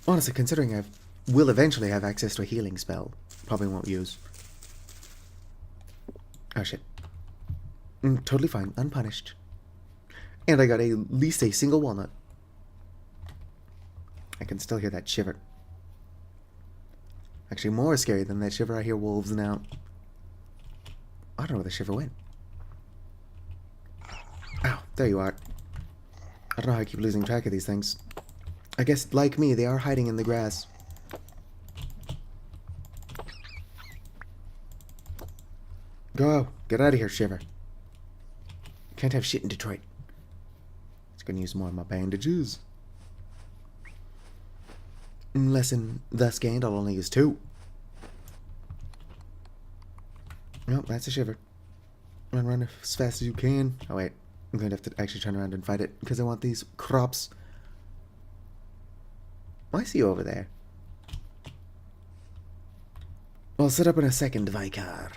Honestly, considering I will eventually have access to a healing spell, probably won't use. Oh shit. Totally fine, unpunished. And I got at least a single walnut. I can still hear that shiver. Actually, more scary than that shiver, I hear wolves now. I don't know where the shiver went. Ow, there you are. I don't know how I keep losing track of these things. I guess, like me, they are hiding in the grass. Go. Get out of here, Shiver. Can't have shit in Detroit. Just gonna use more of my bandages. Lesson thus gained, I'll only use 2. Nope, that's a Shiver. Run as fast as you can. Oh wait, I'm going to have to actually turn around and fight it because I want these crops. I see you over there. I'll set up in a second, Vicar.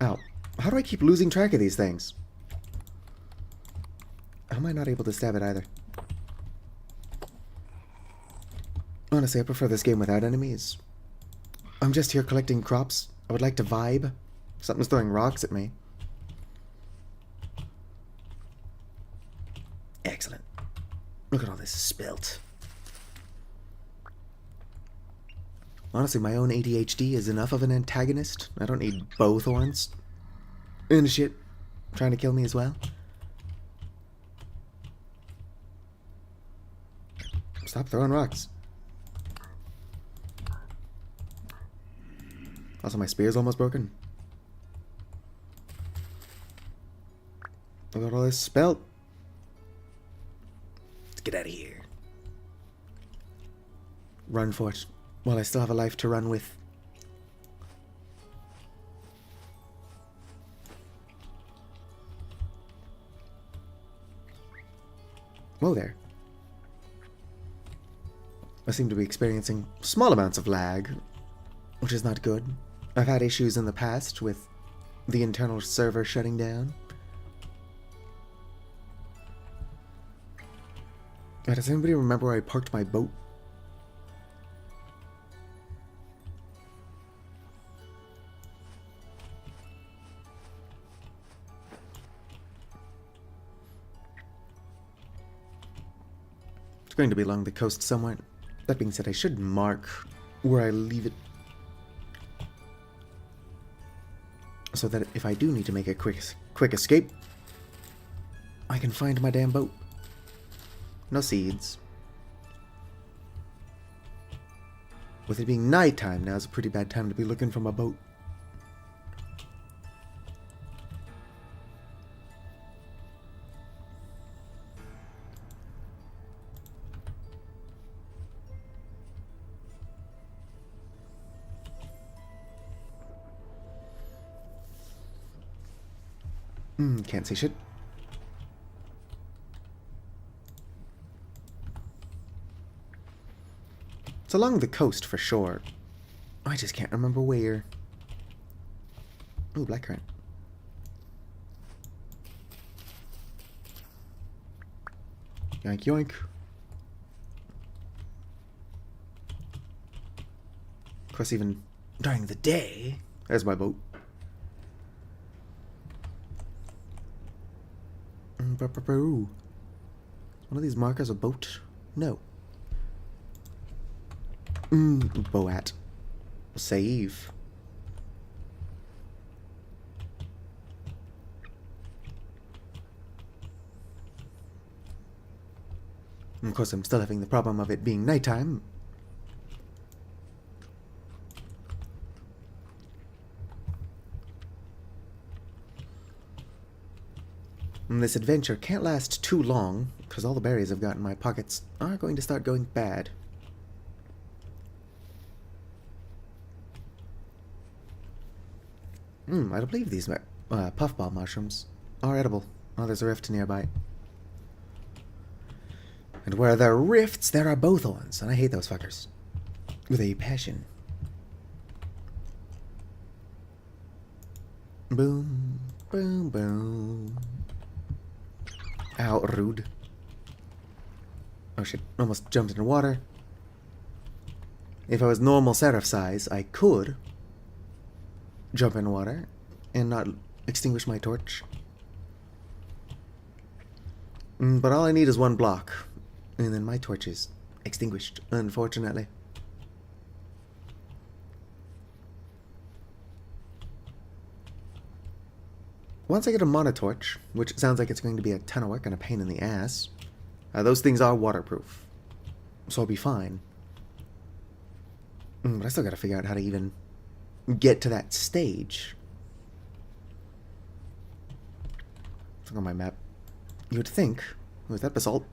Ow. How do I keep losing track of these things? How am I not able to stab it either? Honestly, I prefer this game without enemies. I'm just here collecting crops. I would like to vibe. Something's throwing rocks at me. Excellent. Look at all this spilt. Honestly, my own ADHD is enough of an antagonist. I don't need both horns. And shit. Trying to kill me as well. Stop throwing rocks. Also, my spear's almost broken. Look at all this spelt. Let's get out of here. Run for it while I still have a life to run with. Whoa there. I seem to be experiencing small amounts of lag, which is not good. I've had issues in the past with the internal server shutting down. Does anybody remember where I parked my boat? It's going to be along the coast somewhere. That being said, I should mark where I leave it, so that if I do need to make a quick escape, I can find my damn boat. No seeds. With it being nighttime, now's a pretty bad time to be looking for my boat. Can't see shit. It's along the coast for sure. I just can't remember where. Ooh, blackcurrant. Yoink, yoink. Of course, even during the day, there's my boat. One of these markers a boat? No. Boat. Save. And of course, I'm still having the problem of it being nighttime. And this adventure can't last too long, because all the berries I've got in my pockets are going to start going bad. I don't believe these puffball mushrooms are edible. Oh, there's a rift nearby. And where there are rifts, there are both-ons, and I hate those fuckers. With a passion. Boom, boom, boom. Ow, rude. Oh shit, almost jumped into water. If I was normal seraph size, I could jump in water and not extinguish my torch. But all I need is one block, and then my torch is extinguished, unfortunately. Once I get a monotorch, which sounds like it's going to be a ton of work and a pain in the ass, those things are waterproof, so I'll be fine. But I still gotta figure out how to even get to that stage. Look on my map. You would think, oh, is that basalt?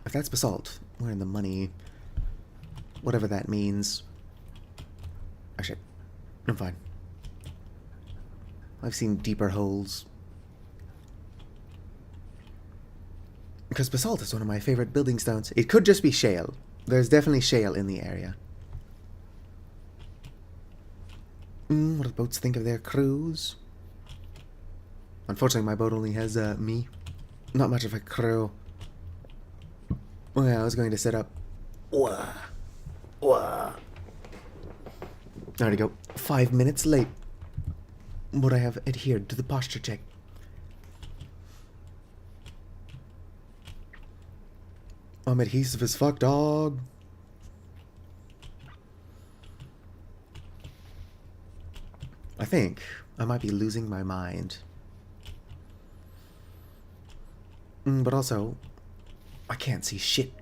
If that's basalt, we're in the money. Whatever that means. Oh shit. I'm fine. I've seen deeper holes. Because basalt is one of my favorite building stones. It could just be shale. There's definitely shale in the area. What do boats think of their crews? Unfortunately, my boat only has me. Not much of a crew. Oh yeah, I was going to set up. Wah. Wah. There we go. 5 minutes late. But I have adhered to the posture check. I'm adhesive as fuck, dog. I think I might be losing my mind. But also, I can't see shit.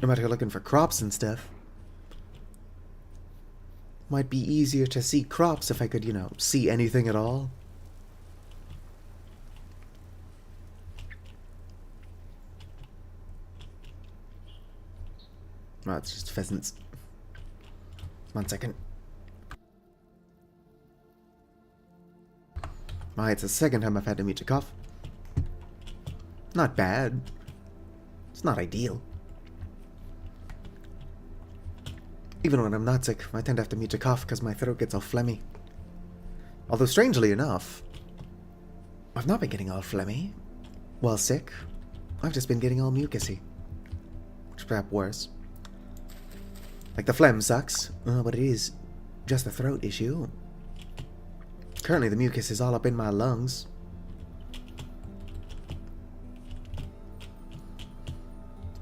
No matter looking for crops and stuff. Might be easier to see crops if I could, you know, see anything at all. Oh, it's just pheasants. 1 second. Oh, it's the second time I've had to mute a cough. Not bad. It's not ideal. Even when I'm not sick, I tend to have to mute a cough because my throat gets all phlegmy. Although, strangely enough, I've not been getting all phlegmy while sick. I've just been getting all mucusy. Which is perhaps worse. Like, the phlegm sucks, but it is just a throat issue. Currently, the mucus is all up in my lungs.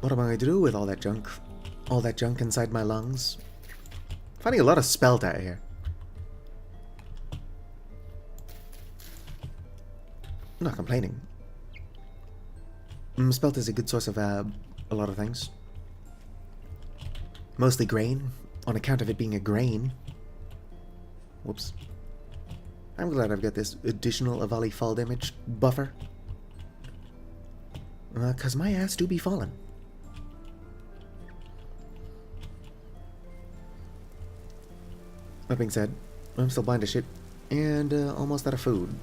What am I going to do with all that junk? All that junk inside my lungs? Finding a lot of spelt out here. I'm not complaining. Spelt is a good source of a lot of things. Mostly grain, on account of it being a grain. Whoops. I'm glad I've got this additional Avali fall damage buffer. Cause my ass do be falling. That being said, I'm still blind as shit, and almost out of food.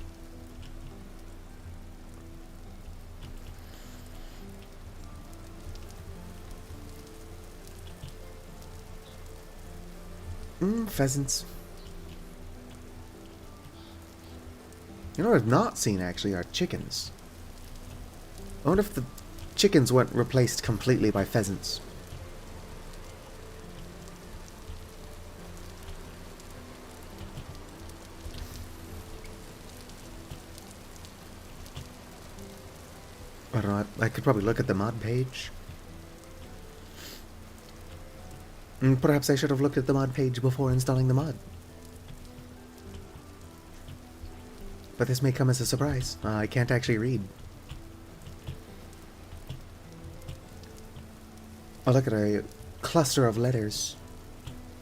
Pheasants. You know what I've not seen, actually, are chickens. I wonder if the chickens weren't replaced completely by pheasants. I don't know, I could probably look at the mod page. Perhaps I should have looked at the mod page before installing the mod. But this may come as a surprise. I can't actually read. I look at a cluster of letters.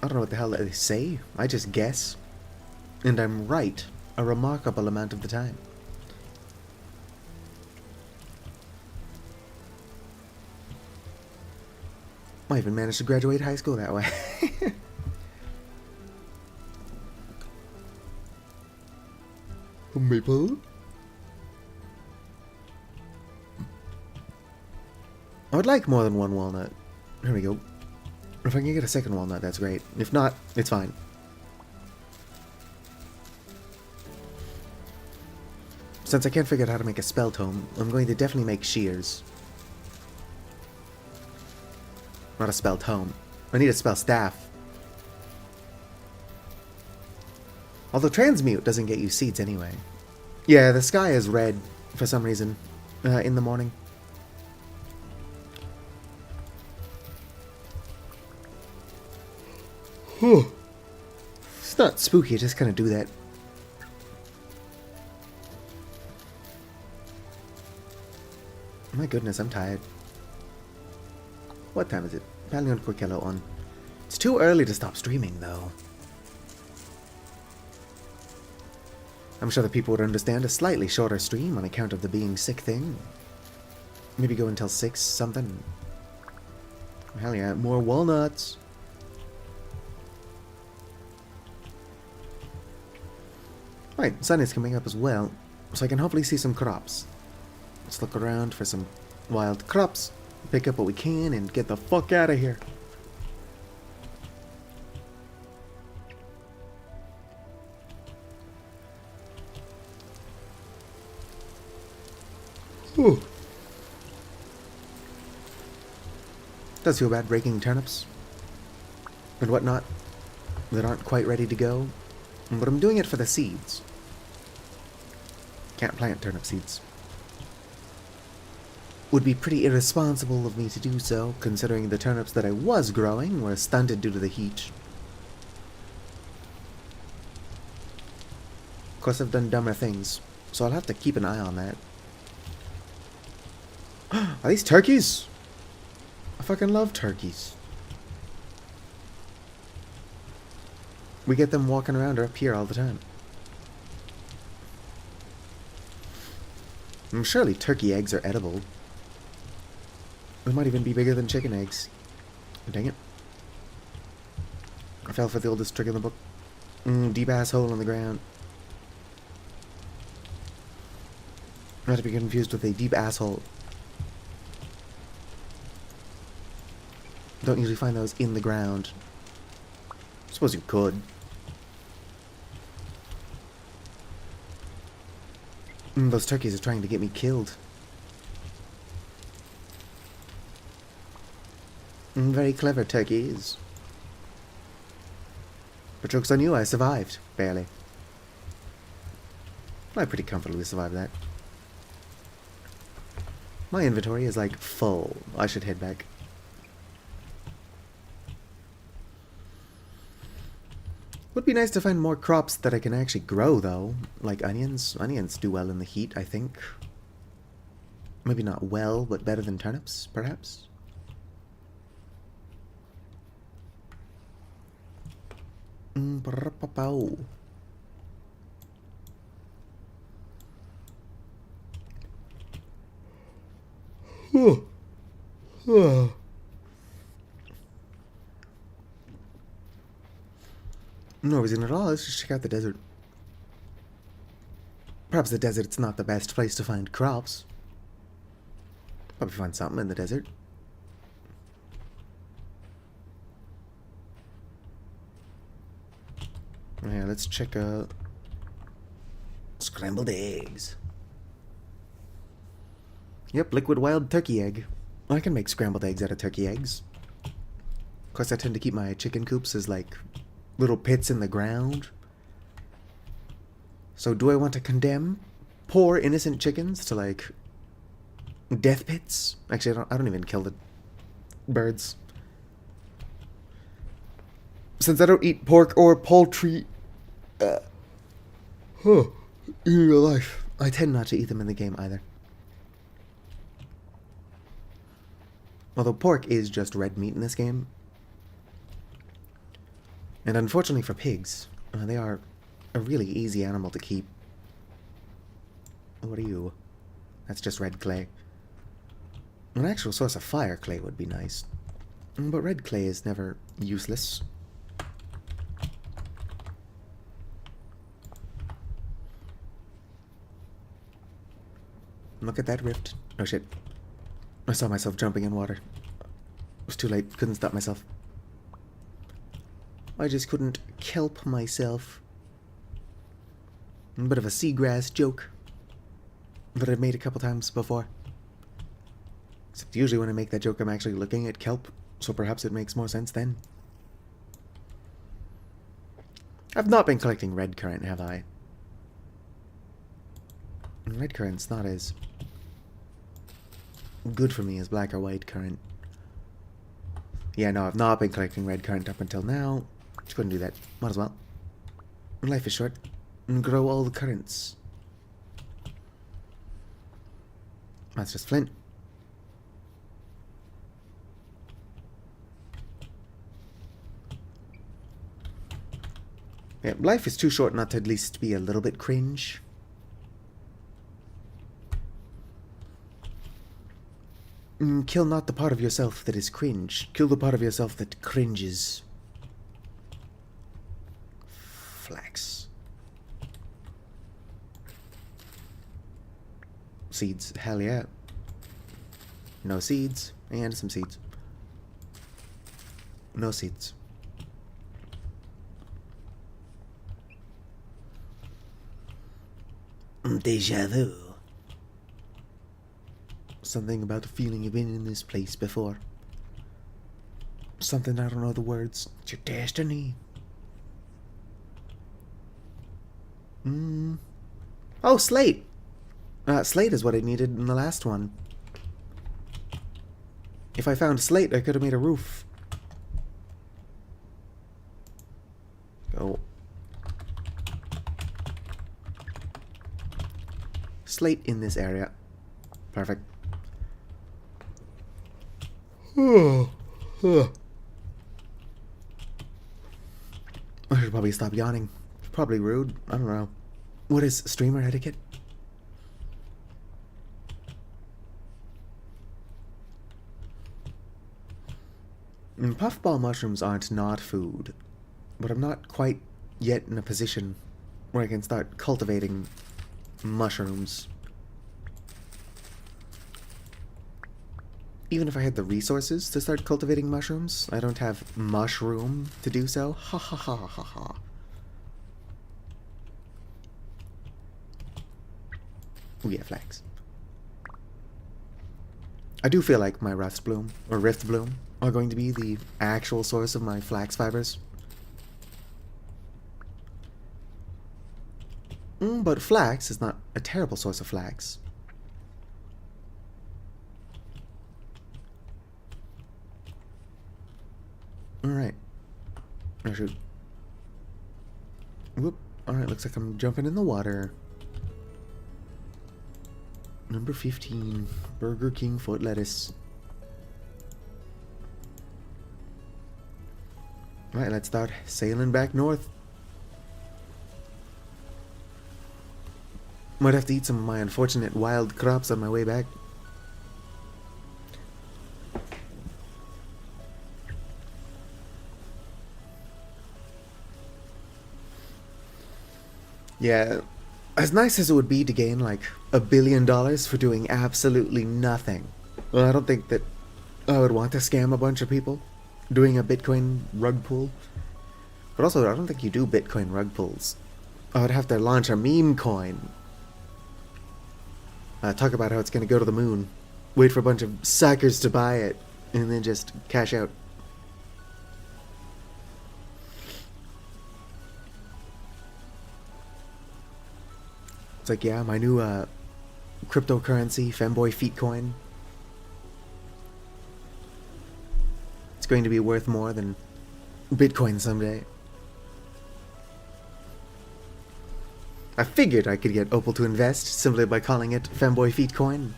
I don't know what the hell they say. I just guess. And I'm right a remarkable amount of the time. I even managed to graduate high school that way. Maple? I would like more than one walnut. Here we go. If I can get a second walnut, that's great. If not, it's fine. Since I can't figure out how to make a spell tome, I'm going to definitely make shears. Not a spell tome. I need a spell staff. Although transmute doesn't get you seeds anyway. Yeah, the sky is red for some reason in the morning. It's not spooky, I just kind of do that. My goodness, I'm tired. What time is it? Palion Quirkello on. It's too early to stop streaming, though. I'm sure the people would understand a slightly shorter stream on account of the being sick thing. Maybe go until 6 something. Hell yeah, more walnuts. Right, sun is coming up as well, so I can hopefully see some crops. Let's look around for some wild crops, pick up what we can, and get the fuck out of here. Ooh. Does feel bad breaking turnips and whatnot that aren't quite ready to go, but I'm doing it for the seeds. Can't plant turnip seeds. Would be pretty irresponsible of me to do so, considering the turnips that I was growing were stunted due to the heat. Of course, I've done dumber things, so I'll have to keep an eye on that. Are these turkeys? I fucking love turkeys. We get them walking around up here all the time. Surely turkey eggs are edible. They might even be bigger than chicken eggs. Dang it. I fell for the oldest trick in the book. Deep ass hole in the ground. Not to be confused with a deep asshole. Don't usually find those in the ground. Suppose you could. Those turkeys are trying to get me killed. Very clever turkeys. But joke's on you, I survived. Barely. I pretty comfortably survived that. My inventory is like full. I should head back. Would be nice to find more crops that I can actually grow, though. Like onions. Onions do well in the heat, I think. Maybe not well, but better than turnips, perhaps? No reason at all. Let's just check out the desert. Perhaps the desert's not the best place to find crops. Probably find something in the desert. Yeah, let's check out scrambled eggs. Yep, liquid wild turkey egg. I can make scrambled eggs out of turkey eggs. Of course, I tend to keep my chicken coops as like little pits in the ground. So do I want to condemn poor innocent chickens to like death pits? Actually, I don't even kill the birds. Since I don't eat pork or poultry in real life, I tend not to eat them in the game either. Although pork is just red meat in this game. And unfortunately for pigs, they are a really easy animal to keep. What are you? That's just red clay. An actual source of fire clay would be nice. But red clay is never useless. Look at that rift. Oh shit. I saw myself jumping in water. It was too late. Couldn't stop myself. I just couldn't kelp myself. A bit of a seagrass joke that I've made a couple times before. Except usually when I make that joke I'm actually looking at kelp, so perhaps it makes more sense then. I've not been collecting red currant, have I? Red currant's not as good for me as black or white currant. Yeah, no, I've not been collecting red currant up until now. Just couldn't do that. Might as well. Life is short. And grow all the currants. That's just flint. Yeah, life is too short not to at least be a little bit cringe. Kill not the part of yourself that is cringe. Kill the part of yourself that cringes. Flax. Seeds. Hell yeah. No seeds. And some seeds. No seeds. Deja vu. Something about the feeling you've been in this place before. Something I don't know the words. It's your destiny. Oh, slate! Slate is what I needed in the last one. If I found slate, I could have made a roof. Oh. Slate in this area. Perfect. I should probably stop yawning. It's probably rude. I don't know. What is streamer etiquette? Puffball mushrooms aren't not food, but I'm not quite yet in a position where I can start cultivating mushrooms. Even if I had the resources to start cultivating mushrooms, I don't have mushroom to do so. Ha ha ha ha ha. Oh yeah, flags. I do feel like my rust bloom, or rift bloom, are going to be the actual source of my flax fibers. But flax is not a terrible source of flax. Alright. Oh shoot. Whoop. Alright, looks like I'm jumping in the water. Number 15. Burger King foot lettuce. Alright, let's start sailing back north. Might have to eat some of my unfortunate wild crops on my way back. Yeah, as nice as it would be to gain like $1 billion for doing absolutely nothing, well, I don't think that I would want to scam a bunch of people doing a Bitcoin rug pull. But also, I don't think you do Bitcoin rug pulls. I would have to launch a meme coin. Talk about how it's going to go to the moon. Wait for a bunch of suckers to buy it, and then just cash out. It's like, yeah, my new cryptocurrency, Femboy Feet coin. It's going to be worth more than Bitcoin someday. I figured I could get Opal to invest simply by calling it Femboy Feet coin.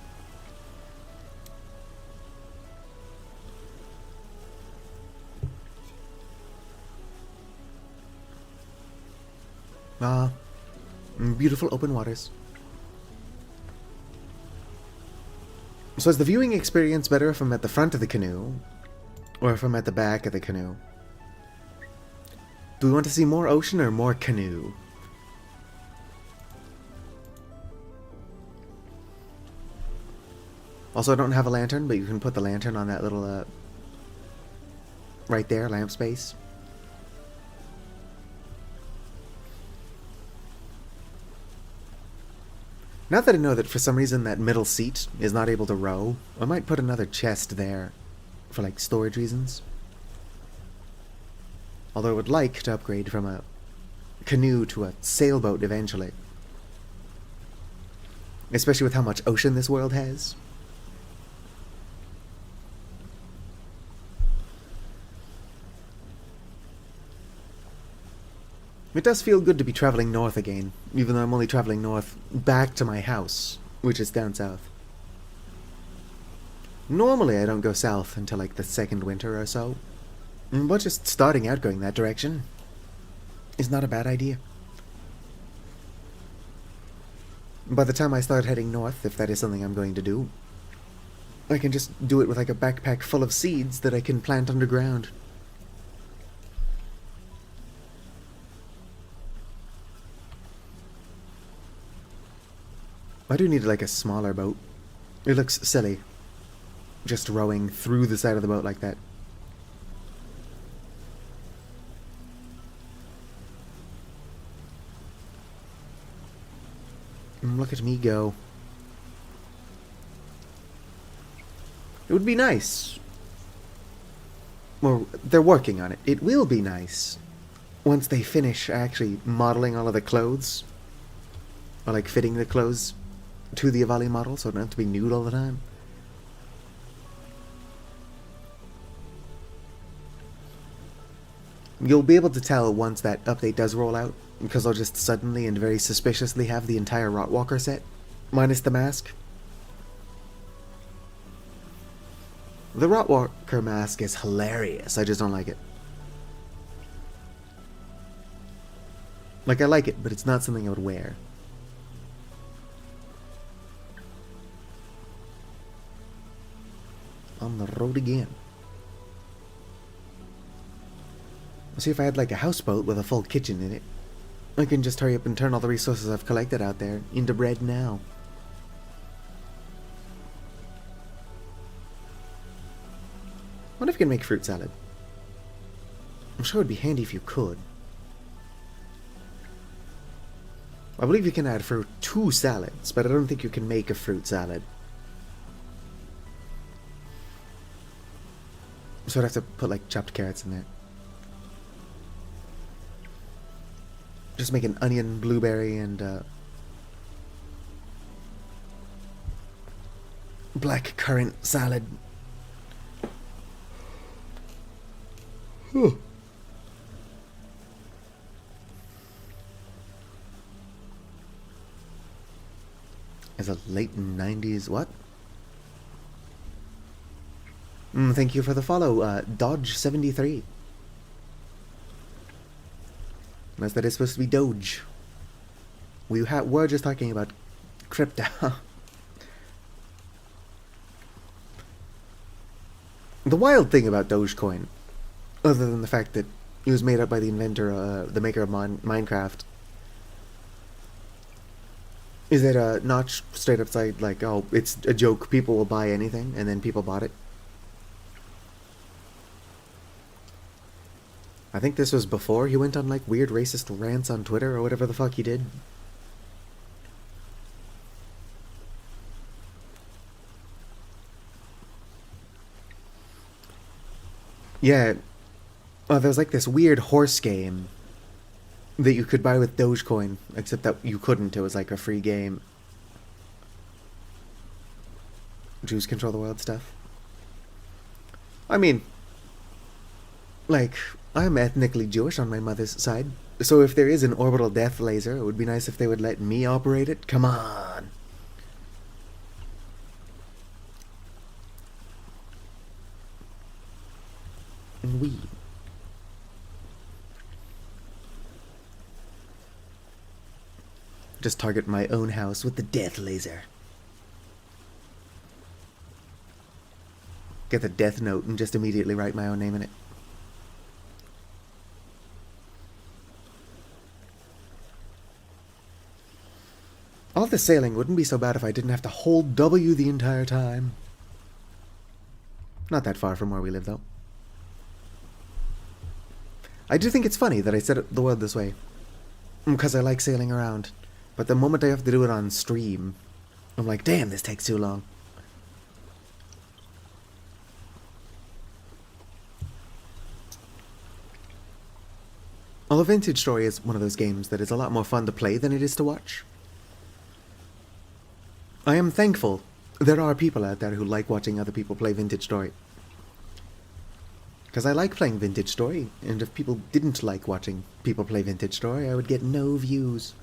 Beautiful open waters. So is the viewing experience better if I'm at the front of the canoe, or if I'm at the back of the canoe? Do we want to see more ocean or more canoe? Also, I don't have a lantern, but you can put the lantern on that little, right there, lamp space. Now that I know that for some reason that middle seat is not able to row, I might put another chest there for like storage reasons. Although I would like to upgrade from a canoe to a sailboat eventually. Especially with how much ocean this world has. It does feel good to be traveling north again, even though I'm only traveling north back to my house, which is down south. Normally I don't go south until like the second winter or so, but just starting out going that direction, is not a bad idea. By the time I start heading north, if that is something I'm going to do, I can just do it with like a backpack full of seeds that I can plant underground. I do need like a smaller boat. It looks silly, just rowing through the side of the boat like that. Look at me go. It would be nice. Well, they're working on it. It will be nice once they finish actually modeling all of the clothes. Or like fitting the clothes to the Avali model so it doesn't have to be nude all the time. You'll be able to tell once that update does roll out, because they'll just suddenly and very suspiciously have the entire Rotwalker set, minus the mask. The Rotwalker mask is hilarious, I just don't like it. Like, I like it, but it's not something I would wear. On the road again. See, if I had like a houseboat with a full kitchen in it, I can just hurry up and turn all the resources I've collected out there into bread now. Wonder if you can make fruit salad. I'm sure it'd be handy if you could. I believe you can add fruit to salads, but I don't think you can make a fruit salad. So I'd have to put like chopped carrots in there. Just make an onion, blueberry, and black currant salad. Huh. As a late 90s what? Thank you for the follow, Dodge73. Unless that is supposed to be Doge. We're just talking about crypto. The wild thing about Dogecoin, other than the fact that it was made up by the inventor, the maker of Minecraft, is that Notch straight up said, like, oh, it's a joke, people will buy anything, and then people bought it. I think this was before he went on like weird racist rants on Twitter or whatever the fuck he did. Yeah, there was like this weird horse game that you could buy with Dogecoin, except that you couldn't. It was like a free game. Jews control the world stuff. I mean, like, I'm ethnically Jewish on my mother's side, so if there is an orbital death laser, it would be nice if they would let me operate it. Come on! And we. Just target my own house with the death laser. Get the death note and just immediately write my own name in it. All the sailing wouldn't be so bad if I didn't have to hold W the entire time. Not that far from where we live, though. I do think it's funny that I set up the world this way, because I like sailing around. But the moment I have to do it on stream, I'm like, damn, this takes too long. Although Vintage Story is one of those games that is a lot more fun to play than it is to watch. I am thankful there are people out there who like watching other people play Vintage Story. Because I like playing Vintage Story, and if people didn't like watching people play Vintage Story, I would get no views.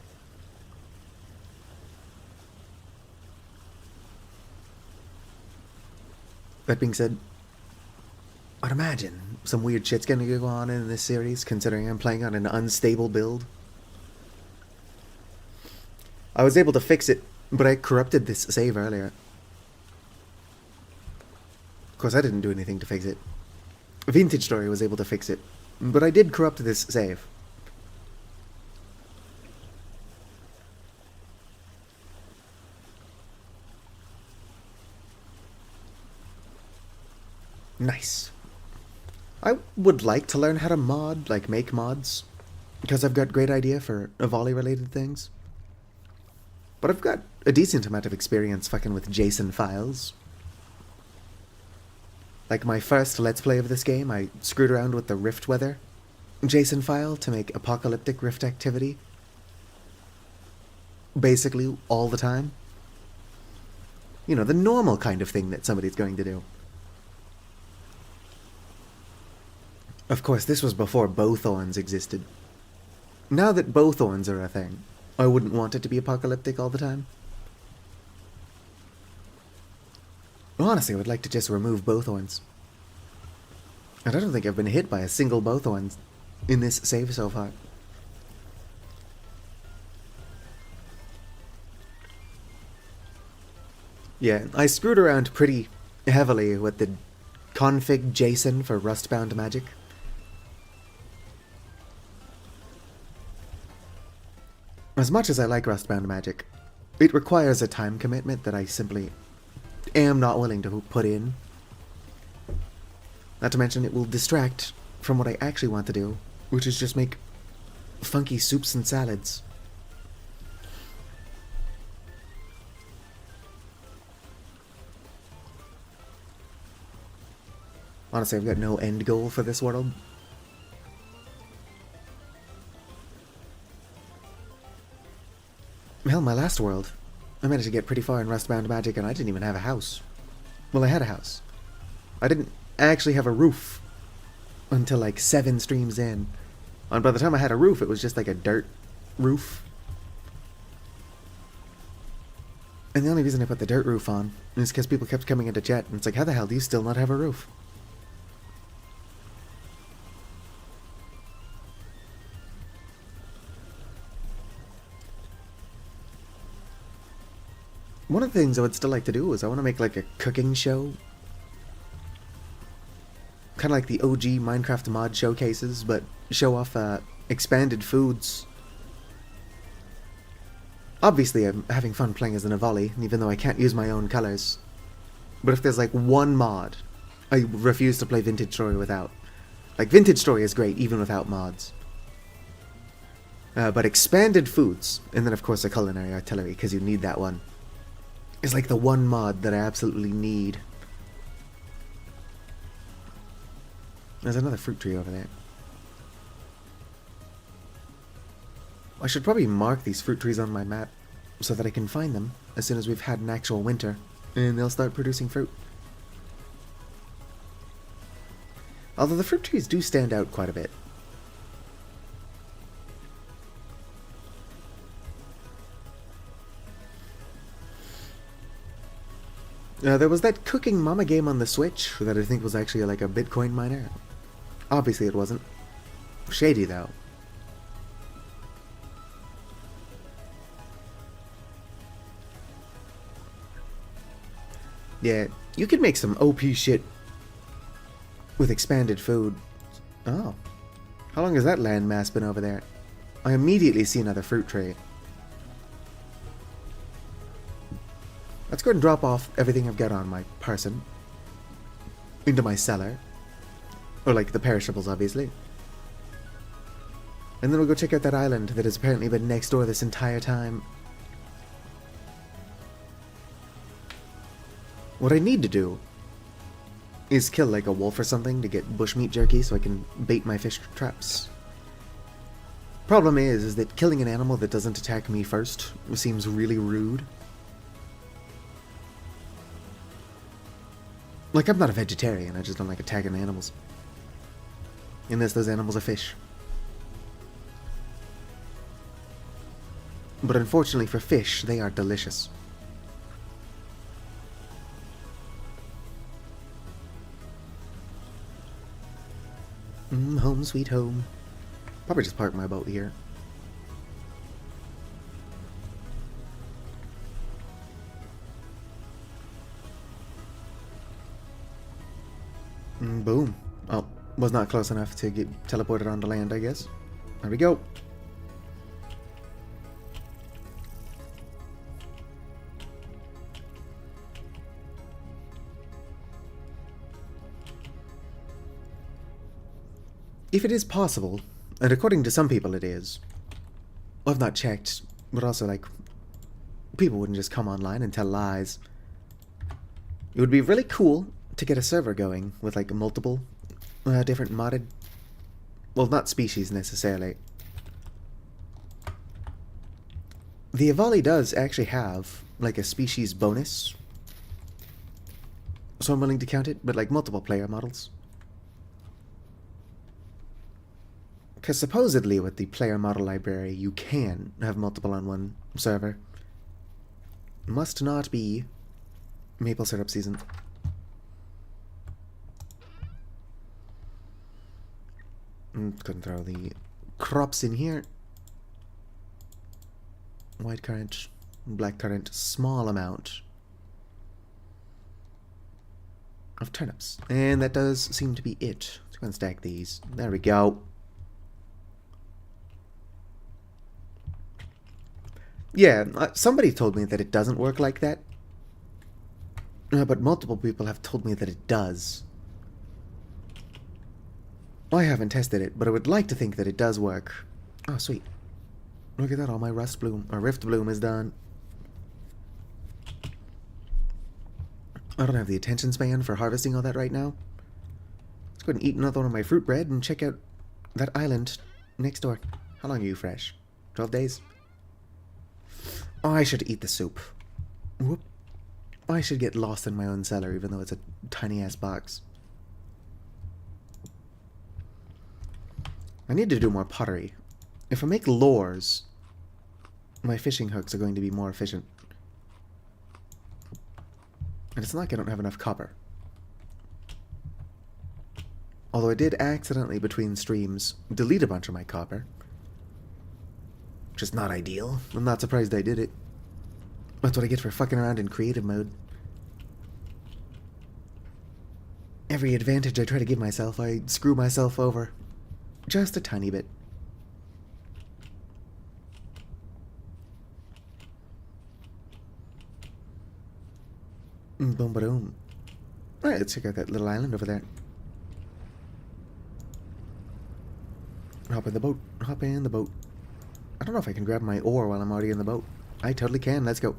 That being said, I'd imagine some weird shit's gonna go on in this series, considering I'm playing on an unstable build. I was able to fix it, but I corrupted this save earlier. Of course, I didn't do anything to fix it. Vintage Story was able to fix it, but I did corrupt this save. Nice. I would like to learn how to mod, like make mods, because I've got great idea for volley related things. But I've got a decent amount of experience fucking with JSON files. Like my first Let's Play of this game, I screwed around with the Rift Weather JSON file to make apocalyptic rift activity. Basically all the time. You know, the normal kind of thing that somebody's going to do. Of course, this was before Bowthorns existed. Now that Bowthorns are a thing, I wouldn't want it to be apocalyptic all the time. Honestly, I would like to just remove Bowthorns. And I don't think I've been hit by a single Bowthorn in this save so far. Yeah, I screwed around pretty heavily with the config JSON for Rustbound Magic. As much as I like Rustbound Magic, it requires a time commitment that I simply am not willing to put in. Not to mention it will distract from what I actually want to do, which is just make funky soups and salads. Honestly, I've got no end goal for this world. Hell, my last world, I managed to get pretty far in Rustbound Magic and I didn't even have a house. Well, I had a house. I didn't actually have a roof until like 7 streams in. And by the time I had a roof, it was just like a dirt roof. And the only reason I put the dirt roof on is because people kept coming into chat and it's like, how the hell do you still not have a roof? One of the things I would still like to do is I want to make like a cooking show. Kind of like the OG Minecraft mod showcases, but show off expanded foods. Obviously, I'm having fun playing as an Avoli, even though I can't use my own colors. But if there's like one mod, I refuse to play Vintage Story without. Like, Vintage Story is great, even without mods. But expanded foods, and then of course the culinary artillery, because you need that one, is like the one mod that I absolutely need. There's another fruit tree over there. I should probably mark these fruit trees on my map so that I can find them as soon as we've had an actual winter and they'll start producing fruit. Although the fruit trees do stand out quite a bit. There was that Cooking Mama game on the Switch that I think was actually like a Bitcoin miner. Obviously it wasn't. Shady though. Yeah, you could make some OP shit with expanded food. Oh. How long has that landmass been over there? I immediately see another fruit tree. Let's go ahead and drop off everything I've got on my person into my cellar. Or like the perishables, obviously. And then we'll go check out that island that has apparently been next door this entire time. What I need to do is kill like a wolf or something to get bushmeat jerky so I can bait my fish traps. Problem is that killing an animal that doesn't attack me first seems really rude. Like, I'm not a vegetarian, I just don't like attacking animals. Unless those animals are fish. But unfortunately for fish, they are delicious. Home sweet home. Probably just park my boat here. Boom. Oh, was not close enough to get teleported onto land, I guess. There we go. If it is possible, and according to some people it is, I've not checked, but also, like, people wouldn't just come online and tell lies. It would be really cool to get a server going with, like, multiple different modded, well, not species necessarily. The Avali does actually have, like, a species bonus, so I'm willing to count it, but, like, multiple player models. Because supposedly with the player model library, you can have multiple on one server. Must not be maple syrup season. Couldn't throw the crops in here. White currant, black currant, small amount of turnips. And that does seem to be it. Let's go and stack these. There we go. Yeah, somebody told me that it doesn't work like that. But multiple people have told me that it does. I haven't tested it, but I would like to think that it does work. Oh, sweet. Look at that, all my rust bloom, or rift bloom is done. I don't have the attention span for harvesting all that right now. Let's go ahead and eat another one of my fruit bread and check out that island next door. How long are you fresh? 12 days? Oh, I should eat the soup. Whoop. I should get lost in my own cellar, even though it's a tiny-ass box. I need to do more pottery. If I make lures, my fishing hooks are going to be more efficient. And it's not like I don't have enough copper. Although I did accidentally, between streams, delete a bunch of my copper. Which is not ideal. I'm not surprised I did it. That's what I get for fucking around in creative mode. Every advantage I try to give myself, I screw myself over. Just a tiny bit. Boom ba doom. Alright, let's check out that little island over there. Hop in the boat. Hop in the boat. I don't know if I can grab my ore while I'm already in the boat. I totally can. Let's go.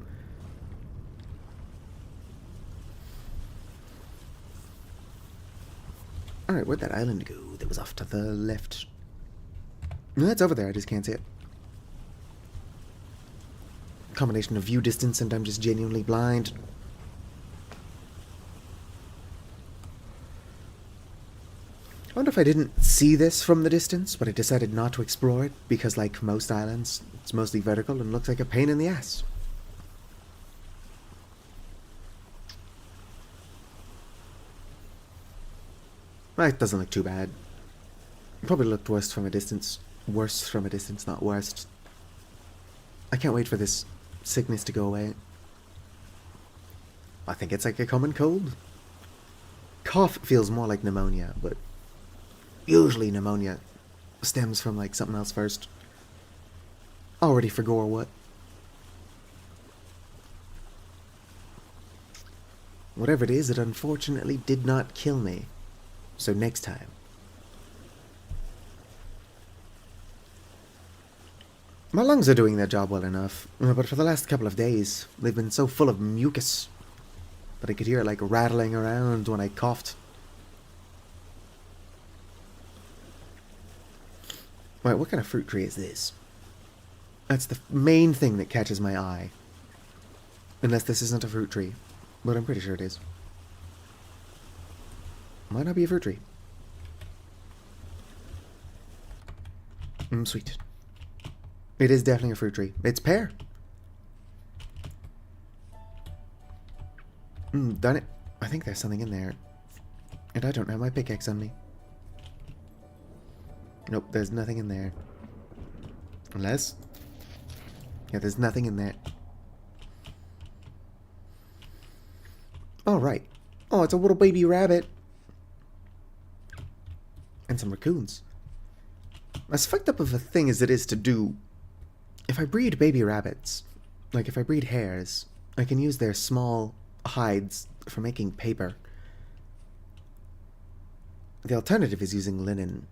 Alright, where'd that island go? That was off to the left. No, it's over there. I just can't see it. Combination of view distance and I'm just genuinely blind. I wonder if I didn't see this from the distance, but I decided not to explore it because, like most islands, it's mostly vertical and looks like a pain in the ass. Well, it doesn't look too bad. It probably looked worse from a distance. Worse from a distance, not worst. I can't wait for this sickness to go away. I think it's like a common cold. Cough feels more like pneumonia, but usually pneumonia stems from like something else first. Already forgot what. Whatever it is, it unfortunately did not kill me. So next time. My lungs are doing their job well enough, but for the last couple of days, they've been so full of mucus that I could hear it like rattling around when I coughed. Right, what kind of fruit tree is this? That's the main thing that catches my eye. Unless this isn't a fruit tree, but I'm pretty sure it is. Might not be a fruit tree. Sweet. It is definitely a fruit tree. It's pear. Darn it. I think there's something in there. And I don't have my pickaxe on me. Nope, there's nothing in there. Unless... Yeah, there's nothing in there. Oh, right. Oh, it's a little baby rabbit. And some raccoons. As fucked up of a thing as it is to do, if I breed baby rabbits, like if I breed hares, I can use their small hides for making paper. The alternative is using linen,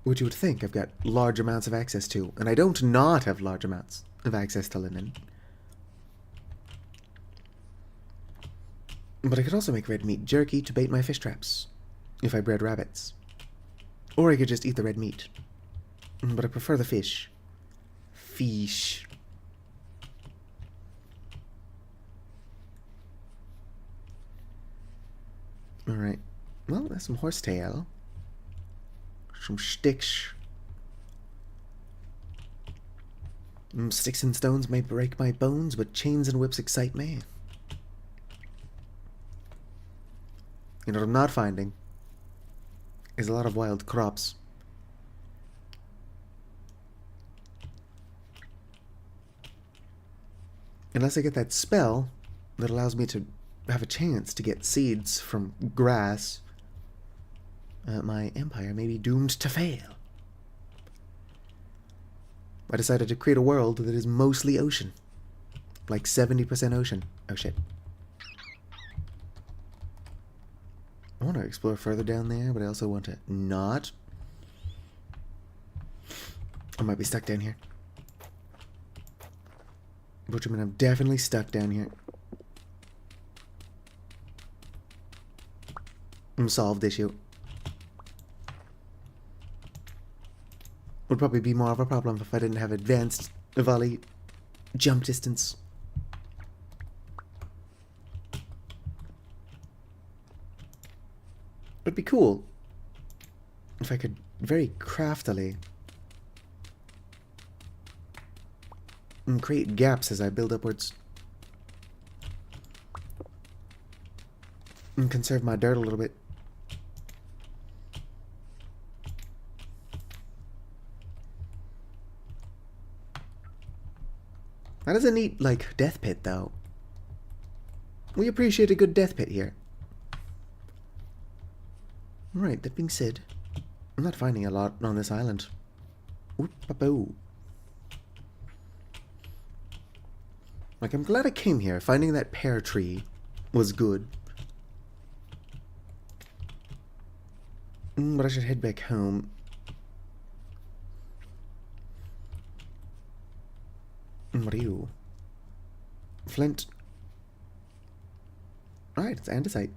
which you would think I've got large amounts of access to, and I don't not have large amounts of access to linen. But I could also make red meat jerky to bait my fish traps, if I bred rabbits. Or I could just eat the red meat. But I prefer the fish. Fish. Alright. Well, that's some horsetail. Some sticks. Sticks and stones may break my bones, but chains and whips excite me. You know what I'm not finding is a lot of wild crops. Unless I get that spell that allows me to have a chance to get seeds from grass, my empire may be doomed to fail. I decided to create a world that is mostly ocean. Like 70% ocean. Oh shit. I want to explore further down there, but I also want to not. I might be stuck down here. Which I mean, I'm definitely stuck down here. Unsolved issue. Would probably be more of a problem if I didn't have advanced volley jump distance. It'd be cool if I could very craftily create gaps as I build upwards. And conserve my dirt a little bit. That is a neat, like, death pit, though. We appreciate a good death pit here. Right, that being said, I'm not finding a lot on this island. Oop-a-boo. Like, I'm glad I came here. Finding that pear tree was good. But I should head back home. What are you? Flint. Alright, it's andesite.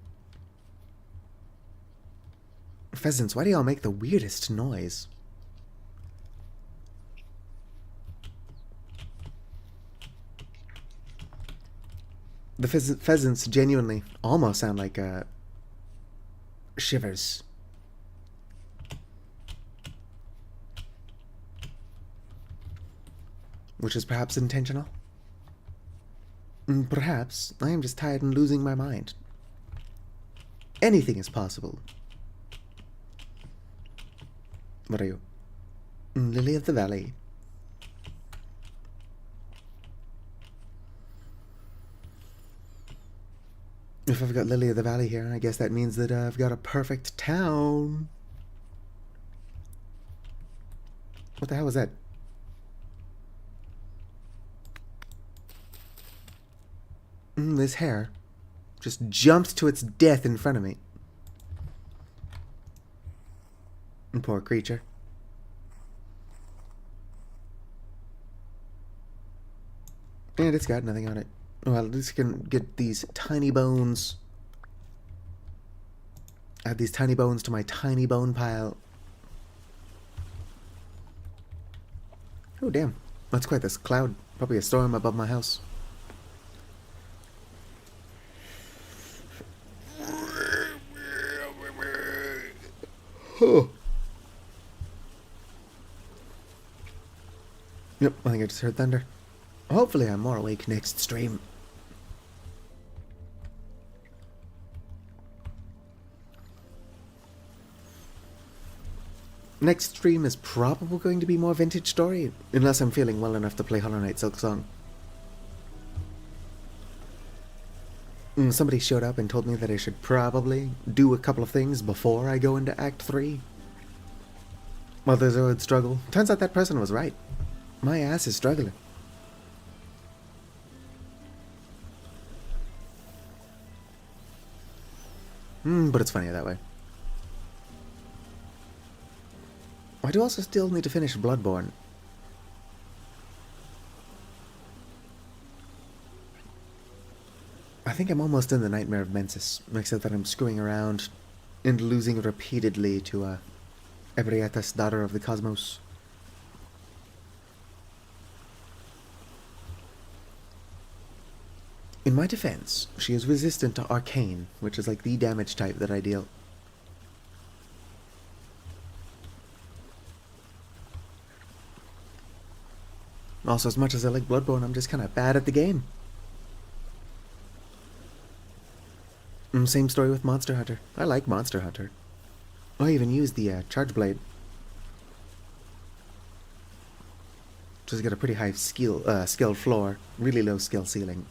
Pheasants, why do y'all make the weirdest noise? The pheasants genuinely almost sound like shivers. Which is perhaps intentional. Perhaps I am just tired and losing my mind. Anything is possible. What are you? Lily of the Valley. If I've got Lily of the Valley here, I guess that means that I've got a perfect town. What the hell was that? This hare just jumped to its death in front of me. Poor creature. And it's got nothing on it. Well, at least I can get these tiny bones. Add these tiny bones to my tiny bone pile. Oh, damn. That's quite this cloud. Probably a storm above my house. Oh. Yep, I think I just heard thunder. Hopefully I'm more awake next stream. Next stream is probably going to be more Vintage Story, unless I'm feeling well enough to play Hollow Knight Silksong. Somebody showed up and told me that I should probably do a couple of things before I go into Act 3. Others would struggle. Turns out that person was right. My ass is struggling. But it's funnier that way. I do also still need to finish Bloodborne. I think I'm almost in the Nightmare of Mensis, except that I'm screwing around and losing repeatedly to Ebrietas, Daughter of the Cosmos. In my defense, she is resistant to Arcane, which is like the damage type that I deal. Also, as much as I like Bloodborne, I'm just kind of bad at the game. Same story with Monster Hunter. I like Monster Hunter. I even use the Charge Blade. Just got a pretty high skill floor, really low skill ceiling.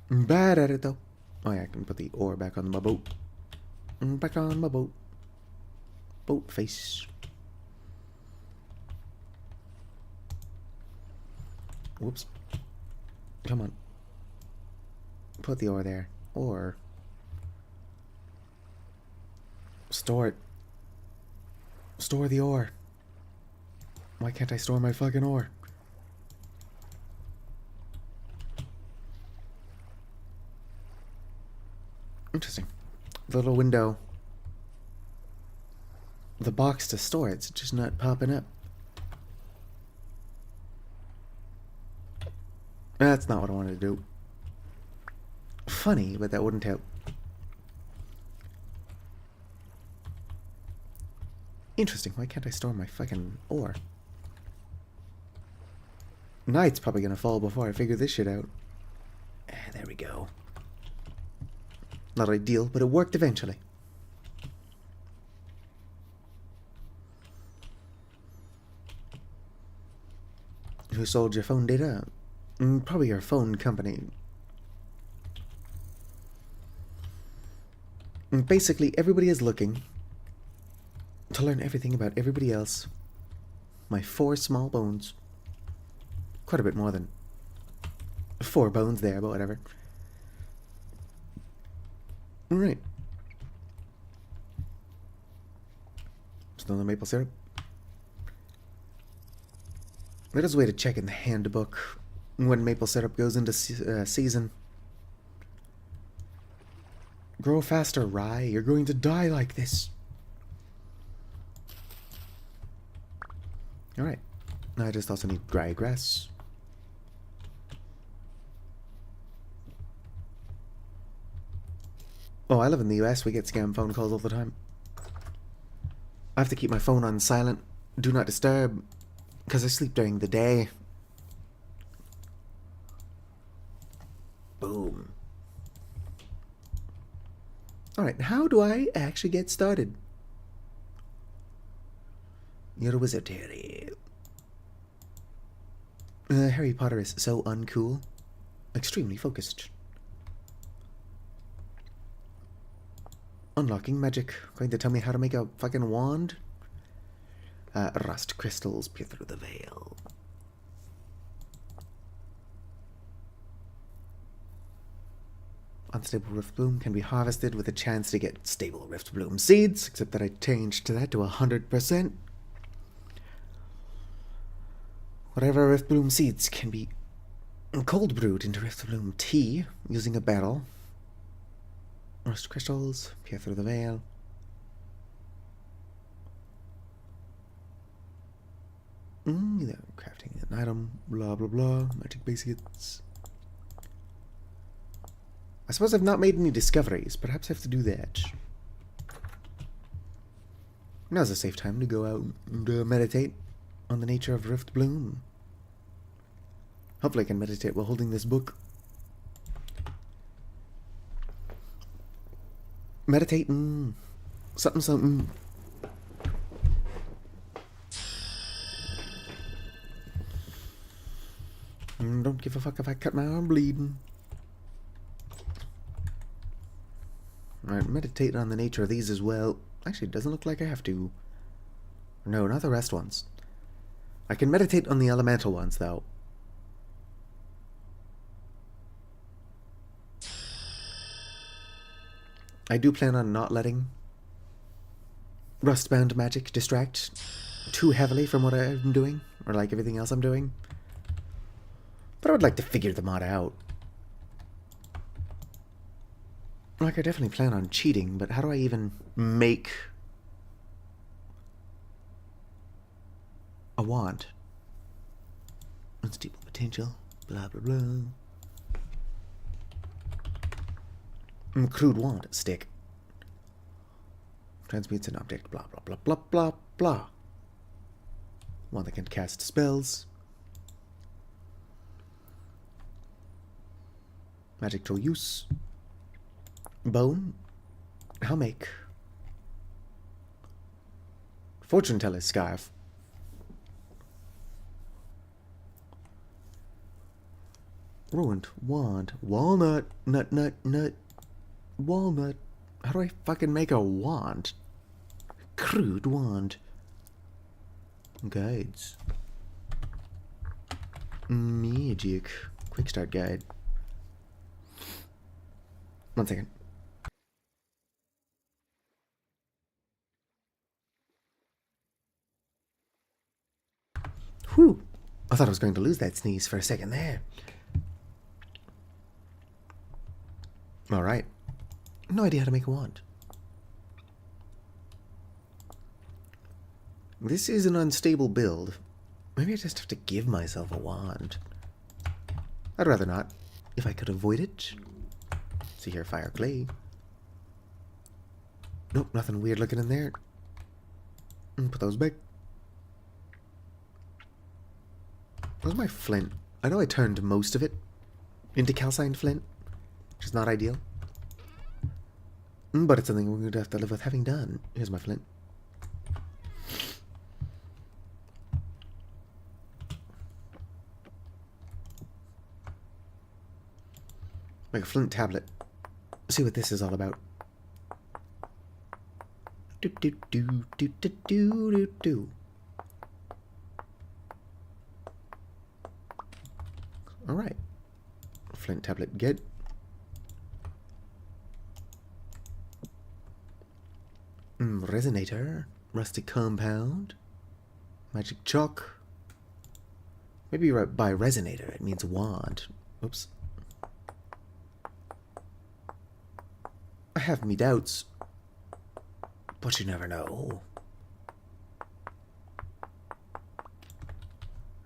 I'm bad at it though. Oh yeah, I can put the ore back on my boat. Back on my boat. Boat face. Whoops. Come on. Put the ore there. Or store it. Store the ore. Why can't I store my fucking ore? Interesting. The little window. The box to store it's just not popping up. That's not what I wanted to do. Funny, but that wouldn't help. Interesting, why can't I store my fucking ore? Night's probably gonna fall before I figure this shit out. There we go. Not ideal, but it worked eventually. Who sold your phone data? Probably your phone company. Basically, everybody is looking to learn everything about everybody else. My 4 small bones. Quite a bit more than 4 bones there, but whatever. Alright. Still no maple syrup. That is a way to check in the handbook when maple syrup goes into season. Grow faster, rye. You're going to die like this. Alright. Now I just also need dry grass. Oh, I live in the US. We get scam phone calls all the time. I have to keep my phone on silent. Do not disturb. Because I sleep during the day. Boom. Alright, how do I actually get started? You're a wizard, Harry. Harry Potter is so uncool. Extremely focused. Unlocking magic. Going to tell me how to make a fucking wand? Rust crystals peer through the veil. Unstable Rift Bloom can be harvested with a chance to get stable Rift Bloom seeds, except that I changed that to 100%. Whatever Rift Bloom seeds can be cold brewed into Rift Bloom tea using a barrel. Rust crystals peer through the veil. Crafting an item, blah blah blah, magic basics. I suppose I've not made any discoveries. Perhaps I have to do that. Now's a safe time to go out and meditate on the nature of Rift Bloom. Hopefully I can meditate while holding this book. Meditating. Something, something. Don't give a fuck if I cut my arm bleeding. Alright, meditate on the nature of these as well. Actually, it doesn't look like I have to. No, not the rest ones. I can meditate on the elemental ones, though. I do plan on not letting Rustbound magic distract too heavily from what I'm doing, or like everything else I'm doing. But I would like to figure the mod out. Like, I definitely plan on cheating, but how do I even make a wand? Unstable potential, blah blah blah. Crude wand stick. Transmutes an object, blah blah blah blah blah blah. One that can cast spells. Magic tool use. Bone. I'll make fortune teller scarf. Ruined wand. Walnut. Nut. Walnut. How do I fucking make a wand? Crude wand. Guides. Magic. Quick start guide. 1 second. Whew. I thought I was going to lose that sneeze for a second there. Alright. No idea how to make a wand. This is an unstable build. Maybe I just have to give myself a wand. I'd rather not, if I could avoid it. See here, fire clay. Nope, nothing weird looking in there. Put those back. Where's my flint? I know I turned most of it into calcined flint, which is not ideal. But it's something we're going to have to live with having done. Here's my flint. Make a flint tablet. See what this is all about. Do do do do do do do do. All right. Flint tablet get. Resonator. Rustic compound. Magic chalk. Maybe by resonator it means wand. Oops. I have me doubts. But you never know.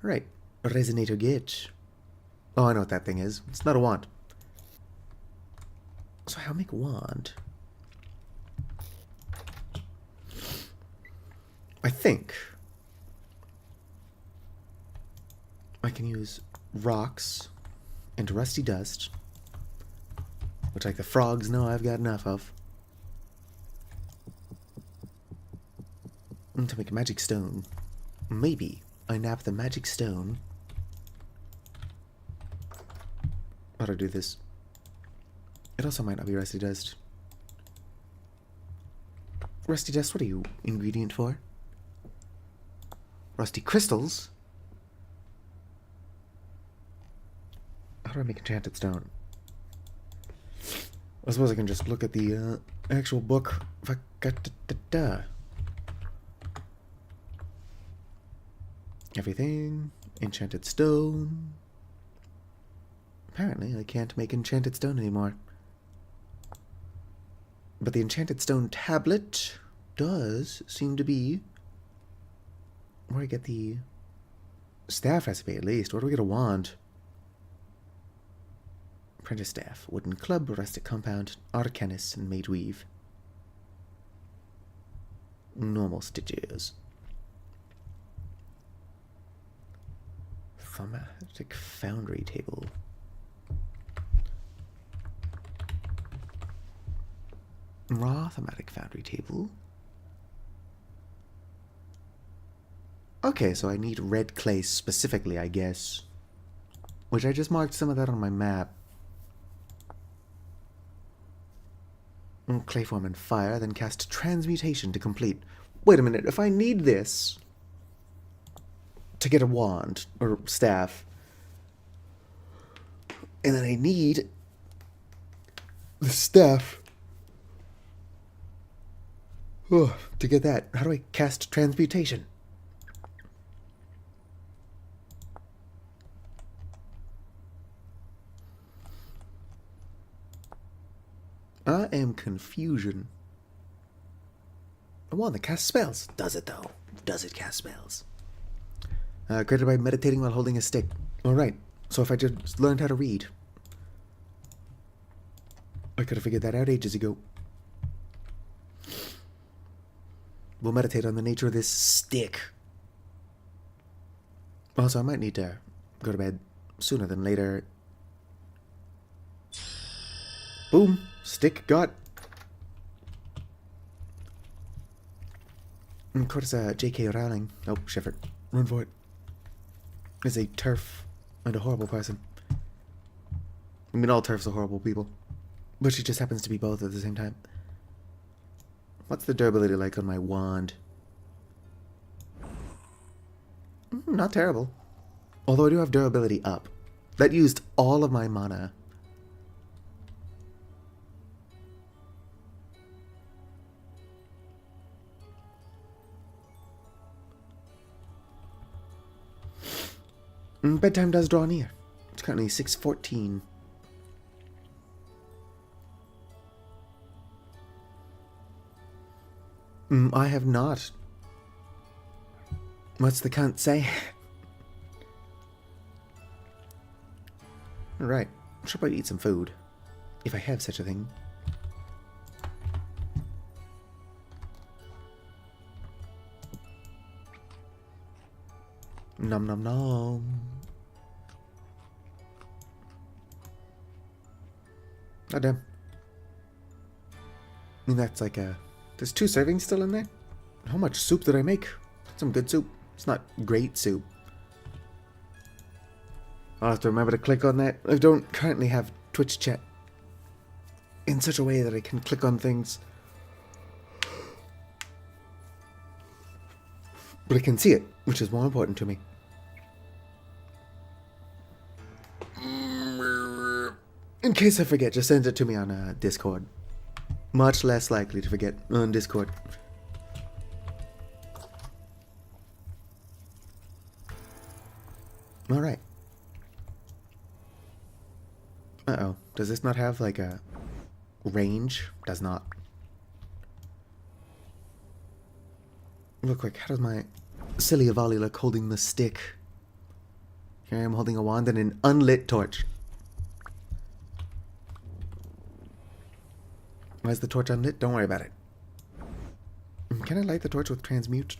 Right. Resonator get. Oh, I know what that thing is. It's not a wand. So how make a wand? I think I can use rocks and rusty dust, which, like the frogs, know I've got enough of, and to make a magic stone. Maybe I nap the magic stone. How do I do this? It also might not be rusty dust. Rusty dust, what are you ingredient for? Rusty crystals? How do I make enchanted stone? I suppose I can just look at the actual book. Everything. Enchanted stone. Apparently I can't make enchanted stone anymore. But the enchanted stone tablet does seem to be where I get the staff recipe, at least. Where do we get a wand? Apprentice staff, wooden club, rustic compound, arcanus, and mage weave. Normal stitches. Thaumatic foundry table. Raw thematic foundry table. Okay, so I need red clay specifically, I guess. Which I just marked some of that on my map. Clay form and fire, then cast transmutation to complete. Wait a minute, if I need this to get a wand or staff, and then I need the staff to get that, how do I cast transmutation? I am confusion. A wand that casts spells. Does it though? Does it cast spells? Created by meditating while holding a stick. Alright, so if I just learned how to read. I could have figured that out ages ago. We'll meditate on the nature of this stick. Also, I might need to go to bed sooner than later. Boom. Stick got. Of course, J.K. Rowling. Oh, Shepard. Run for it. Is a turf and a horrible person. I mean, all turfs are horrible people. But she just happens to be both at the same time. What's the durability like on my wand? Not terrible. Although I do have durability up. That used all of my mana. Bedtime does draw near. It's currently 6:14. I have not. What's the cunt say? Alright, I should probably eat some food. If I have such a thing. Nom nom nom. Oh damn. I mean, that's like a... There's 2 servings still in there? How much soup did I make? Some good soup. It's not great soup. I'll have to remember to click on that. I don't currently have Twitch chat in such a way that I can click on things. But I can see it, which is more important to me. In case I forget, just send it to me on Discord. Much less likely to forget on Discord. Alright. Uh-oh. Does this not have, like, a range? Does not. Real quick, how does my silly Avali look holding the stick? Here I am holding a wand and an unlit torch. Why is the torch unlit? Don't worry about it. Can I light the torch with transmute?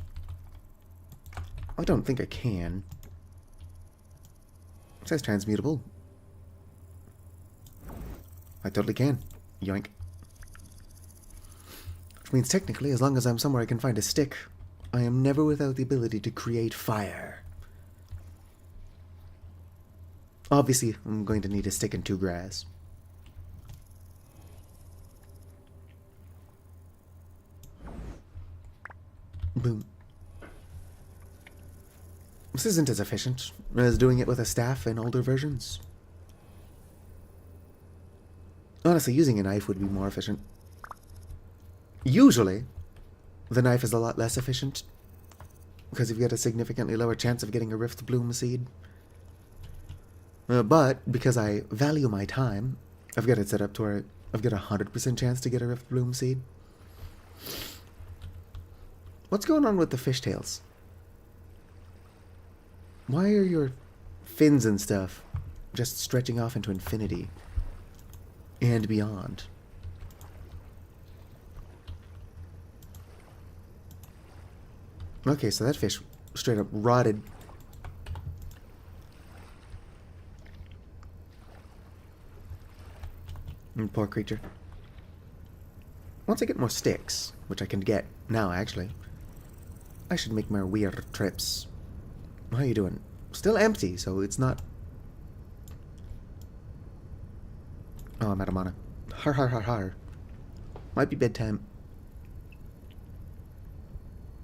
I don't think I can. It says transmutable. I totally can. Yoink. Which means technically, as long as I'm somewhere I can find a stick, I am never without the ability to create fire. Obviously, I'm going to need a stick and 2 grass. Boom. This isn't as efficient as doing it with a staff in older versions. Honestly, using a knife would be more efficient. Usually, the knife is a lot less efficient because you've got a significantly lower chance of getting a Rift Bloom seed. But because I value my time, I've got it set up to where I've got a 100% chance to get a Rift Bloom seed. What's going on with the fishtails? Why are your fins and stuff just stretching off into infinity and beyond? Okay, so that fish straight up rotted. Poor creature. once I get more sticks, which I can get now, actually, I should make more weird trips. How you doing? Still empty, so it's not... Oh, I'm out of mana. Har har har har. Might be bedtime.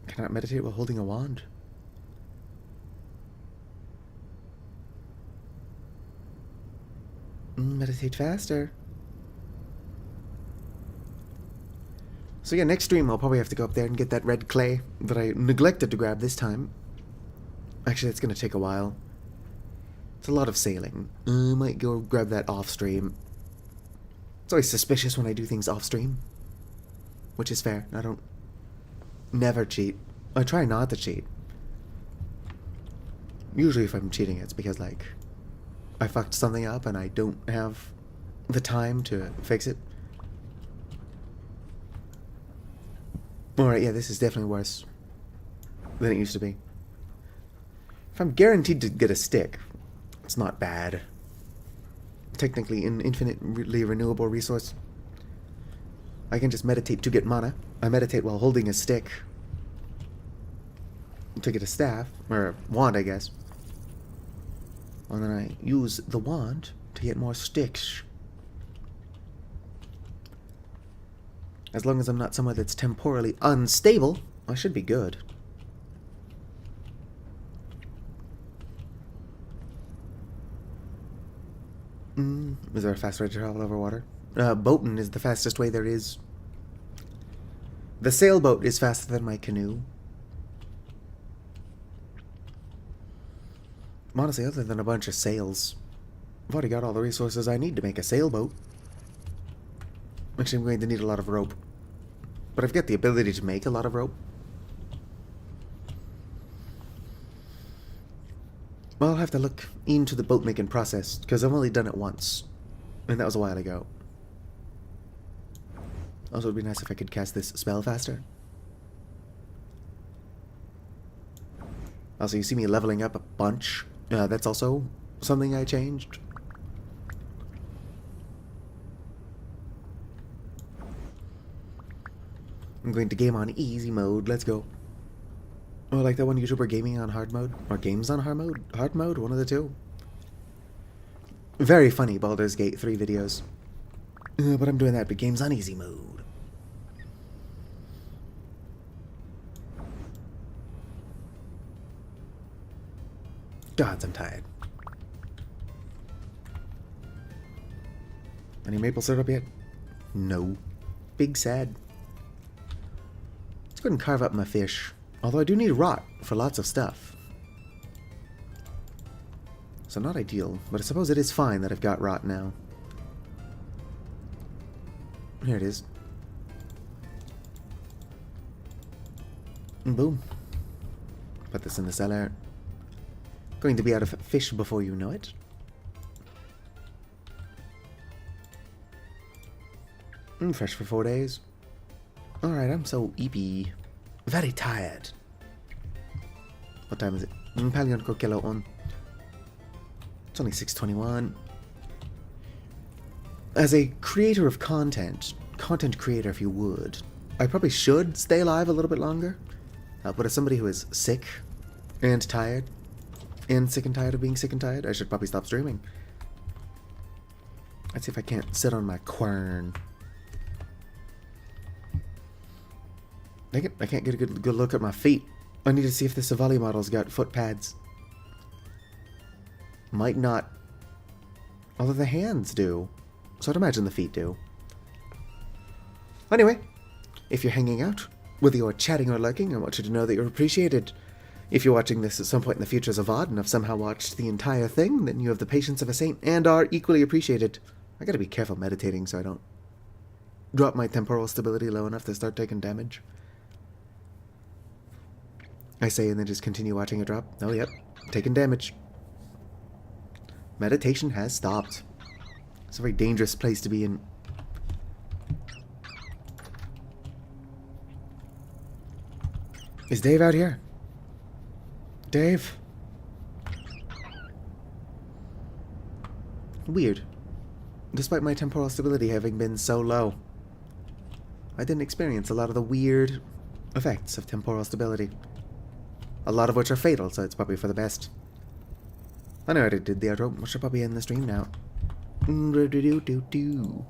Cannot meditate while holding a wand. Meditate faster. So yeah, next stream I'll probably have to go up there and get that red clay that I neglected to grab this time. Actually, that's going to take a while. It's a lot of sailing. I might go grab that off stream. It's always suspicious when I do things off stream. Which is fair. I don't... never cheat. I try not to cheat. Usually if I'm cheating, it's because, like, I fucked something up and I don't have the time to fix it. Alright, yeah, this is definitely worse than it used to be. If I'm guaranteed to get a stick, it's not bad. Technically an infinitely renewable resource. I can just meditate to get mana. I meditate while holding a stick to get a staff, or a wand, I guess. And then I use the wand to get more sticks. As long as I'm not somewhere that's temporally unstable, I should be good. Is there a fast way to travel over water? Boating is the fastest way there is. The sailboat is faster than my canoe. Honestly, other than a bunch of sails, I've already got all the resources I need to make a sailboat. Actually, I'm going to need a lot of rope. But I've got the ability to make a lot of rope. Well, I'll have to look into the boat making process, because I've only done it once. And that was a while ago. Also, it would be nice if I could cast this spell faster. Also, you see me leveling up a bunch. That's also something I changed. I'm going to game on easy mode. Let's go. Oh, like that one YouTuber gaming on hard mode? Or games on hard mode? Hard mode? One of the two. Very funny Baldur's Gate 3 videos. But I'm doing that, but games on easy mode. Gods, I'm tired. Any maple syrup yet? No. Big sad. Let's go ahead and carve up my fish. Although I do need rot for lots of stuff. So not ideal, but I suppose it is fine that I've got rot now. Here it is. And boom. Put this in the cellar. Going to be out of fish before you know it. Fresh for 4 days. Alright, I'm so eepy. Very tired. What time is it? Palion Kokelo on. It's only 6:21. As a creator of content creator if you would, I probably should stay alive a little bit longer. But as somebody who is sick and tired, and sick and tired of being sick and tired, I should probably stop streaming. Let's see if I can't sit on my quern. Dang it, I can't get a good look at my feet. I need to see if the Savali model's got foot pads. Might not. Although the hands do. So I'd imagine the feet do. Anyway, if you're hanging out, whether you're chatting or lurking, I want you to know that you're appreciated. If you're watching this at some point in the future as a VOD and have somehow watched the entire thing, then you have the patience of a saint and are equally appreciated. I gotta be careful meditating so I don't drop my temporal stability low enough to start taking damage. I say and then just continue watching it drop. Oh, yep. Taking damage. Meditation has stopped. It's a very dangerous place to be in. Is Dave out here? Dave? Weird. Despite my temporal stability having been so low. I didn't experience a lot of the weird effects of temporal stability. A lot of which are fatal, so it's probably for the best. I know I already did the outro. I should probably end the stream now. Do-do-do-do-do.